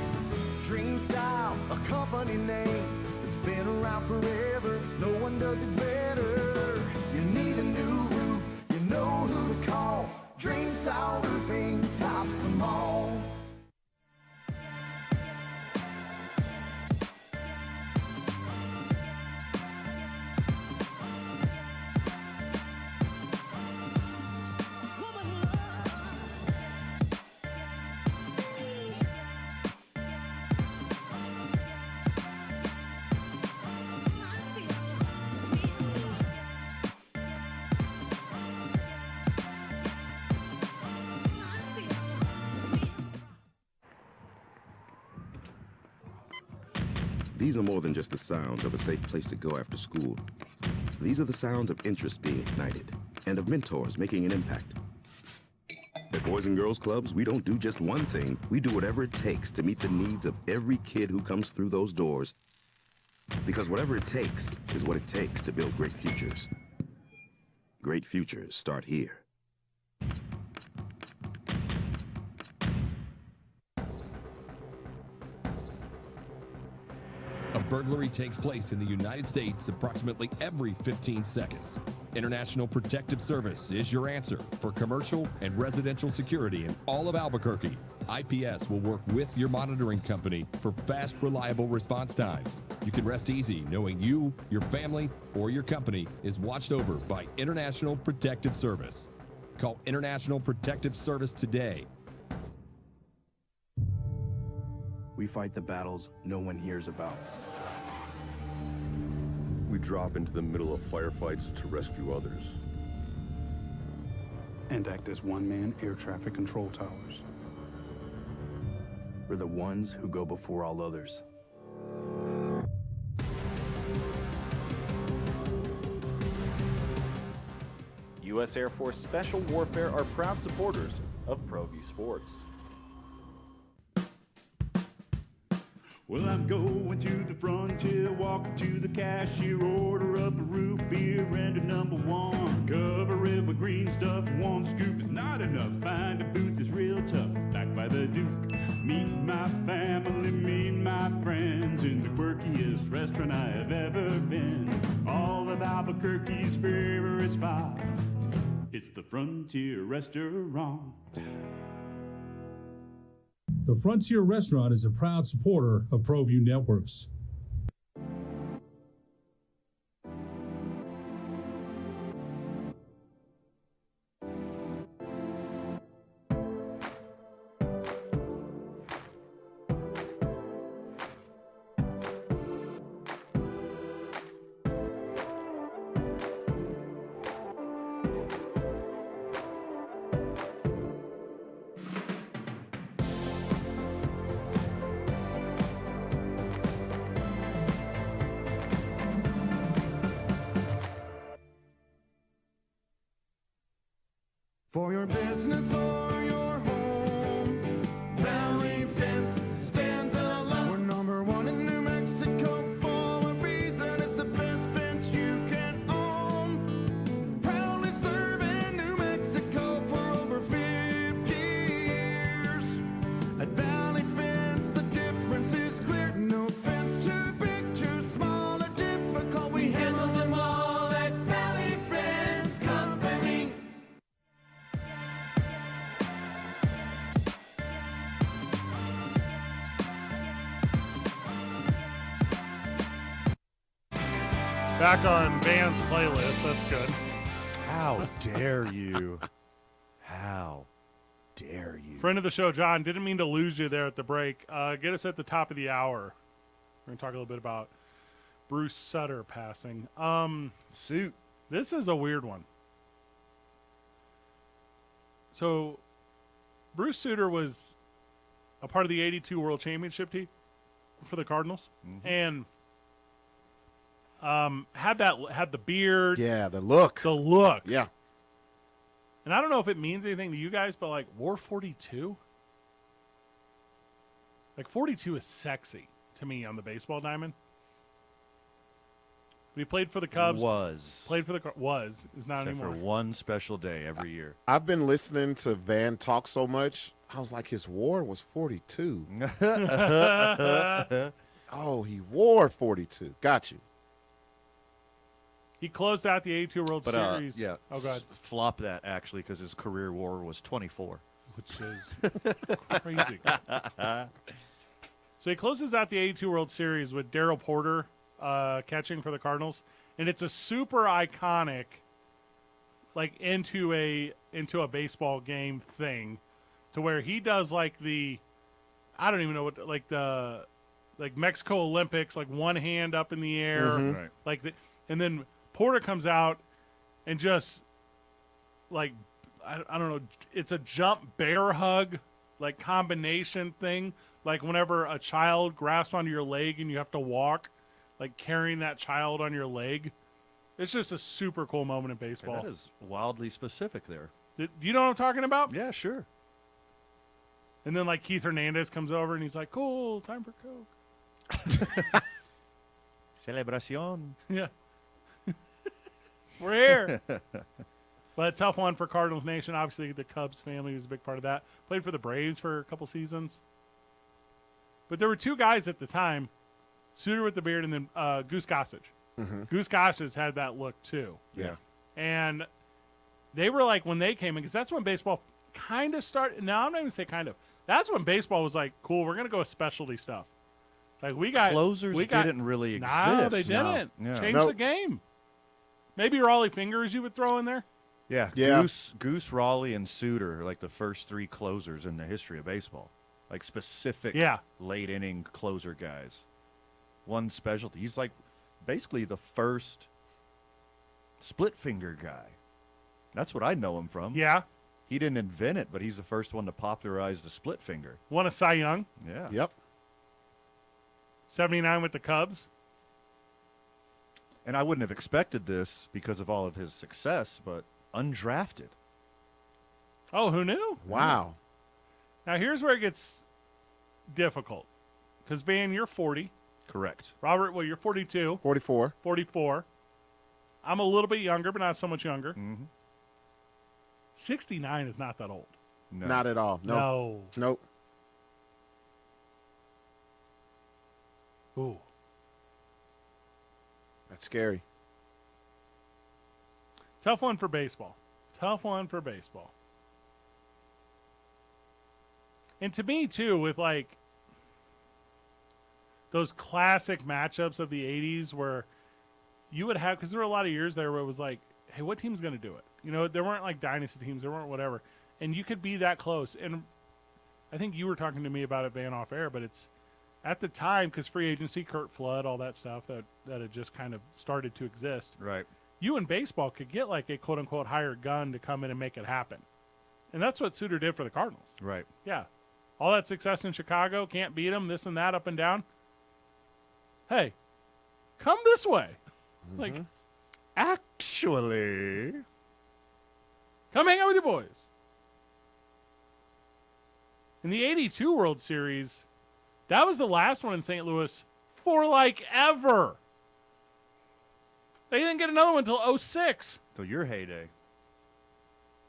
Dream Style, a company name that's been around forever. No one does it better. You need a new roof, you know who to call. Dream Style Roofing tops them all. These are more than just the sounds of a safe place to go after school. These are the sounds of interest being ignited and of mentors making an impact. At Boys and Girls Clubs, we don't do just one thing. We do whatever it takes to meet the needs of every kid who comes through those doors. Because whatever it takes is what it takes to build great futures. Great futures start here. A burglary takes place in the United States approximately every 15 seconds. International Protective Service is your answer for commercial and residential security in all of Albuquerque. IPS will work with your monitoring company for fast, reliable response times. You can rest easy knowing you, your family, or your company is watched over by International Protective Service. Call International Protective Service today. We fight the battles no one hears about. We drop into the middle of firefights to rescue others. And act as one-man air traffic control towers. We're the ones who go before all others. U.S. Air Force Special Warfare are proud supporters of ProView Sports. Well, I'm going to the frontier, walking to the cashier, order up a root beer and a number one. Cover it with green stuff, one scoop is not enough. Find a booth is real tough, back by the Duke. Meet my family, meet my friends in the quirkiest restaurant I have ever been. All of Albuquerque's favorite spot, it's the Frontier Restaurant. The Frontier Restaurant is a proud supporter of ProView Networks. For your business or your home, Valley Fence stands alone. We're number one in New Mexico for a reason. It's the best fence you can own. Proudly serving New Mexico for over 50 years. At Valley Fence, the difference is clear. No fence too big, too small, or difficult. We handle them all at Valley Fence Company. Back on Van's playlist. That's good. How dare you? How dare you? Friend of the show, John, didn't mean to lose you there at the break. Get us at the top of the hour. We're going to talk a little bit about Bruce Sutter passing. Suit. This is a weird one. So, Bruce Sutter was a part of the 82 World Championship team for the Cardinals. Mm-hmm. And had the beard. Yeah, the look. The look. Yeah. And I don't know if it means anything to you guys, but like, wore 42? Like, 42 is sexy to me on the baseball diamond. But he played for the Cubs. Was Played for the is not except anymore. for one special day every year. I've been listening to Van talk so much. I was like, his WAR was 42. Oh, he wore 42. Got you. He closed out the 82 World But Series. yeah, Oh, God. flop that actually because his career WAR was 24. Which is crazy. So he closes out the 82 World Series with Darryl Porter catching for the Cardinals, and it's a super iconic, like into a baseball game thing, to where he does like the, I don't even know what, like the, like Mexico Olympics, like one hand up in the air, Mhm. Right. like the, and then Porter comes out and just like, I don't know, it's a jump bear hug, like combination thing. Like whenever a child grasps onto your leg and you have to walk, like carrying that child on your leg. It's just a super cool moment in baseball. That is wildly specific there. Do you know what I'm talking about? Yeah, sure. And then like Keith Hernandez comes over and he's like, cool, time for Coke. Celebración. Yeah. We're here. But a tough one for Cardinals Nation. Obviously, the Cubs family was a big part of that. Played for the Braves for a couple seasons. But there were two guys at the time, Suter with the beard and then Goose Gossage. Mhm. Goose Gossage had that look too. Yeah. And they were like, when they came in, because that's when baseball kind of started. No, I'm not even say kind of. That's when baseball was like, cool, we're going to go with specialty stuff. Like we got Closers we got, didn't really No, they exist. didn't. No. Yeah. Change Nope. the game. Maybe Raleigh Fingers you would throw in there. Yeah, Yeah. Goose, Raleigh, and Suter are like the first three closers in the history of baseball. Like specific Yeah. late inning closer guys. One specialty. He's like basically the first split finger guy. That's what I know him from. Yeah. He didn't invent it, but he's the first one to popularize the split finger. Won a Cy Young. Yeah. Yep. 79 with the Cubs. And I wouldn't have expected this because of all of his success, but undrafted. Oh, who knew? Wow. Now here's where it gets difficult. Because, Van, you're 40. Correct. Robert, well, you're 42. 44. 44. I'm a little bit younger, but not so much younger. Mm-hmm. 69 is not that old. No. Not at all. No. No. Nope. Ooh. That's scary. Tough one for baseball. Tough one for baseball. And to me, too, with like those classic matchups of the 80s where you would have, because there were a lot of years there where it was like, hey, what team's going to do it? You know, there weren't like dynasty teams, there weren't whatever. And you could be that close. And I think you were talking to me about it, Van, off air, but it's at the time, because free agency, Curt Flood, all that stuff that had just kind of started to exist. Right. You in baseball could get like a quote unquote hired gun to come in and make it happen. And that's what Suter did for the Cardinals. Right. Yeah. All that success in Chicago, can't beat them, this and that, up and down. Hey, come this way. Like, Actually, come hang out with your boys. In the 82 World Series, that was the last one in St. Louis for like ever. They didn't get another one until 06. so your heyday.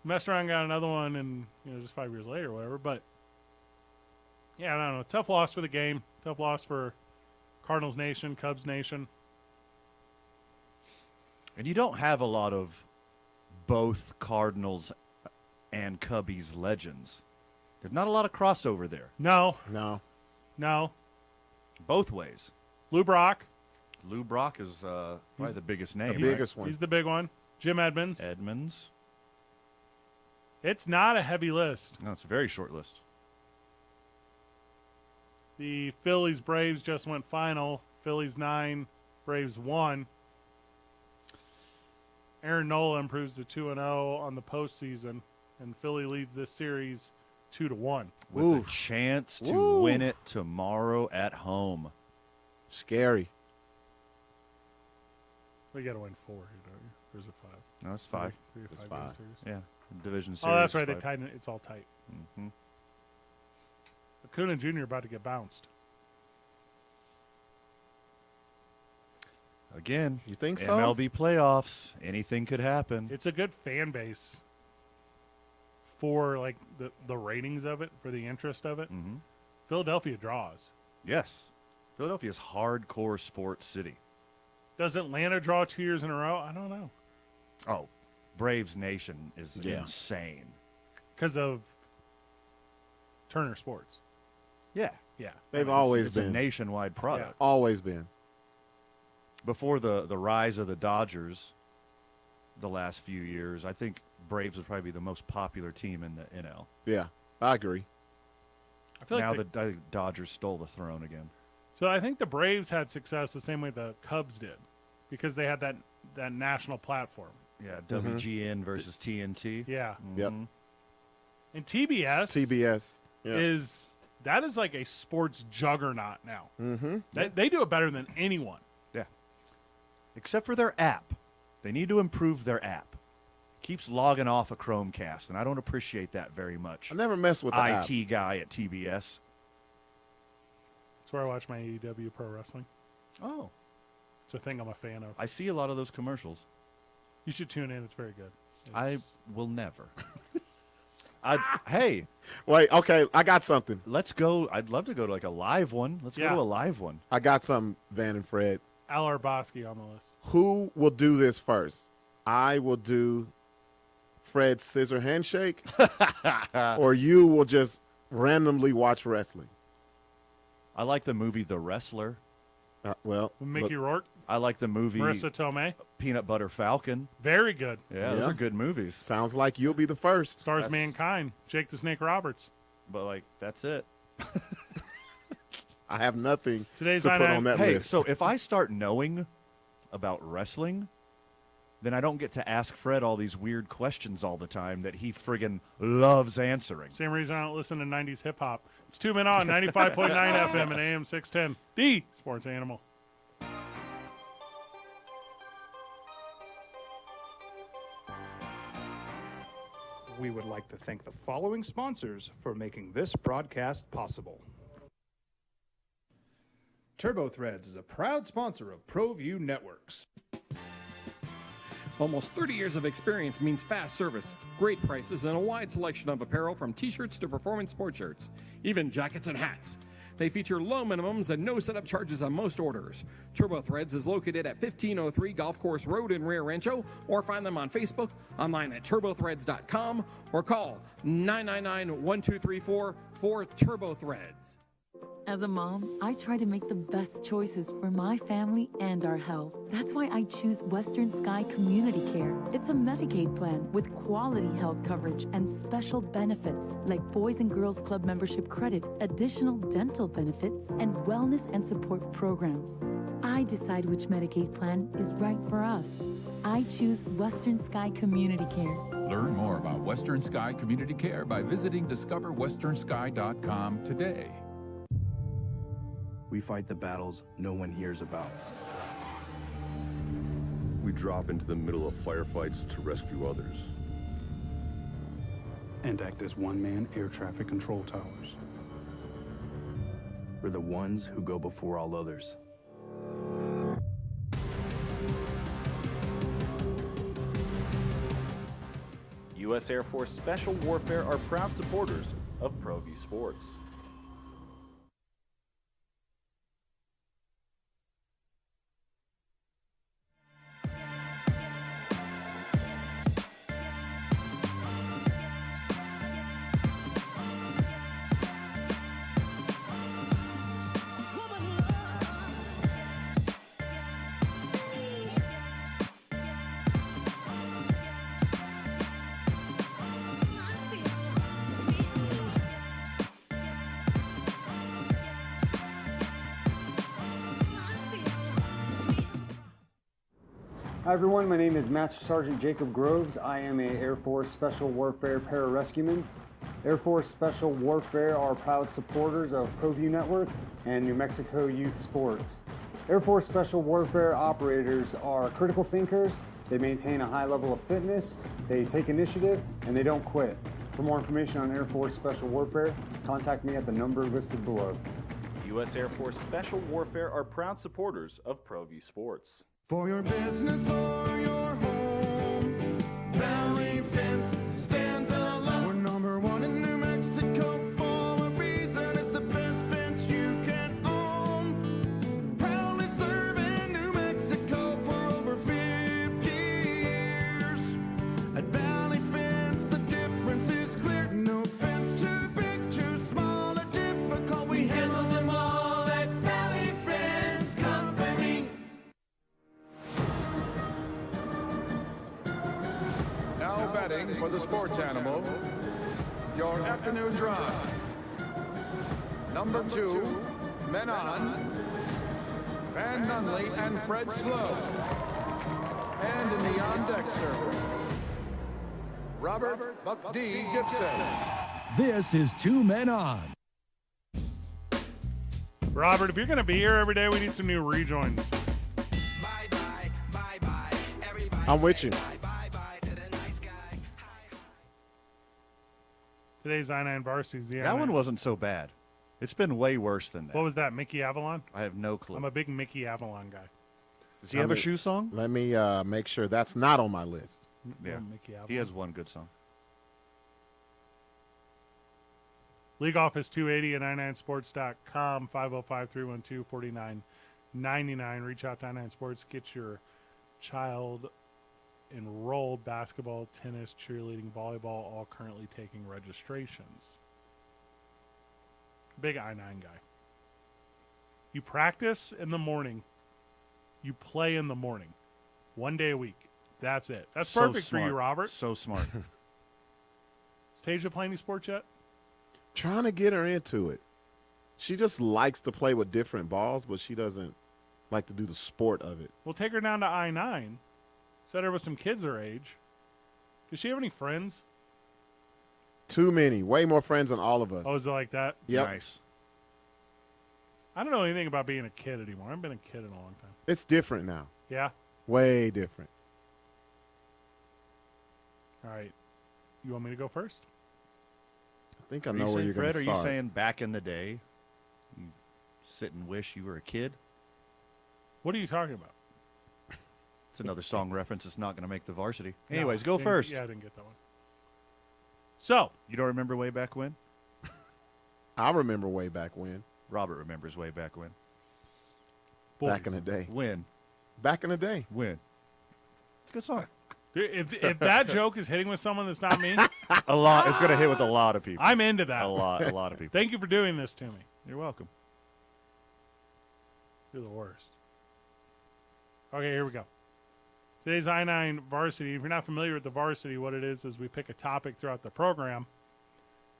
Messed around, got another one, and just 5 years later, or whatever. But yeah, I don't know. Tough loss for the game. Tough loss for Cardinals Nation, Cubs Nation. And you don't have a lot of both Cardinals and Cubbies legends. There's not a lot of crossover there. No, No. no. Both ways. Lou Brock. Lou Brock is probably the biggest name. The biggest one. He's the big one. Jim Edmonds. Edmonds. It's not a heavy list. No, it's a very short list. The Phillies Braves just went final. Phillies 9, Braves 1. Aaron Nola improves to 2-0 on the postseason, and Philly leads this series 2-1. With Ooh. a chance to Ooh. win it tomorrow at home. Scary. We got to win 4 here, don't you? Or is it 5? No, it's 5. 3 or It's 5 game 5. series. Yeah, division series. Oh, that's right. They 5. tightened it. It's all tight. Mhm. Acuna Jr. about to get bounced. Again, you think so? MLB playoffs, anything could happen. It's a good fan base for like the ratings of it, for the interest of it. Mm-hmm. Philadelphia draws. Yes. Philadelphia's hardcore sports city. Does Atlanta draw 2 years in a row? I don't know. Oh, Braves Nation is insane. Because of Turner Sports. Yeah. Yeah. They've always it's been a nationwide product. Always been. Before the rise of the Dodgers the last few years, I think Braves would probably be the most popular team in the NL. Yeah, I agree. I feel now like the Dodgers stole the throne again. So I think the Braves had success the same way the Cubs did, because they had that national platform. Yeah, WGN versus TNT. Yeah. Yep. And TBS Yeah. is like a sports juggernaut now. Mm-hmm. They do it better than anyone. Yeah. Except for their app. They need to improve their app. Keeps logging off a Chromecast, and I don't appreciate that very much. I never mess with the app. IT guy at TBS. That's where I watch my AEW Pro Wrestling. Oh. It's a thing I'm a fan of. I see a lot of those commercials. You should tune in. It's very good. I will never. Hey. Wait, okay, I got something. Let's go. I'd love to go to like a live one. Let's go to a live one. I got something, Van and Fred. Al Arboski on the list. Who will do this first? I will do Fred's scissor handshake, or you will just randomly watch wrestling. I like the movie The Wrestler. With Mickey Rourke. I like the movie Marissa Tomei. Peanut Butter Falcon. Very good. Yeah, those are good movies. Sounds like you'll be the first. Stars Mankind. Jake the Snake Roberts. But like that's it. I have nothing Today's to put on that hey, list. so if I start knowing about wrestling, then I don't get to ask Fred all these weird questions all the time that he friggin' loves answering. Same reason I don't listen to 90s hip hop. It's 2 Men On, 95.9 FM and AM 610. The Sports Animal. We would like to thank the following sponsors for making this broadcast possible. TurboThreads is a proud sponsor of ProView Networks. Almost 30 years of experience means fast service, great prices, and a wide selection of apparel from t-shirts to performance sport shirts, even jackets and hats. They feature low minimums and no setup charges on most orders. TurboThreads is located at 1503 Golf Course Road in Rio Rancho, or find them on Facebook, online at turbothreads.com, or call 999-1234 for TurboThreads. As a mom, I try to make the best choices for my family and our health. That's why I choose Western Sky Community Care. It's a Medicaid plan with quality health coverage and special benefits like Boys and Girls Club membership credit, additional dental benefits, and wellness and support programs. I decide which Medicaid plan is right for us. I choose Western Sky Community Care. Learn more about Western Sky Community Care by visiting discoverwesternsky.com today. We fight the battles no one hears about. We drop into the middle of firefights to rescue others. And act as one-man air traffic control towers. We're the ones who go before all others. U.S. Air Force Special Warfare are proud supporters of ProView Sports. Hi everyone, my name is Master Sergeant Jacob Groves. I am an Air Force Special Warfare Pararescueman. Air Force Special Warfare are proud supporters of ProView Network and New Mexico Youth Sports. Air Force Special Warfare operators are critical thinkers. They maintain a high level of fitness, they take initiative, and they don't quit. For more information on Air Force Special Warfare, contact me at the number listed below. U.S. Air Force Special Warfare are proud supporters of ProView Sports. For your business or your home, Valley Fence stands alone. We're number one in New Mexico for a reason. It's the best fence you can own. Proudly serving New Mexico for over 50 years. At Valley Fence, the difference is clear. No fence too big, too small, or difficult. We handle them all at Valley Fence Company. Now betting for the sports animal, your afternoon drive. Number 2, Men On, Van Nunley and Fred Slow. And in the on-deck circle, Robert Buck D. Gibson. This is Two Men On. Robert, if you're going to be here every day, we need some new rejoins. I'm with you. Today's I-9 Varsity is the That I-9. one wasn't so bad. It's been way worse than that. What was that, Mickey Avalon? I have no clue. I'm a big Mickey Avalon guy. Does he have a shoe song? Let me make sure that's not on my list. Yeah. Mickey Avalon. He has one good song. League Office 280 at i9sports.com, 505-312-4999. Reach out to I9 Sports. Get your child enrolled. Basketball, tennis, cheerleading, volleyball, all currently taking registrations. Big I-9 guy. You practice in the morning. You play in the morning. 1 day a week. That's it. That's So perfect for smart. you, Robert. So smart. Is Tasia playing any sports yet? Trying to get her into it. She just likes to play with different balls, but she doesn't like to do the sport of it. We'll take her down to I-9. Set her with some kids her age. Does she have any friends? Too many. Way more friends than all of us. Oh, is it like that? Yep. Nice. I don't know anything about being a kid anymore. I haven't been a kid in a long time. It's different now. Yeah? Way different. All right. You want me to go first? I think I Are know you where saying, you're going Fred, to are start. you saying back in the day, you sit and wish you were a kid? What are you talking about? It's another song reference. It's not going to make the varsity. No, Anyways, go didn't- first. Yeah, I didn't get that one. So. You don't remember way back when? I remember way back when. Robert remembers way back when. Back in the day. When? Back in the day. When? It's a good song. Dude, if that joke is hitting with someone that's not me, A lot. It's going to hit with a lot of people. I'm into that. A lot of people. Thank you for doing this to me. You're welcome. You're the worst. Okay, here we go. Today's I-9 Varsity. If you're not familiar with the varsity, what it is we pick a topic throughout the program,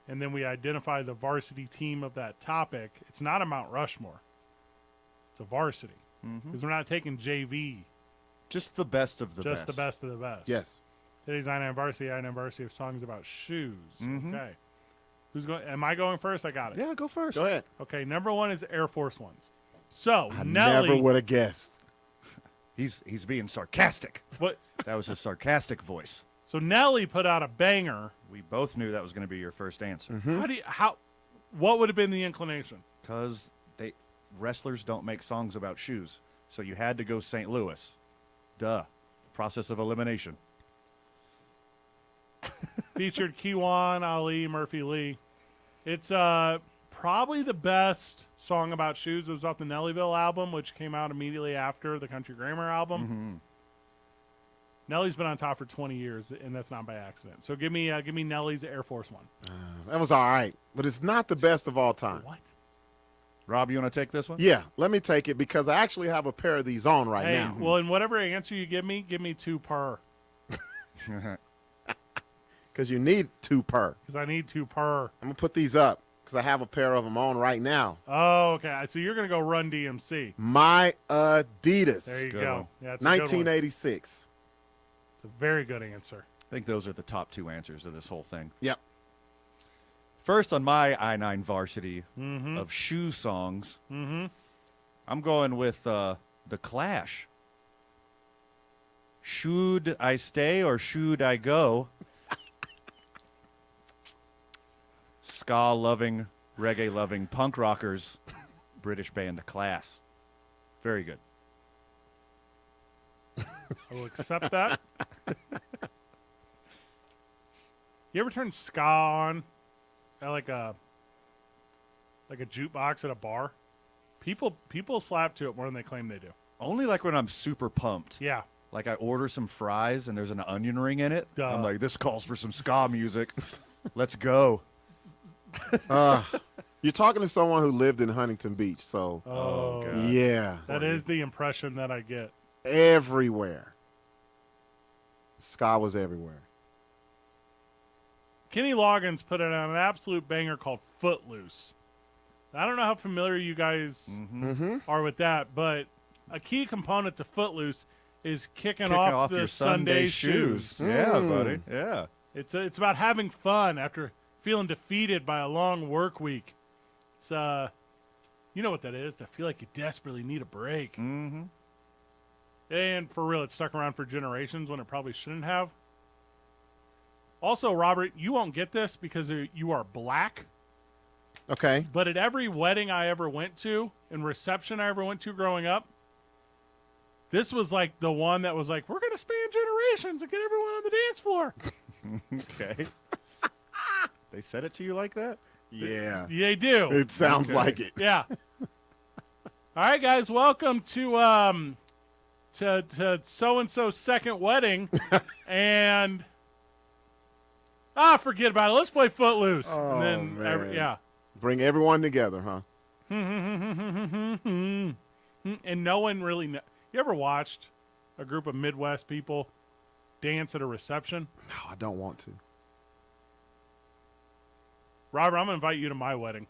and then we identify the varsity team of that topic. It's not a Mount Rushmore. It's a varsity. Because we're not taking JV. Just the best of the best. Just the best of the best. Yes. Today's I-9 Varsity of songs about shoes. Mhm. Okay. Who's going? Am I going first? I got it. Yeah, go first. Go ahead. Okay, number one is Air Force Ones. So, I Nelly. never would have guessed. He's being sarcastic. What? That was his sarcastic voice. So Nelly put out a banger. We both knew that was going to be your first answer. What would have been the inclination? Because wrestlers don't make songs about shoes. So you had to go St. Louis. Duh. Process of elimination. Featured Kiwan, Ali, Murphy Lee. It's probably the best song about shoes. It was off the Nellyville album, which came out immediately after the Country Grammar album. Mm-hmm. Nelly's been on top for 20 years, and that's not by accident. So give me Nelly's Air Force One. That was all right, but it's not the best of all time. What? Rob, you want to take this one? Yeah, let me take it because I actually have a pair of these on right Hey, now. well, in whatever answer you give me 2 per. Because you need 2 per. Because I need 2 per. I'm going to put these up because I have a pair of them on right now. Oh, okay. So you're going to go Run DMC. My Adidas. There you Good go. one. Yeah, it's a good one. 1986. It's a very good answer. I think those are the top 2 answers of this whole thing. Yep. First on my I-9 varsity Mhm. of shoe songs, Mm-hmm. I'm going with The Clash. Should I stay or should I go? Ska-loving, reggae-loving punk rockers, British band Class. Very good. I will accept that. You ever turn ska on at like a jukebox at a bar? People slap to it more than they claim they do. Only like when I'm super pumped. Yeah. Like I order some fries and there's an onion ring in it. Duh. I'm like, this calls for some ska music. Let's go. You're talking to someone who lived in Huntington Beach, so Oh, God. yeah, that is the impression that I get. everywhere. Ska was everywhere. Kenny Loggins put out an absolute banger called Footloose. I don't know how familiar you guys are with that, but a key component to Footloose is kicking off the your Sunday shoes. Yeah, buddy. Yeah. It's about having fun after feeling defeated by a long work week. It's you know what that is, to feel like you desperately need a break. Mm-hmm. And for real, it's stuck around for generations when it probably shouldn't have. Also, Robert, you won't get this because you are black. Okay. But at every wedding I ever went to and reception I ever went to growing up, this was like the one that was like, we're going to span generations and get everyone on the dance floor. Okay. They said it to you like that? Yeah. They do. It sounds Okay. like it. Yeah. All right, guys, welcome to so-and-so's second wedding. And forget about it. Let's play Footloose. Oh, and then man. yeah. Bring everyone together, huh? And no one really you ever watched a group of Midwest people dance at a reception? No, I don't want to. Robert, I'm going to invite you to my wedding.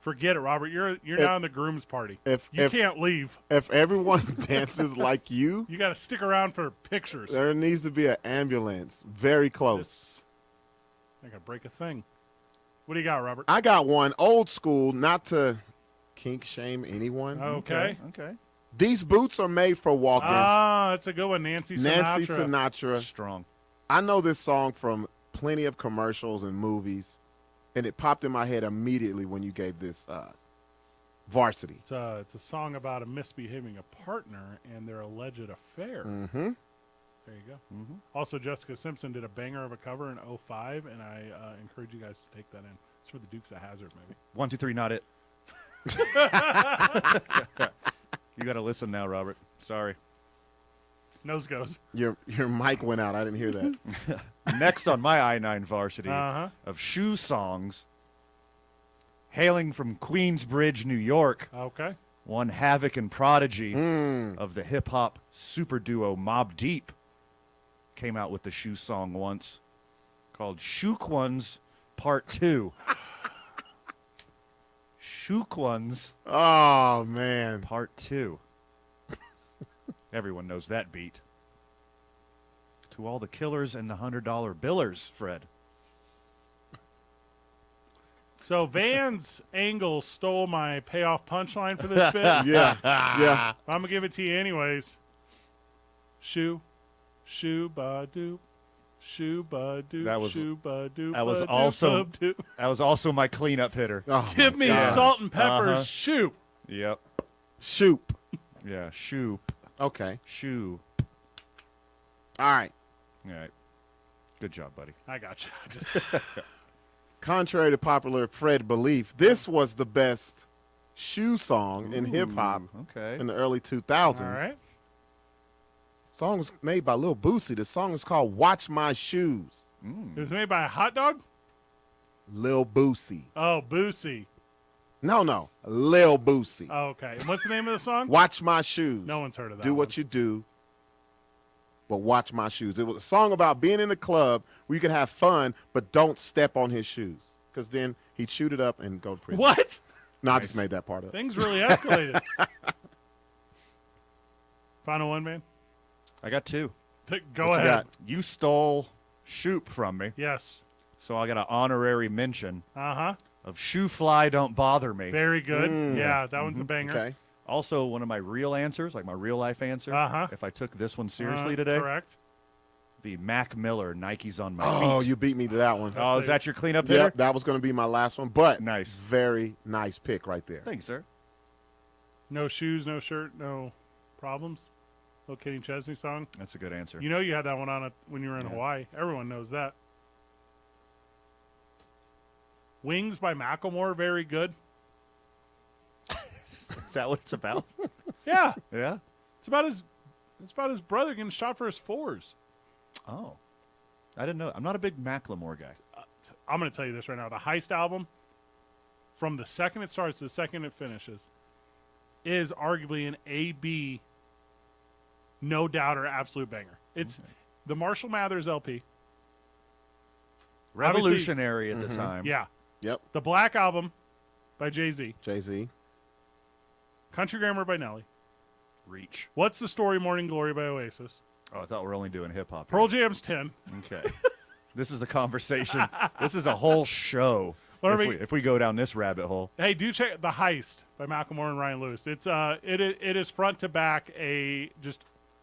Forget it, Robert. You're now in the groom's party. You can't leave. If everyone dances like you, You got to stick around for pictures. there needs to be an ambulance very close. I got to break a thing. What do you got, Robert? I got one old school, not to kink shame anyone. Okay. Okay. These boots are made for walking. That's a good one. Nancy Sinatra. Strong. I know this song from plenty of commercials and movies, and it popped in my head immediately when you gave this Varsity. It's a song about a misbehaving a partner and their alleged affair. Mm-hmm. There you go. Also, Jessica Simpson did a banger of a cover in 2005, and I encourage you guys to take that in. It's for the Dukes of Hazzard, maybe. 1, 2, 3, not it. You got to listen now, Robert. Sorry. Nose goes. Your mic went out. I didn't hear that. Next on my I-9 varsity Uh-huh. of shoe songs, hailing from Queensbridge, New York, Okay. one havoc and prodigy of the hip-hop super duo Mobb Deep came out with the shoe song once called Shook Ones Part 2. Shook Ones Oh, man. Part 2. Everyone knows that beat. To all the killers and the $100 billers, Fred. So Van's angle stole my payoff punchline for this bit. Yeah. I'm going to give it to you anyways. Shoo, shoo, ba doop. Shoo, ba doop. That was- shoo, ba doop. That was ba doop, also ba doop. that was also my cleanup hitter. Oh, Give me God. salt and peppers. Uh-huh. Shoo. Yep. Shoop. Yeah. Shoop. Okay. Shoe. All right. All right. Good job, buddy. I got you. Contrary to popular Fred belief, this was the best shoe song in hip hop Okay. in the early 2000s. All right. Song was made by Lil Boosie. The song is called "Watch My Shoes." It was made by a hot dog? Lil Boosie. Oh, Boosie. No, Lil Boosie. Oh, okay. And what's the name of the song? Watch My Shoes. No one's heard of that. Do what you do, but watch my shoes. It was a song about being in a club where you can have fun, but don't step on his shoes, because then he'd shoot it up and go to prison. What? No, I just made that part up. Things really escalated. Final one, man. I got two. Go What you ahead. got? You stole Shoop from me, Yes. so I got an honorary mention Uh-huh. of Shoe Fly Don't Bother Me. Very good. Yeah, that one's a banger. Okay. Also, one of my real answers, like my real life answer, Uh-huh. if I took this one seriously today, Correct. be Mac Miller, Nike's on my Oh, feet. you beat me to that one. Oh, is that your cleanup hitter? Yep, that was going to be my last one, but Nice. very nice pick right there. Thanks, sir. No shoes, no shirt, no problems. Little Kenny Chesney song. That's a good answer. You know you had that one on when you were in Hawaii. Everyone knows that. Wings by Macklemore, very good. Is that what it's about? Yeah. Yeah? It's about his brother getting shot for his fours. Oh. I didn't know. I'm not a big Macklemore guy. I'm going to tell you this right now. The Heist album, from the second it starts to the second it finishes, is arguably an A-B, no doubter, absolute banger. It's the Marshall Mathers LP. Revolutionary at the time. Yeah. Yep. The Black Album by Jay-Z. Jay-Z. Country Grammar by Nelly. Reach. What's the Story, Morning Glory by Oasis. Oh, I thought we were only doing hip-hop. Pearl Jam's 10. Okay. This is a conversation. This is a whole show. If we go down this rabbit hole. Hey, do check The Heist by Macklemore and Ryan Lewis. It's it is front to back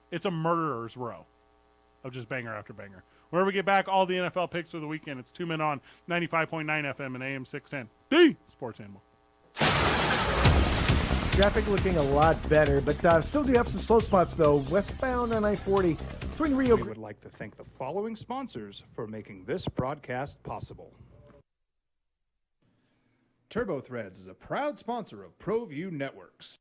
it's a murderer's row of just banger after banger. Where we get back all the NFL picks for the weekend. It's 2 Men On 95.9 FM and AM 610. The Sports Animal. Traffic looking a lot better, but still do have some slow spots though. Westbound on I-40 between Rio. We would like to thank the following sponsors for making this broadcast possible. TurboThreads is a proud sponsor of ProView Networks.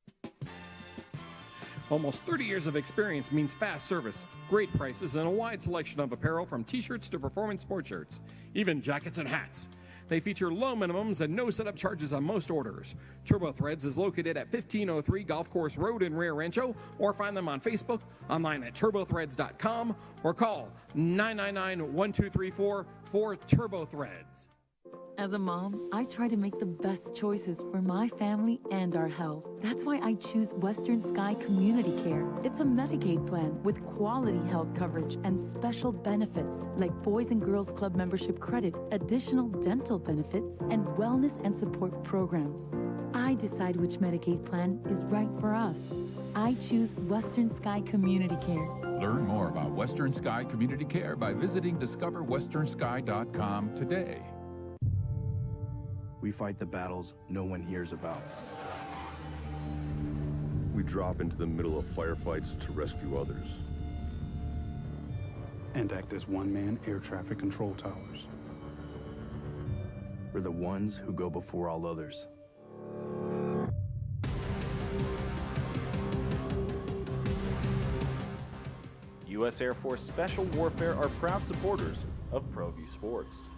Almost 30 years of experience means fast service, great prices, and a wide selection of apparel from t-shirts to performance sport shirts, even jackets and hats. They feature low minimums and no setup charges on most orders. TurboThreads is located at 1503 Golf Course Road in Rio Rancho, or find them on Facebook, online at turbothreads.com, or call 999-1234 for TurboThreads. As a mom, I try to make the best choices for my family and our health. That's why I choose Western Sky Community Care. It's a Medicaid plan with quality health coverage and special benefits like Boys and Girls Club membership credit, additional dental benefits, and wellness and support programs. I decide which Medicaid plan is right for us. I choose Western Sky Community Care. Learn more about Western Sky Community Care by visiting discoverwesternsky.com today. We fight the battles no one hears about. We drop into the middle of firefights to rescue others. And act as one-man air traffic control towers. We're the ones who go before all others. U.S. Air Force Special Warfare are proud supporters of ProView Sports.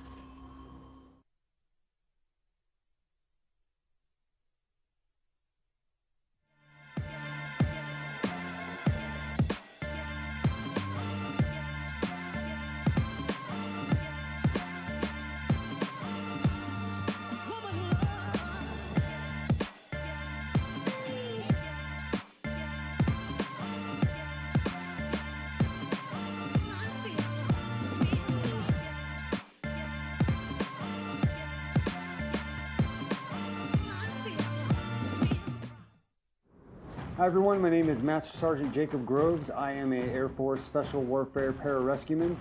Hi everyone, my name is Master Sergeant Jacob Groves. I am an Air Force Special Warfare Pararescueman.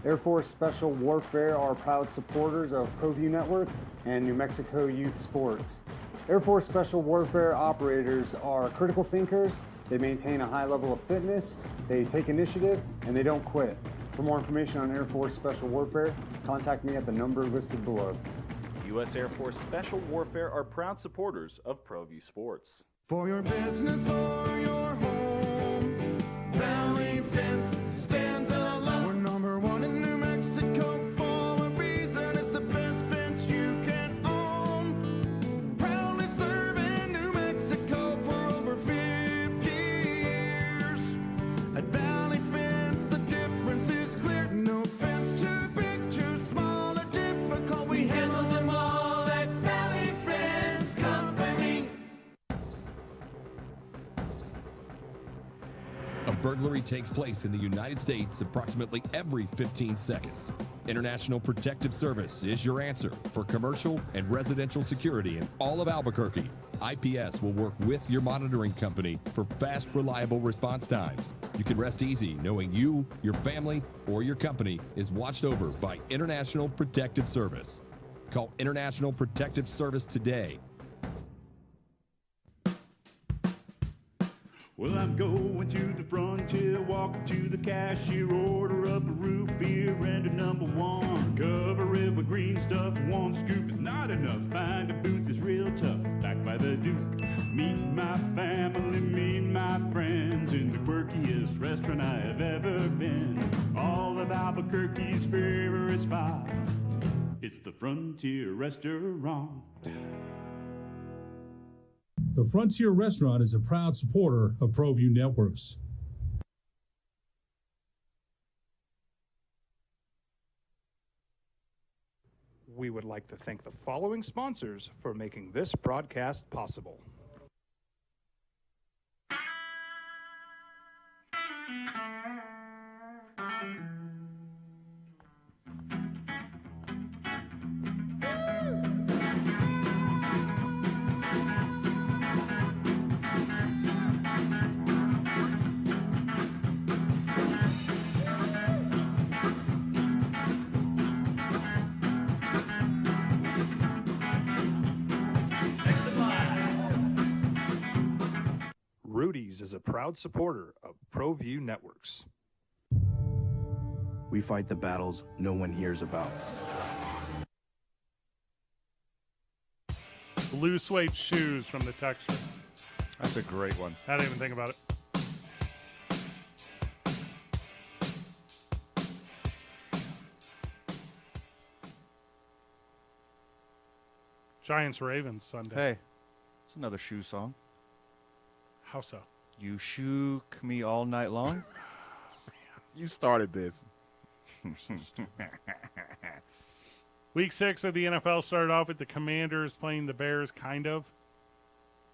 Air Force Special Warfare are proud supporters of ProView Network and New Mexico Youth Sports. Air Force Special Warfare operators are critical thinkers. They maintain a high level of fitness, they take initiative, and they don't quit. For more information on Air Force Special Warfare, contact me at the number listed below. U.S. Air Force Special Warfare are proud supporters of ProView Sports. For your business or your home, Valley Fence stands alone. We're number one in New Mexico for a reason. It's the best fence you can own. Proudly serving New Mexico for over 50 years. At Valley Fence, the difference is clear. No fence too big, too small, or difficult. We handle them all at Valley Fence Company. A burglary takes place in the United States approximately every 15 seconds. International Protective Service is your answer for commercial and residential security in all of Albuquerque. IPS will work with your monitoring company for fast, reliable response times. You can rest easy knowing you, your family, or your company is watched over by International Protective Service. Call International Protective Service today. Well, I'm going to the frontier, walking to the cashier, order up a root beer and a number one. Cover it with green stuff, one scoop is not enough. Find a booth is real tough, back by the Duke. Meet my family, meet my friends in the quirkiest restaurant I have ever been. All of Albuquerque's favorite spot, it's the Frontier Restaurant. The Frontier Restaurant is a proud supporter of ProView Networks. We would like to thank the following sponsors for making this broadcast possible. Rudy's is a proud supporter of ProView Networks. We fight the battles no one hears about. Blue suede shoes from the texture. That's a great one. I didn't even think about it. Giants Ravens Sunday. Hey, it's another shoe song. How so? You shook me all night long. You started this. Week 6 of the NFL started off with the Commanders playing the Bears, kind of.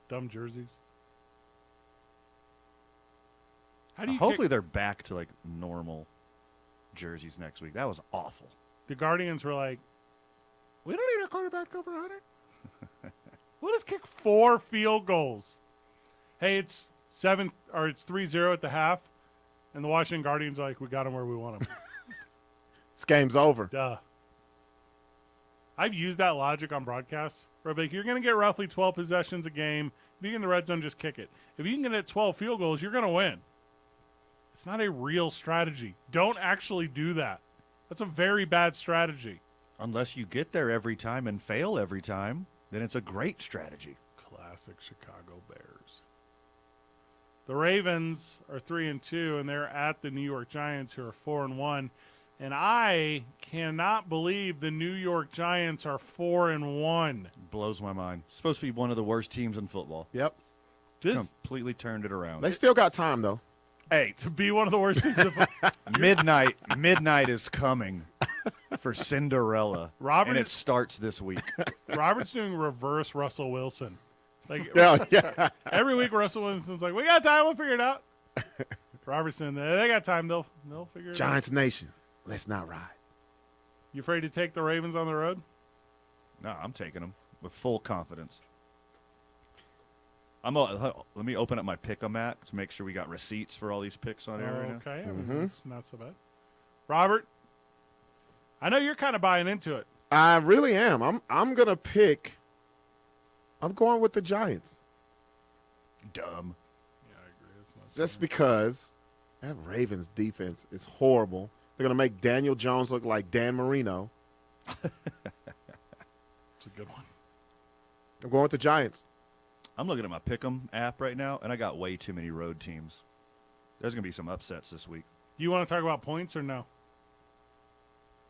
Dumb jerseys. How do you Hopefully they're back to like normal jerseys next week. That was awful. The Guardians were like, we don't need a quarterback over 100. We'll just kick 4 field goals. Hey, it's 3-0 at the half, and the Washington Guardians are like, we got them where we want them. This game's over. Duh. I've used that logic on broadcasts. Where like, you're going to get roughly 12 possessions a game. If you get in the red zone, just kick it. If you can get 12 field goals, you're going to win. It's not a real strategy. Don't actually do that. That's a very bad strategy. Unless you get there every time and fail every time, then it's a great strategy. Classic Chicago Bears. The Ravens are 3-2, and they're at the New York Giants, who are 4-1. And I cannot believe the New York Giants are 4-1. Blows my mind. Supposed to be one of the worst teams in football. Yep. Completely turned it around. They still got time, though. Hey, to be one of the worst teams in football. Midnight is coming for Cinderella. And it starts this week. Robert's doing reverse Russell Wilson. Like, yeah. Every week Russell Wilson's like, we got time, we'll figure it out. Robertson, they got time, they'll figure it out. Giants Nation, let's not ride. You afraid to take the Ravens on the road? No, I'm taking them with full confidence. Let me open up my pick-em app to make sure we got receipts for all these picks on air right now. Okay, everything's not so bad. Robert, I know you're kind of buying into it. I really am. I'm gonna pick. I'm going with the Giants. Dumb. Yeah, I agree. It's not Just because that Ravens defense is horrible. They're gonna make Daniel Jones look like Dan Marino. It's a good one. I'm going with the Giants. I'm looking at my Pick'em app right now, and I got way too many road teams. There's going to be some upsets this week. You want to talk about points or no?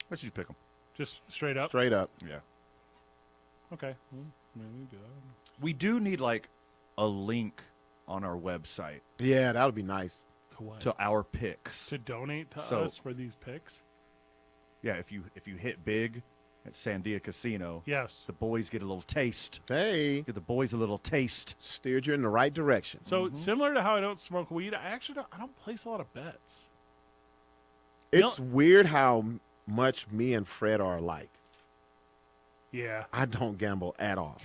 Let's just pick them. Just straight up? Straight up. Yeah. Okay. Maybe we do that. We do need, like, a link on our website. Yeah, that would be nice. To what? To our picks. To donate to us for these picks? Yeah, if you hit big at Sandia Casino, yes, the boys get a little taste. Hey. Get the boys a little taste. Steered you in the right direction. So similar to how I don't smoke weed, I don't place a lot of bets. It's weird how much me and Fred are alike. Yeah. I don't gamble at all.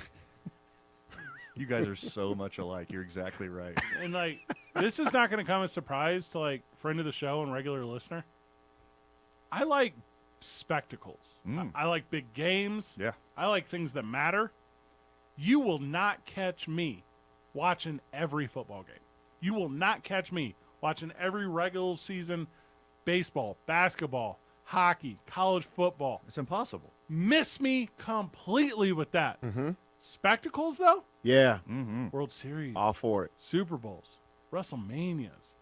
You guys are so much alike. You're exactly right. And, like, this is not going to come as a surprise to, like, friend of the show and regular listener. I like spectacles. I like big games. Yeah. I like things that matter. You will not catch me watching every football game. You will not catch me watching every regular season baseball, basketball, hockey, college football. It's impossible. Miss me completely with that. Mm-hmm. Spectacles, though? Yeah. Mm-hmm. World Series. All for it. Super Bowls. WrestleManias.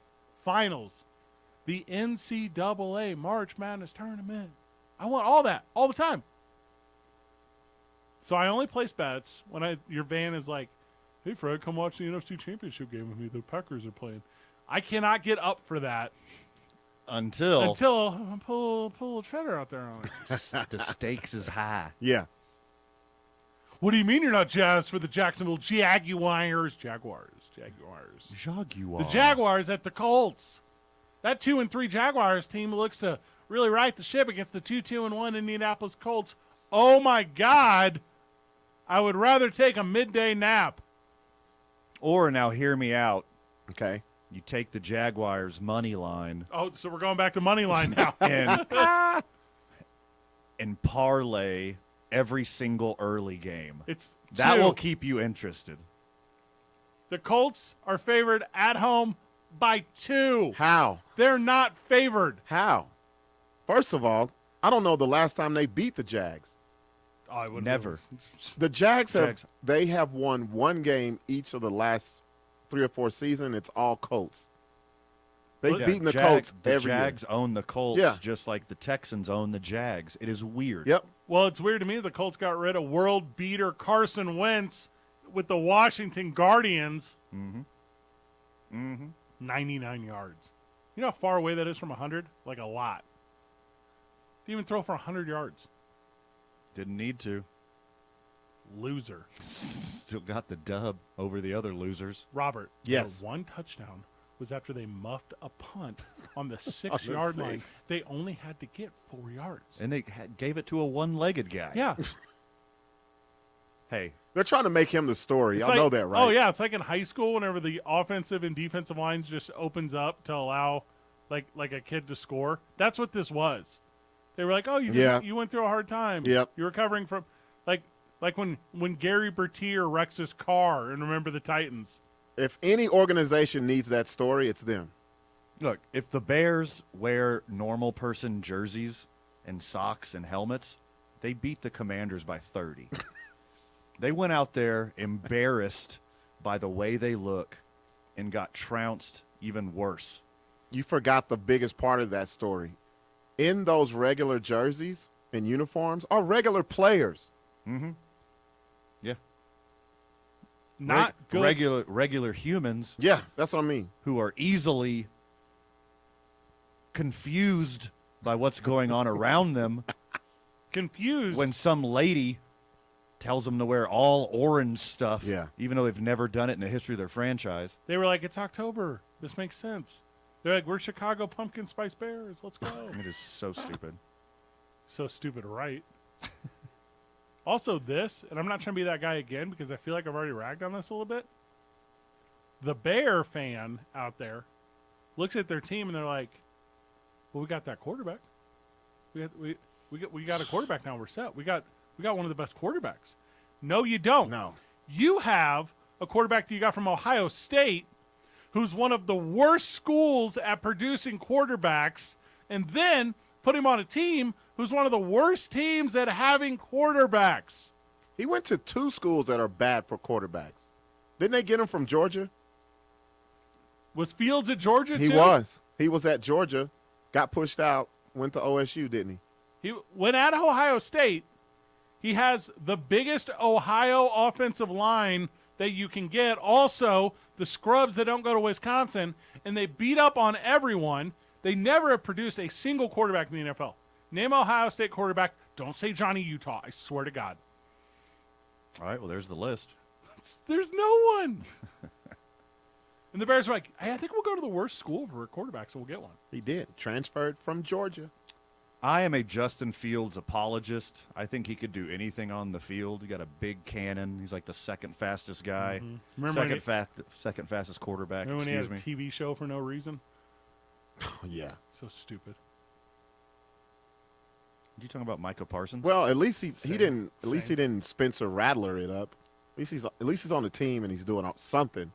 Finals. The NCAA March Madness Tournament. I want all that all the time. So I only place bets when your van is like, hey, Fred, come watch the NFC Championship game with me. The Packers are playing. I cannot get up for that Until I pull a cheddar out there on it. the stakes is high. Yeah. What do you mean you're not jazzed for the Jacksonville Jaguars? Jaguars. Jaguar. The Jaguars at the Colts. That 2-3 Jaguars team looks to really right the ship against the 2-2-1 Indianapolis Colts. Oh, my God. I would rather take a midday nap. Or now hear me out. Okay. You take the Jaguars money line Oh, so we're going back to money line now. and parlay every single early game. That will keep you interested. The Colts are favored at home by 2. How? They're not favored. How? First of all, I don't know the last time they beat the Jags. Oh, I wouldn't Never. The Jags have won one game each of the last 3 or 4 seasons. It's all Colts. They've beaten the Colts every year. The Jags own the Colts just like the Texans own the Jags. It is weird. Yep. Well, it's weird to me the Colts got rid of world beater Carson Wentz with the Washington Guardians. Mm-hmm. Mm-hmm. 99 yards. You know how far away that is from 100? Like a lot. Didn't even throw for 100 yards. Didn't need to. Loser. Still got the dub over the other losers. Robert. Yes. Their one touchdown was after they muffed a punt on the 6-yard line. They only had to get 4 yards. And they gave it to a one-legged guy. Yeah. Hey. They're trying to make him the story. It's Y'all like, know that, right? Oh, yeah. It's like in high school whenever the offensive and defensive lines just opens up to allow like a kid to score. That's what this was. They were like, oh, you went through a hard time. Yep. You're recovering from like when Gary Bertier wrecks his car and Remember the Titans. If any organization needs that story, it's them. Look, if the Bears wear normal person jerseys and socks and helmets, they beat the Commanders by 30. They went out there embarrassed by the way they look and got trounced even worse. You forgot the biggest part of that story. In those regular jerseys and uniforms are regular players. Mm-hmm. Yeah. Not good. Regular humans. Yeah, that's what I mean. Who are easily confused by what's going on around them. Confused. When some lady tells them to wear all orange stuff, even though they've never done it in the history of their franchise. They were like, it's October. This makes sense. They're like, we're Chicago Pumpkin Spice Bears. Let's go. It is so stupid. So stupid, right? Also, this, and I'm not trying to be that guy again because I feel like I've already ragged on this a little bit. The Bear fan out there looks at their team and they're like, well, we got that quarterback. We got a quarterback now. We're set. We got one of the best quarterbacks. No, you don't. No. You have a quarterback that you got from Ohio State who's one of the worst schools at producing quarterbacks, and then put him on a team who's one of the worst teams at having quarterbacks. He went to 2 schools that are bad for quarterbacks. Didn't they get him from Georgia? Was Fields at Georgia, He too? was. He was at Georgia, got pushed out, went to OSU, didn't he? He went at Ohio State. He has the biggest Ohio offensive line that you can get. Also, the scrubs that don't go to Wisconsin, and they beat up on everyone. They never have produced a single quarterback in the NFL. Name Ohio State quarterback. Don't say Johnny Utah. I swear to God. All right, well, there's the list. There's no one. And the Bears are like, hey, I think we'll go to the worst school for a quarterback, so we'll get one. He did. Transferred from Georgia. I am a Justin Fields apologist. I think he could do anything on the field. He got a big cannon. He's like the second fastest guy. Mm-hmm. Second fastest quarterback. Remember when he had a TV show for no reason? Oh, yeah. So stupid. You talking about Micah Parsons? Well, at least he didn't Spencer Rattler it up. At least he's on the team and he's doing something.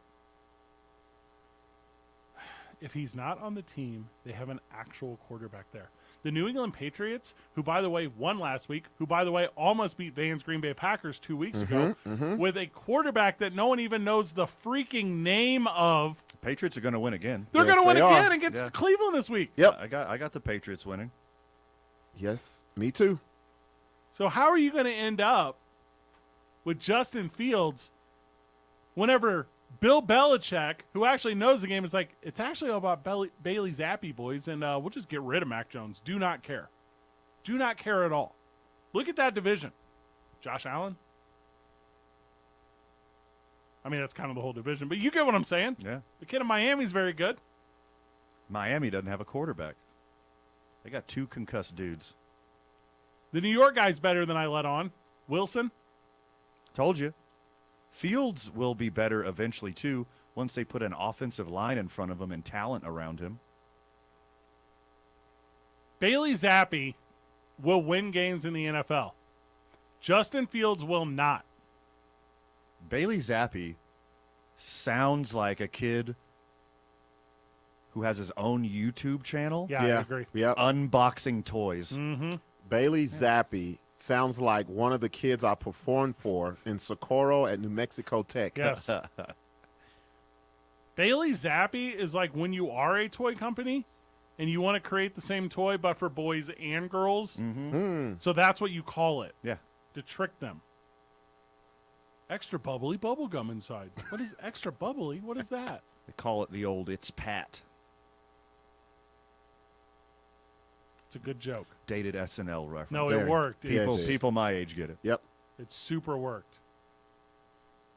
if he's not on the team, they have an actual quarterback there. The New England Patriots, who, by the way, won last week, who, by the way, almost beat Vans Green Bay Packers 2 weeks ago, with a quarterback that no one even knows the freaking name of. Patriots are going to win again. They're going to win again against Cleveland this week. Yep. I got the Patriots winning. Yes, me too. So how are you going to end up with Justin Fields whenever Bill Belichick, who actually knows the game, is like, it's actually all about Bailey Zappi, boys, and we'll just get rid of Mac Jones. Do not care. Do not care at all. Look at that division. Josh Allen. I mean, that's kind of the whole division, but you get what I'm saying. Yeah. The kid in Miami's very good. Miami doesn't have a quarterback. They got 2 concussed dudes. The New York guy's better than I let on. Wilson. Told you. Fields will be better eventually, too, once they put an offensive line in front of him and talent around him. Bailey Zappi will win games in the NFL. Justin Fields will not. Bailey Zappi sounds like a kid who has his own YouTube channel. Yeah, I agree. Yep. Unboxing toys. Mm-hmm. Bailey Zappi sounds like one of the kids I performed for in Socorro at New Mexico Tech. Yes. Bailey Zappi is like when you are a toy company and you want to create the same toy but for boys and girls. Mm-hmm. So that's what you call it. Yeah. To trick them. Extra bubbly bubble gum inside. What is extra bubbly? What is that? They call it the old It's Pat. It's a good joke. Dated SNL reference. No, it worked. People my age get it. Yep. It super worked.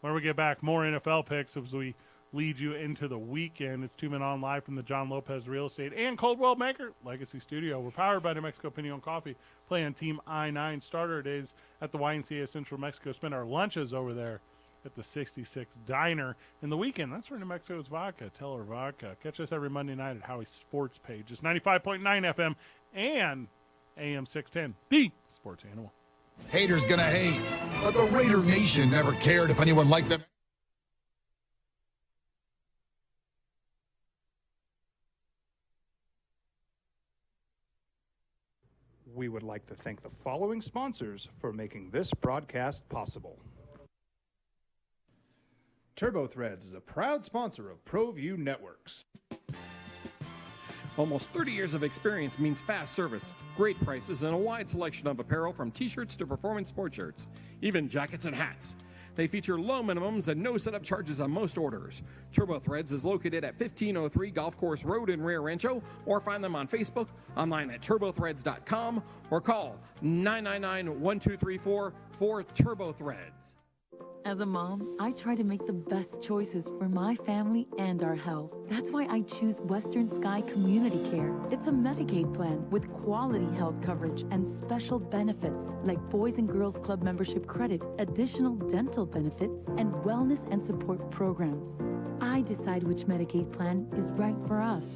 When we get back, more NFL picks as we lead you into the weekend. It's 2 Men On live from the John Lopez Real Estate and Coldwell Banker Legacy Studio. We're powered by New Mexico Pinon Coffee. Play on Team I-9. Starter days at the YMCA Central Mexico. Spend our lunches over there at the 66 Diner. In the weekend, that's for New Mexico's vodka, Teller Vodka. Catch us every Monday night at Howie's Sports Page. It's 95.9 FM and AM 610, the sports animal. Haters gonna hate, but the Raider Nation never cared if anyone liked them. We would like to thank the following sponsors for making this broadcast possible. TurboThreads is a proud sponsor of ProView Networks. Almost 30 years of experience means fast service, great prices, and a wide selection of apparel from t-shirts to performance sport shirts, even jackets and hats. They feature low minimums and no setup charges on most orders. TurboThreads is located at 1503 Golf Course Road in Rio Rancho, or find them on Facebook, online at turbothreads.com, or call 999-1234 for TurboThreads. As a mom, I try to make the best choices for my family and our health. That's why I choose Western Sky Community Care. It's a Medicaid plan with quality health coverage and special benefits like Boys and Girls Club membership credit, additional dental benefits, and wellness and support programs. I decide which Medicaid plan is right for us.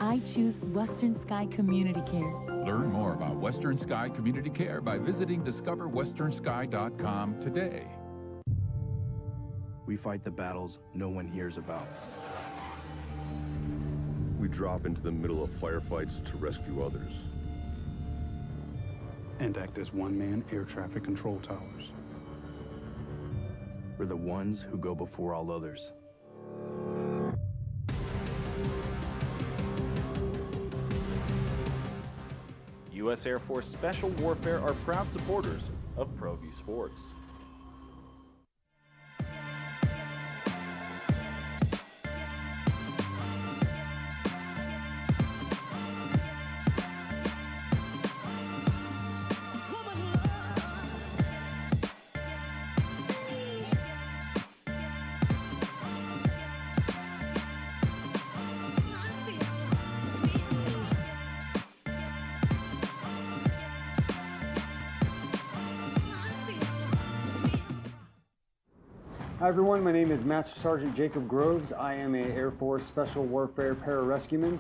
I choose Western Sky Community Care. Learn more about Western Sky Community Care by visiting discoverwesternsky.com today. We fight the battles no one hears about. We drop into the middle of firefights to rescue others. And act as one-man air traffic control towers. We're the ones who go before all others. U.S. Air Force Special Warfare are proud supporters of ProView Sports. Hi everyone, my name is Master Sergeant Jacob Groves. I am an Air Force Special Warfare Pararescueman.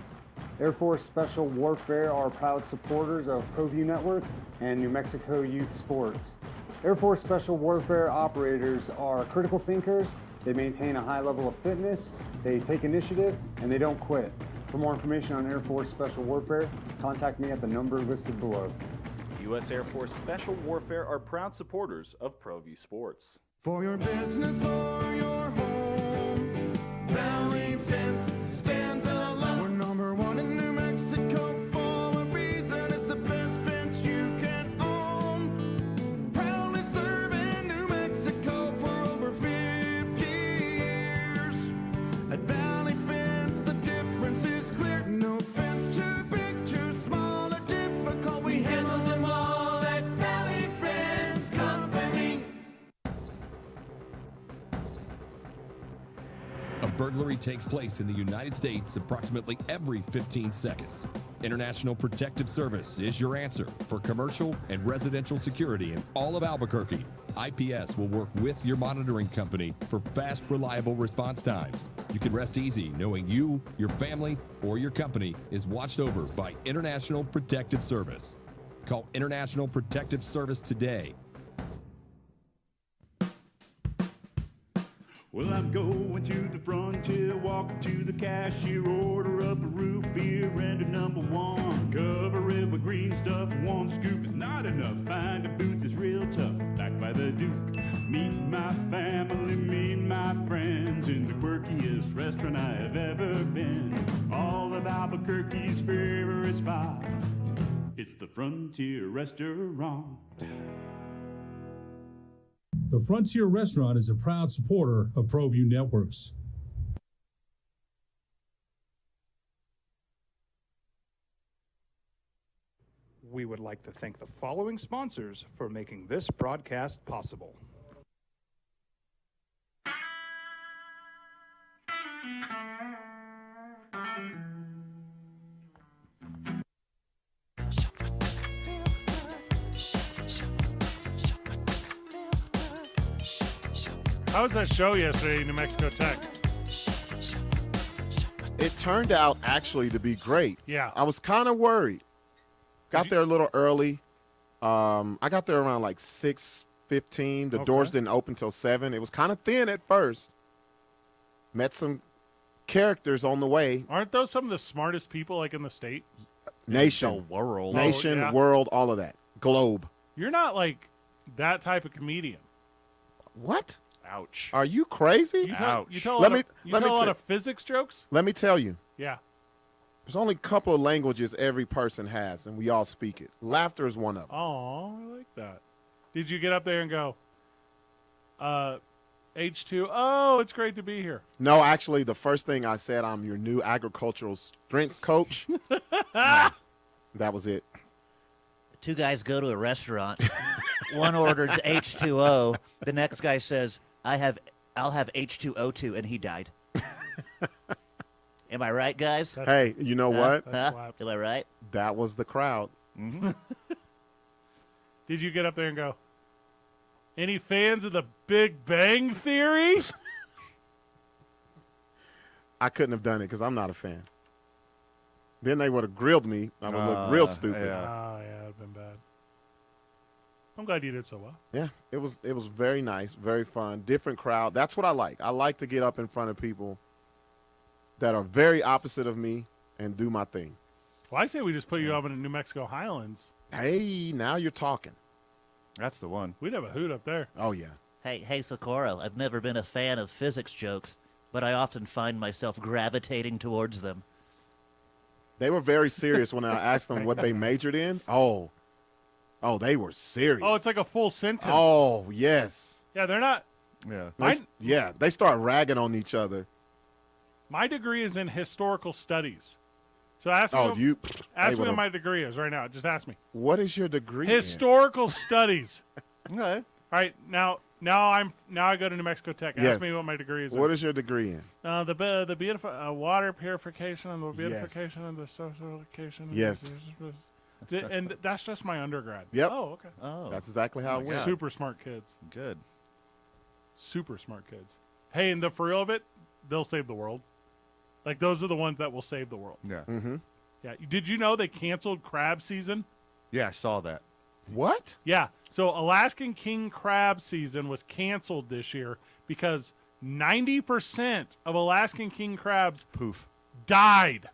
Air Force Special Warfare are proud supporters of ProView Network and New Mexico Youth Sports. Air Force Special Warfare operators are critical thinkers. They maintain a high level of fitness, they take initiative, and they don't quit. For more information on Air Force Special Warfare, contact me at the number listed below. U.S. Air Force Special Warfare are proud supporters of ProView Sports. For your business or your home, Valley Fence stands alone. We're number one in New Mexico for a reason. It's the best fence you can own. Proudly serving New Mexico for over 50 years. At Valley Fence, the difference is clear. No fence too big, too small, or difficult. We handle them all at Valley Fence Company. A burglary takes place in the United States approximately every 15 seconds. International Protective Service is your answer for commercial and residential security in all of Albuquerque. IPS will work with your monitoring company for fast, reliable response times. You can rest easy knowing you, your family, or your company is watched over by International Protective Service. Call International Protective Service today. Well, I'm going to the frontier, walking to the cashier, order up a root beer and a number one. Cover it with green stuff, one scoop is not enough. Find a booth that's real tough, back by the Duke. Meet my family, meet my friends in the quirkiest restaurant I have ever been. All of Albuquerque's favorite spot, it's the Frontier Restaurant. The Frontier Restaurant is a proud supporter of ProView Networks. We would like to thank the following sponsors for making this broadcast possible. How was that show yesterday in New Mexico Tech? It turned out actually to be great. Yeah. I was kind of worried. Got there a little early. I got there around like 6:15. The doors didn't open till 7. It was kind of thin at first. Met some characters on the way. Aren't those some of the smartest people like in the state? Nation, The world. nation, Oh, yeah. world, all of that. Globe. You're not like that type of comedian. What? Ouch. Are you crazy? You tell, you tell a Let lot, me- of, you let me tell a lot tell- of physics jokes? Let me tell you. Yeah. There's only a couple of languages every person has, and we all speak it. Laughter is one of them. Oh, I like that. Did you get up there and go, H2, oh, it's great to be here? No, actually, the first thing I said, I'm your new agricultural strength coach. That was it. Two guys go to a restaurant. One orders H2O. The next guy says, I'll have H2O2, and he died. Am I right, guys? Hey, you know what? Huh? Am I right? That was the crowd. Did you get up there and go, any fans of the Big Bang Theory? I couldn't have done it because I'm not a fan. Then they would have grilled me. I would look real stupid. Oh, yeah, it would have been bad. I'm glad you did so well. Yeah, it was very nice, very fun, different crowd. That's what I like. I like to get up in front of people that are very opposite of me and do my thing. Well, I say we just put you up in the New Mexico Highlands. Hey, now you're talking. That's the one. We'd have a hoot up there. Oh, yeah. Hey, Socorro, I've never been a fan of physics jokes, but I often find myself gravitating towards them. They were very serious when I asked them what they majored in. Oh, they were serious. Oh, it's like a full sentence. Oh, yes. Yeah, they're not. Yeah. They start ragging on each other. My degree is in historical studies. So ask me, Oh, what, you- ask they me what would've- my degree is right now. Just ask me. What is your degree in? Historical studies. Okay. All right, now I go to New Mexico Tech. Ask Yes. me what my degree is. What is your degree in? The beautiful water purification and the beautification and the socialization. And Yes. and that's just my undergrad. Yep. Oh, okay. Oh. That's exactly how it went. Super smart kids. Good. Super smart kids. Hey, and the for real of it, they'll save the world. Like those are the ones that will save the world. Yeah. Mm-hmm. Yeah. Did you know they canceled crab season? Yeah, I saw that. What? Yeah. So Alaskan king crab season was canceled this year because 90% of Alaskan king crabs Poof. died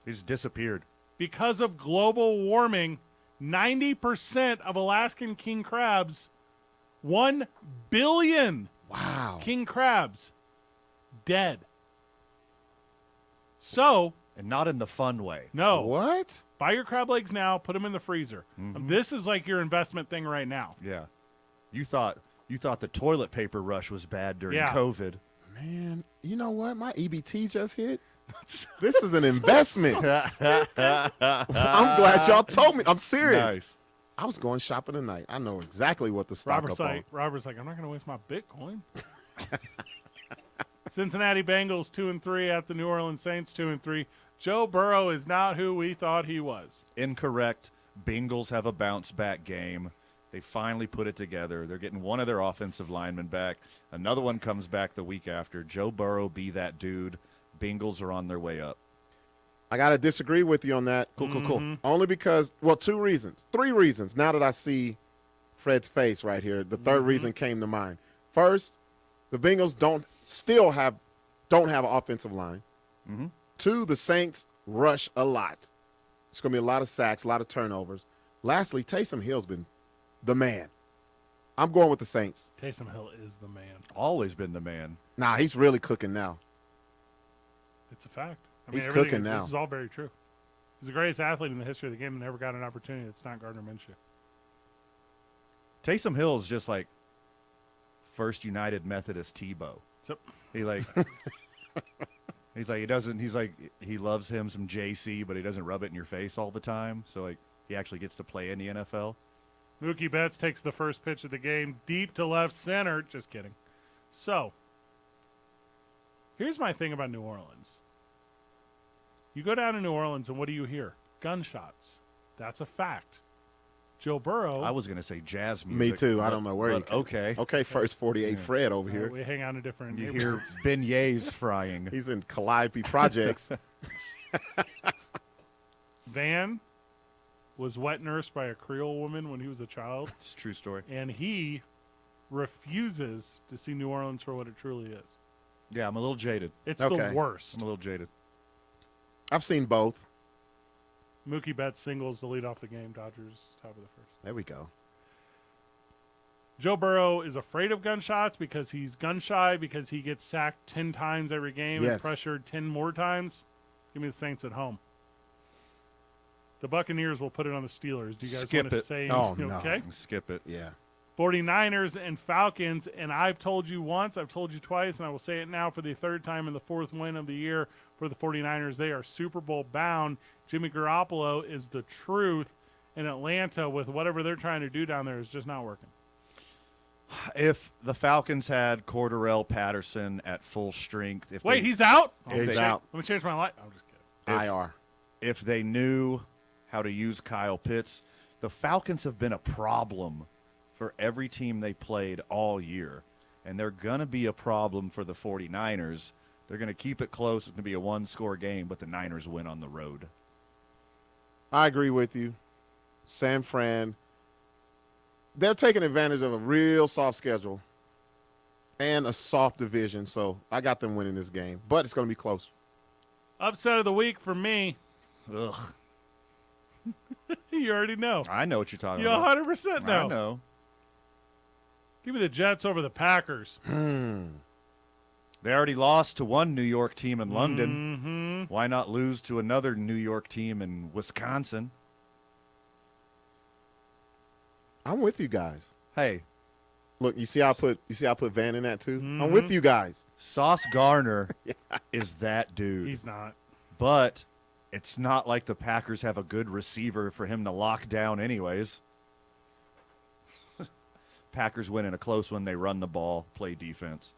He's disappeared. Because of global warming, 90% of Alaskan king crabs, 1 billion king crabs, dead. So, and not in the fun way. No. What? Buy your crab legs now, put them in the freezer. This is like your investment thing right now. Yeah. You thought the toilet paper rush was bad during Yeah. COVID. Man, you know what? My EBT just hit. This is an investment. I'm glad y'all told me. I'm serious. Nice. I was going shopping tonight. I know exactly what to stock up on. Robert's like, I'm not going to waste my Bitcoin. Cincinnati Bengals 2-3 at the New Orleans Saints 2-3. Joe Burrow is not who we thought he was. Incorrect. Bengals have a bounce back game. They finally put it together. They're getting one of their offensive linemen back. Another one comes back the week after. Joe Burrow be that dude. Bengals are on their way up. I got to disagree with you on that. Cool. Only because, well, 2 reasons. 3 reasons. Now that I see Fred's face right here, the third reason came to mind. First, the Bengals don't have an offensive line. 2, the Saints rush a lot. It's going to be a lot of sacks, a lot of turnovers. Lastly, Taysom Hill's been the man. I'm going with the Saints. Taysom Hill is the man. Always been the man. Nah, he's really cooking now. It's a fact. He's everything cooking now. This is all very true. He's the greatest athlete in the history of the game and never got an opportunity. It's not Gardner Minshew. Taysom Hill is just like First United Methodist Tebow. Yep. He loves him some JC, but he doesn't rub it in your face all the time. So like he actually gets to play in the NFL. Mookie Betts takes the first pitch of the game deep to left center. Just kidding. So, here's my thing about New Orleans. You go down to New Orleans, and what do you hear? Gunshots. That's a fact. Joe Burrow. I was going to say jazz music. Me too. I don't know where but okay. Okay, first 48 Fred over here. We hang out in different You hear beignets frying. He's in Calliope Projects. Van was wet nursed by a Creole woman when he was a child. It's a true story. And he refuses to see New Orleans for what it truly is. Yeah, I'm a little jaded. It's the worst. I'm a little jaded. I've seen both. Mookie Betts singles to lead off the game. Dodgers top of the first. There we go. Joe Burrow is afraid of gunshots because he's gun shy, because he gets sacked 10 times every game and pressured 10 more times. Give me the Saints at home. The Buccaneers will put it on the Steelers. Do you guys want to say okay? Skip it. Yeah. 49ers and Falcons, and I've told you once, I've told you twice, and I will say it now for the 3rd time in the 4th win of the year for the 49ers. They are Super Bowl bound. Jimmy Garoppolo is the truth, and Atlanta, with whatever they're trying to do down there, is just not working. If the Falcons had Cordarrelle Patterson at full strength, He's out? He's out. Let me change my life. I'm just kidding. IR. If they knew how to use Kyle Pitts, the Falcons have been a problem for every team they played all year, and they're going to be a problem for the 49ers. They're going to keep it close. It's going to be a one-score game, but the Niners win on the road. I agree with you. San Fran, they're taking advantage of a real soft schedule and a soft division, so I got them winning this game, but it's going to be close. Upset of the week for me. Ugh. You already know. I know what you're talking You about. 100% know. I know. Give me the Jets over the Packers. They already lost to one New York team in London. Why not lose to another New York team in Wisconsin? I'm with you guys. Hey, look, you see how I put Van in that too? I'm with you guys. Sauce Gardner is that dude. He's not. But it's not like the Packers have a good receiver for him to lock down anyways. Packers win in a close one. They run the ball, play defense.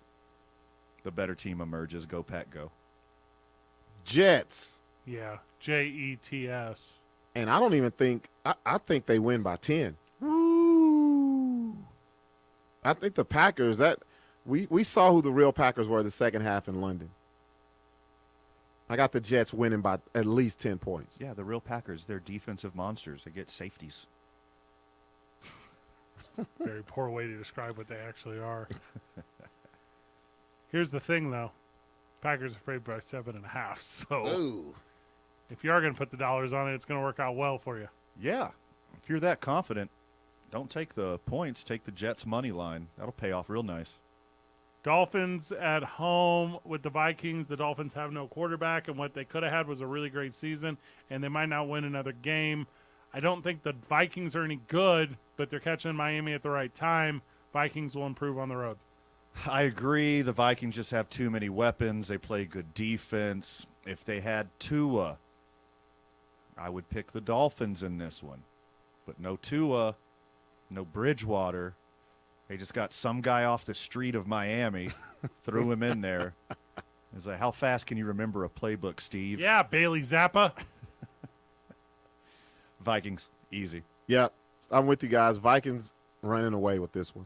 The better team emerges. Go, Pack, go. Jets. Yeah, Jets. And I don't even think I think they win by 10. Woo! I think the Packers, we saw who the real Packers were the second half in London. I got the Jets winning by at least 10 points. Yeah, the real Packers, they're defensive monsters. They get safeties. Very poor way to describe what they actually are. Here's the thing, though. Packers are favored by 7.5. So, if you are going to put the dollars on it, it's going to work out well for you. Yeah. If you're that confident, don't take the points. Take the Jets' money line. That'll pay off real nice. Dolphins at home with the Vikings. The Dolphins have no quarterback, and what they could have had was a really great season, and they might not win another game. I don't think the Vikings are any good, but they're catching Miami at the right time. Vikings will improve on the road. I agree. The Vikings just have too many weapons. They play good defense. If they had Tua, I would pick the Dolphins in this one. But no Tua, no Bridgewater. They just got some guy off the street of Miami, threw him in there. It's like, how fast can you remember a playbook, Steve? Yeah, Bailey Zappa. Vikings, easy. Yeah, I'm with you guys. Vikings running away with this one.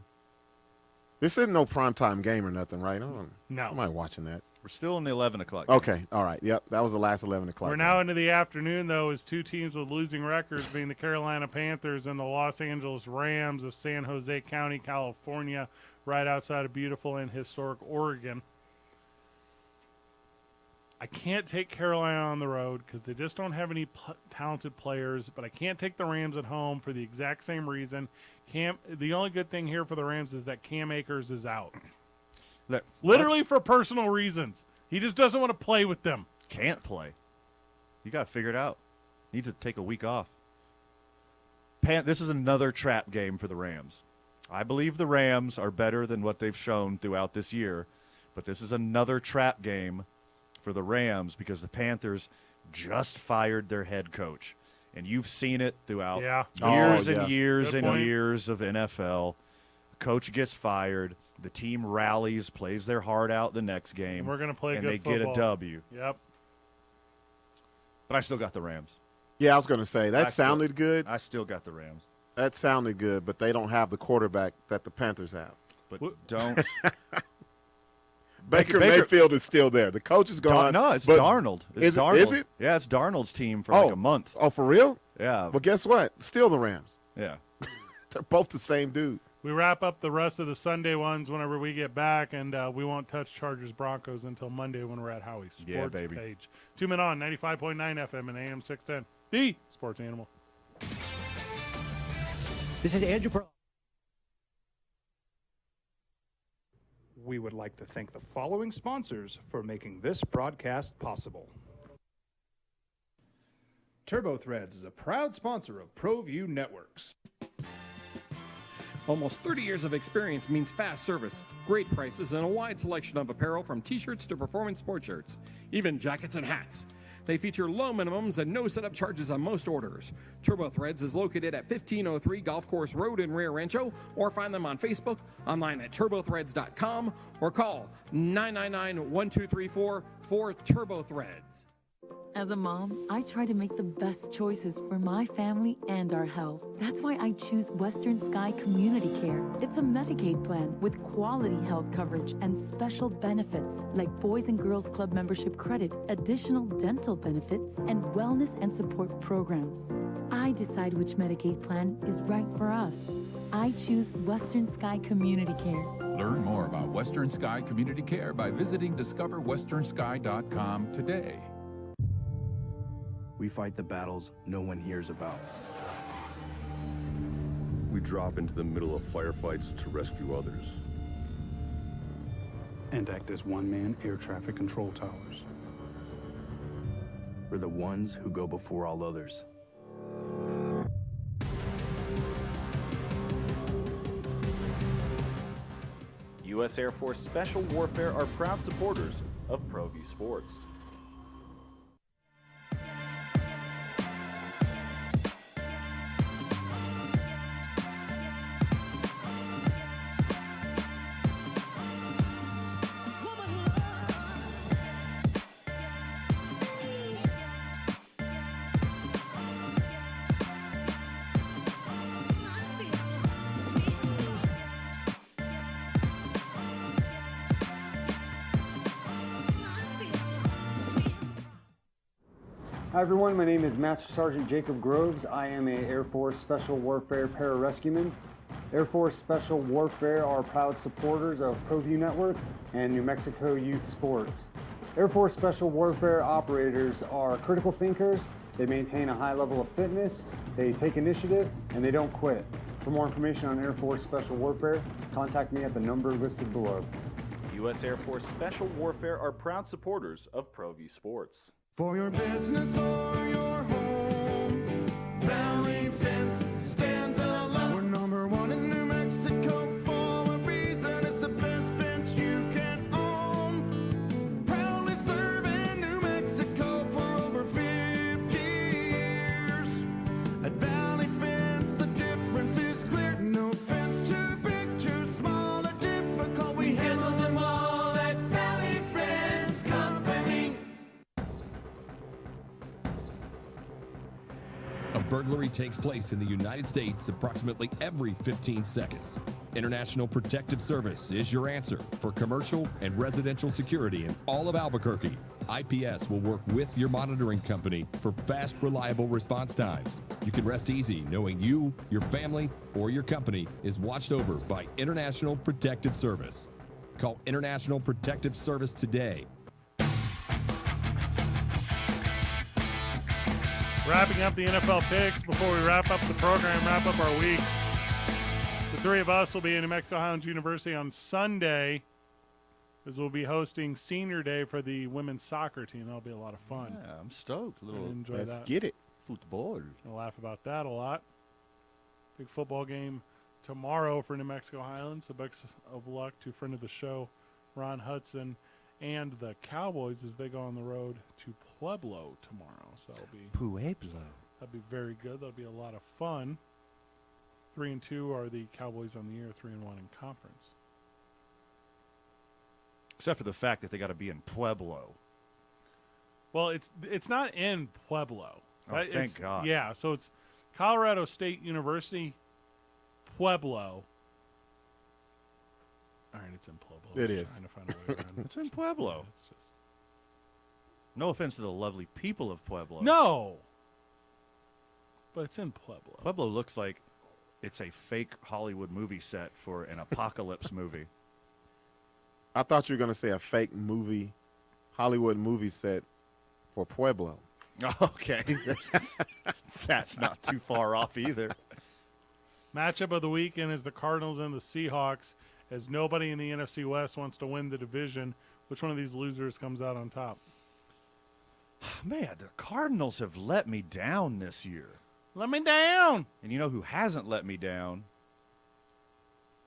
This isn't no primetime game or nothing, right? No. I'm not watching that. We're still in the 11 o'clock game. Okay, all right. Yep, that was the last 11 o'clock We're game. now into the afternoon, though, as two teams with losing records being the Carolina Panthers and the Los Angeles Rams of San Jose County, California, right outside of beautiful and historic Oregon. I can't take Carolina on the road because they just don't have any talented players, but I can't take the Rams at home for the exact same reason. The only good thing here for the Rams is that Cam Akers is out. Literally for personal reasons. He just doesn't want to play with them. Can't play. You got to figure it out. Need to take a week off. This is another trap game for the Rams. I believe the Rams are better than what they've shown throughout this year, but this is another trap game for the Rams because the Panthers just fired their head coach. And you've seen it throughout years and years and years of NFL. Coach gets fired. The team rallies, plays their heart out the next game. And we're going to play and good they football. get a W. Yep. But I still got the Rams. Yeah, I was going to say, that sounded good. I still got the Rams. That sounded good, but they don't have the quarterback that the Panthers have. But don't. Baker Mayfield is still there. The coach is gone. No, it's but Darnold. It's Darnold. Is it? Yeah, it's Darnold's team for like a month. Oh, for real? Yeah. Well, guess what? Still the Rams. Yeah. They're both the same dude. We wrap up the rest of the Sunday ones whenever we get back, and we won't touch Chargers-Broncos until Monday when we're at Howie's Sports page. 2 Men On, 95.9 FM and AM 610. The Sports Animal. This is Andrew Pro. We would like to thank the following sponsors for making this broadcast possible. TurboThreads is a proud sponsor of ProView Networks. Almost 30 years of experience means fast service, great prices, and a wide selection of apparel from t-shirts to performance sport shirts, even jackets and hats. They feature low minimums and no setup charges on most orders. TurboThreads is located at 1503 Golf Course Road in Rio Rancho, or find them on Facebook, online at turbothreads.com, or call 999-1234 for TurboThreads. As a mom, I try to make the best choices for my family and our health. That's why I choose Western Sky Community Care. It's a Medicaid plan with quality health coverage and special benefits like Boys and Girls Club membership credit, additional dental benefits, and wellness and support programs. I decide which Medicaid plan is right for us. I choose Western Sky Community Care. Learn more about Western Sky Community Care by visiting discoverwesternsky.com today. We fight the battles no one hears about. We drop into the middle of firefights to rescue others. And act as one-man air traffic control towers. We're the ones who go before all others. U.S. Air Force Special Warfare are proud supporters of ProView Sports. Hi everyone, my name is Master Sergeant Jacob Groves. I am a Air Force Special Warfare Pararescueman. Air Force Special Warfare are proud supporters of ProView Network and New Mexico Youth Sports. Air Force Special Warfare operators are critical thinkers. They maintain a high level of fitness, they take initiative, and they don't quit. For more information on Air Force Special Warfare, contact me at the number listed below. U.S. Air Force Special Warfare are proud supporters of ProView Sports. For your business or your home, Valley Fence stands alone. We're number one in New Mexico for a reason. It's the best fence you can own. Proudly serving New Mexico for over 50 years. At Valley Fence, the difference is clear. No fence too big, too small, or difficult. We handle them all at Valley Fence Company. A burglary takes place in the United States approximately every 15 seconds. International Protective Service is your answer for commercial and residential security in all of Albuquerque. IPS will work with your monitoring company for fast, reliable response times. You can rest easy knowing you, your family, or your company is watched over by International Protective Service. Call International Protective Service today. Wrapping up the NFL picks before we wrap up the program, wrap up our week. The three of us will be in New Mexico Highlands University on Sunday, as we'll be hosting Senior Day for the women's soccer team. That'll be a lot of fun. Yeah, I'm stoked. Enjoy Let's that. get it. Football. I'll laugh about that a lot. Big football game tomorrow for New Mexico Highlands. So best of luck to friend of the show, Ron Hudson, and the Cowboys as they go on the road to Pueblo tomorrow. So that'll be That'll be very good. That'll be a lot of fun. 3-2 are the Cowboys on the year. 3-1 in conference. Except for the fact that they got to be in Pueblo. Well, it's not in Pueblo. Oh, right? thank God. Yeah, so it's Colorado State University, Pueblo. All right, it's in Pueblo. It I'm is. trying to find a way around it. It's in Pueblo. It's just No offense to the lovely people of Pueblo. no, but it's in Pueblo. Pueblo looks like it's a fake Hollywood movie set for an apocalypse movie. I thought you were going to say a fake Hollywood movie set for Pueblo. Okay. That's not too far off either. Matchup of the weekend is the Cardinals and the Seahawks, as nobody in the NFC West wants to win the division. Which one of these losers comes out on top? Man, the Cardinals have let me down this year. Let me down. And you know who hasn't let me down?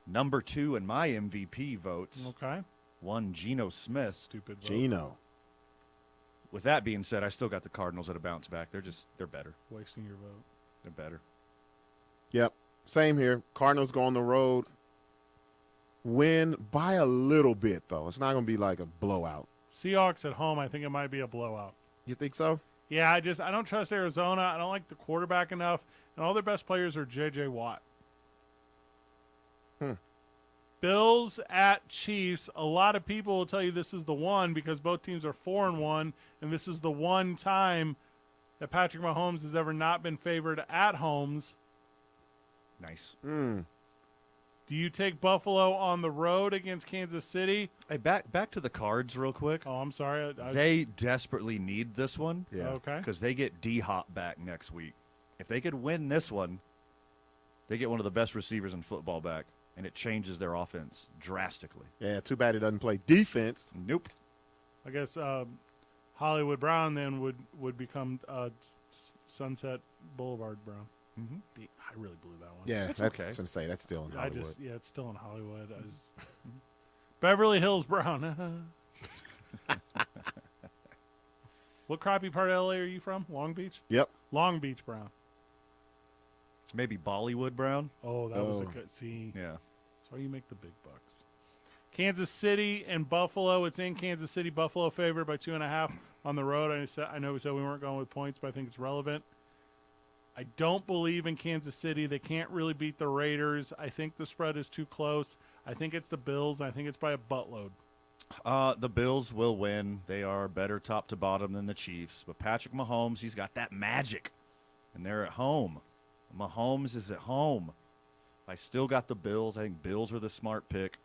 Number 2 in my MVP votes. Okay. One, Geno Smith. Stupid vote. Geno. With that being said, I still got the Cardinals at a bounce back. They're better. Wasting your vote. They're better. Yep. Same here. Cardinals go on the road. Win by a little bit, though. It's not going to be like a blowout. Seahawks at home, I think it might be a blowout. You think so? Yeah, I don't trust Arizona. I don't like the quarterback enough, and all their best players are J.J. Watt. Bills at Chiefs. A lot of people will tell you this is the one because both teams are 4-1, and this is the one time that Patrick Mahomes has ever not been favored at homes. Nice. Do you take Buffalo on the road against Kansas City? Hey, back to the Cards real quick. Oh, I'm sorry. They desperately need this one. Yeah. Okay. Because they get D-Hop back next week. If they could win this one, they get one of the best receivers in football back, and it changes their offense drastically. Yeah, too bad he doesn't play defense. Nope. I guess Hollywood Brown then would become Sunset Boulevard Brown. Mm-hmm. I really blew that one. Yeah, It's that's okay. I was going to say, that's still in Hollywood. It's still in Hollywood. Beverly Hills Brown. What crappy part of LA are you from? Long Beach? Yep. Long Beach Brown. Maybe Bollywood Brown. Oh, that was a good. See, Yeah. that's why you make the big bucks. Kansas City and Buffalo. It's in Kansas City. Buffalo favored by 2.5 on the road. I know we said we weren't going with points, but I think it's relevant. I don't believe in Kansas City. They can't really beat the Raiders. I think the spread is too close. I think it's the Bills. I think it's by a buttload. The Bills will win. They are better top to bottom than the Chiefs. But Patrick Mahomes, he's got that magic. And they're at home. Mahomes is at home. I still got the Bills. I think Bills are the smart pick.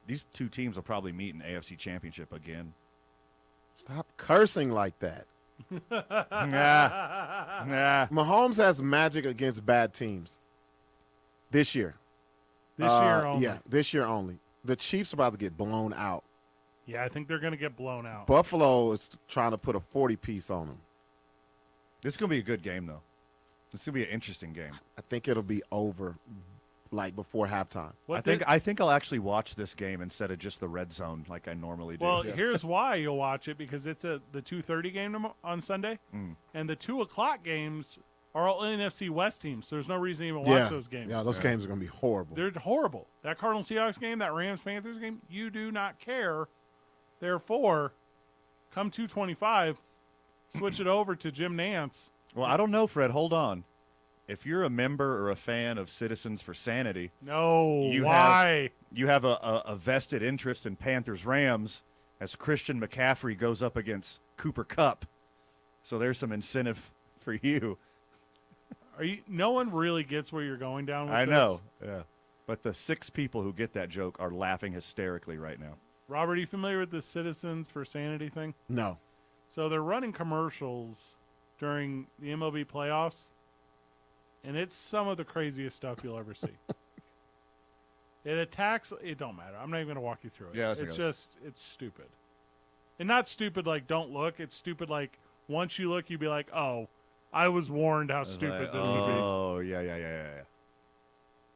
These two teams will probably meet in AFC Championship again. Stop cursing like that. Nah. Mahomes has magic against bad teams this year. This year only. Yeah, this year only. The Chiefs are about to get blown out. Yeah, I think they're going to get blown out. Buffalo is trying to put a 40-piece on them. This is going to be a good game, though. This is going to be an interesting game. I think it'll be over, like, before halftime. I think I'll actually watch this game instead of just the red zone like I normally do. Well, here's why you'll watch it, because it's the 2:30 game on Sunday, and the 2 o'clock games are all NFC West teams, so there's no reason to even watch those games. Yeah, those games are going to be horrible. They're horrible. That Cardinals-Seahawks game, that Rams-Panthers game, you do not care. Therefore, come 2:25, switch it over to Jim Nantz. Well, I don't know, Fred. Hold on. If you're a member or a fan of Citizens for Sanity, you have a vested interest in Panthers-Rams as Christian McCaffrey goes up against Cooper Kupp. So there's some incentive for you. No one really gets where you're going down with I this. know, yeah. But the 6 people who get that joke are laughing hysterically right now. Robert, are you familiar with the Citizens for Sanity thing? No. So they're running commercials during the MLB playoffs, and it's some of the craziest stuff you'll ever see. It don't matter. I'm not even going to walk you through it. Yeah, it's stupid. And not stupid like don't look. It's stupid like once you look, you'd be like, oh, I was warned how stupid this would be. Oh, yeah.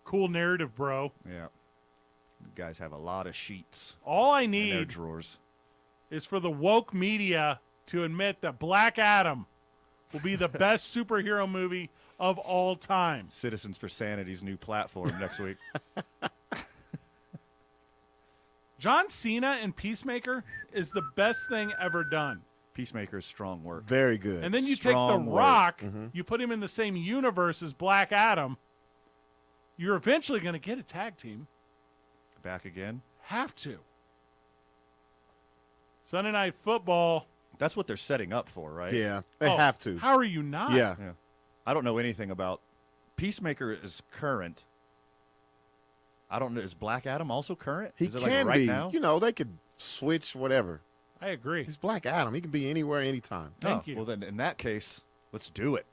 Cool narrative, bro. Yeah. You guys have a lot of sheets. All I in their need drawers is for the woke media to admit that Black Adam will be the best superhero movie of all time. Citizens for Sanity's new platform next week. John Cena in Peacemaker is the best thing ever done. Peacemaker is strong work. Very good. And then you Strong take The work. Rock, you put him in the same universe as Black Adam, you're eventually going to get a tag team. Back again? Have to. Sunday Night Football. That's what they're setting up for, right? Yeah, they have to. How are you not? Yeah. I don't know anything about Peacemaker is current. I don't know. Is Black Adam also current? He is it can like right be. now? You know, they could switch whatever. I agree. He's Black Adam. He can be anywhere, anytime. Thank you. Well, then in that case, let's do it.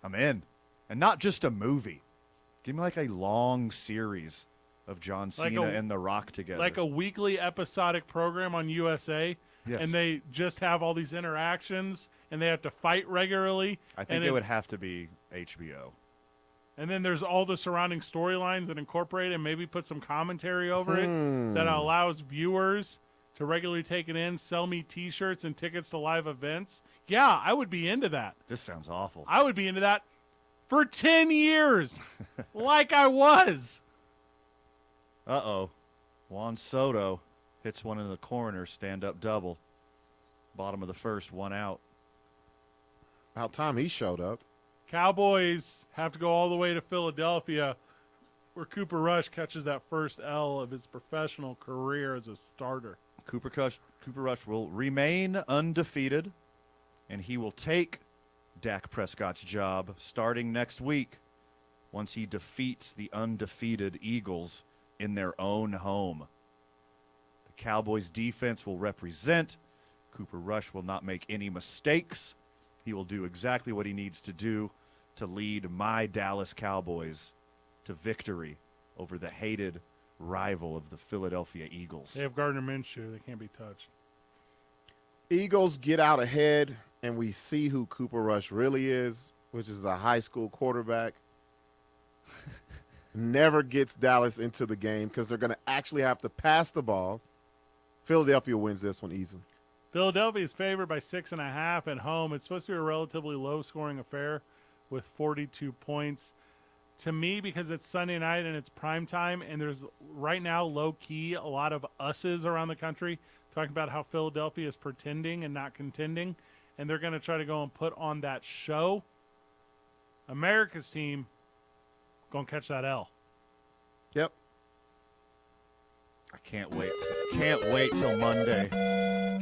I'm in. And not just a movie. Give me like a long series of John Cena and The Rock together. Like a weekly episodic program on USA. Yes. And they just have all these interactions, and they have to fight regularly. I think it would have to be HBO. And then there's all the surrounding storylines that incorporate it and maybe put some commentary over it that allows viewers to regularly take it in, sell me T-shirts and tickets to live events. Yeah, I would be into that. This sounds awful. I would be into that for 10 years, like I was. Uh-oh. Juan Soto hits one in the corner, stand-up double. Bottom of the first, 1 out. About time he showed up. Cowboys have to go all the way to Philadelphia, where Cooper Rush catches that first L of his professional career as a starter. Cooper Rush will remain undefeated, and he will take Dak Prescott's job starting next week once he defeats the undefeated Eagles in their own home. The Cowboys' defense will represent. Cooper Rush will not make any mistakes. He will do exactly what he needs to do to lead my Dallas Cowboys to victory over the hated rival of the Philadelphia Eagles. They have Gardner Minshew. They can't be touched. Eagles get out ahead, and we see who Cooper Rush really is, which is a high school quarterback. Never gets Dallas into the game because they're going to actually have to pass the ball. Philadelphia wins this one easily. Philadelphia is favored by 6.5 at home. It's supposed to be a relatively low-scoring affair with 42 points. To me, because it's Sunday night and it's prime time, and there's right now low-key a lot of us's around the country talking about how Philadelphia is pretending and not contending, and they're going to try to go and put on that show. America's team going to catch that L. Yep. I can't wait. Can't wait till Monday.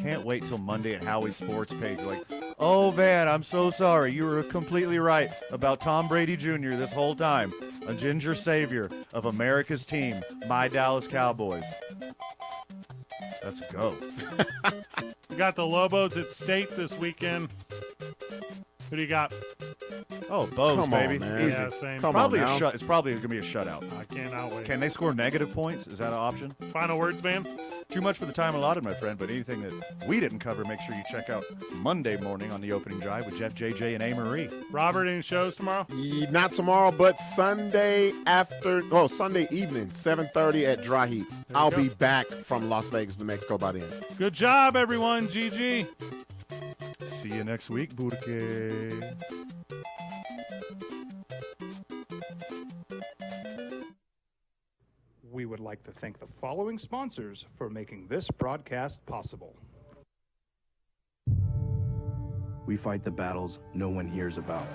Can't wait till Monday at Howie's Sports page. Like, oh, Van, I'm so sorry. You were completely right about Tom Brady Jr. this whole time. a ginger savior of America's team, my Dallas Cowboys. Let's go. We got the Lobos at State this weekend. Who do you got? Oh, Bows, Come on, baby. man. Easy. Yeah, same. Come Probably on a now. shut. It's probably going to be a shutout. I cannot wait. Can they score negative points? Is that an option? Final words, man? Too much for the time allotted, my friend, but anything that we didn't cover, make sure you check out Monday morning on the opening drive with Jeff, JJ, and A. Marie. Robert, any shows tomorrow? Not tomorrow, but Sunday evening, 7:30 at Dry Heat. I'll be back from Las Vegas, New Mexico by then. Good job, everyone. GG. See you next week, Burke. We would like to thank the following sponsors for making this broadcast possible. We fight the battles no one hears about.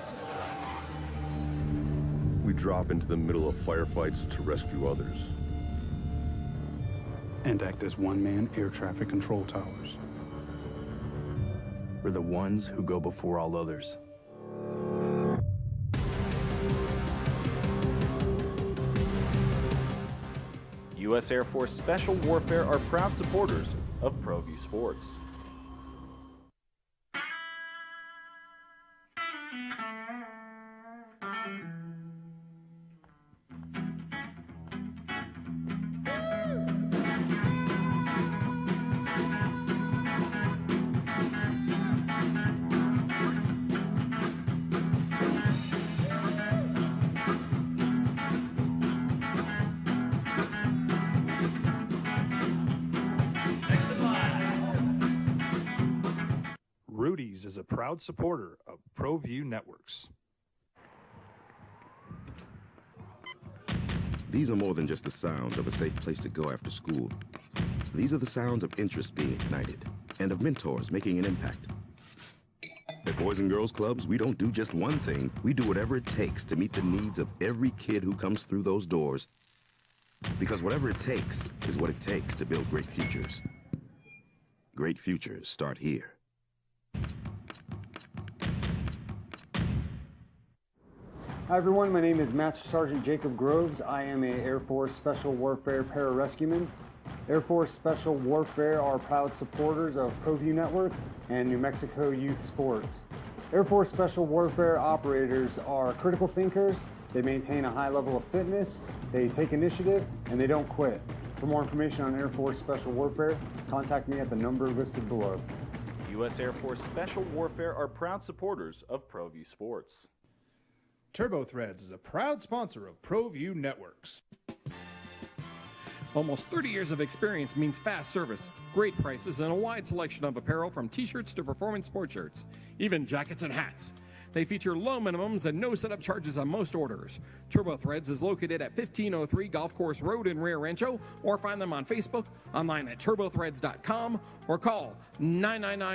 We drop into the middle of firefights to rescue others. And act as one-man air traffic control towers. We're the ones who go before all others. U.S. Air Force Special Warfare are proud supporters of ProView Sports. Rudy's is a proud supporter of ProView Networks. These are more than just the sounds of a safe place to go after school. These are the sounds of interest being ignited and of mentors making an impact. At Boys and Girls Clubs, we don't do just one thing. We do whatever it takes to meet the needs of every kid who comes through those doors. Because whatever it takes is what it takes to build great futures. Great futures start here. Hi everyone, my name is Master Sergeant Jacob Groves. I am a Air Force Special Warfare Pararescueman. Air Force Special Warfare are proud supporters of ProView Network and New Mexico Youth Sports. Air Force Special Warfare operators are critical thinkers. They maintain a high level of fitness, they take initiative, and they don't quit. For more information on Air Force Special Warfare, contact me at the number listed below. U.S. Air Force Special Warfare are proud supporters of ProView Sports. Turbo Threads is a proud sponsor of ProView Networks. Almost 30 years of experience means fast service, great prices, and a wide selection of apparel from t-shirts to performance sport shirts, even jackets and hats. They feature low minimums and no setup charges on most orders. Turbo Threads is located at 1503 Golf Course Road in Rio Rancho, or find them on Facebook, online at turbothreads.com, or call 999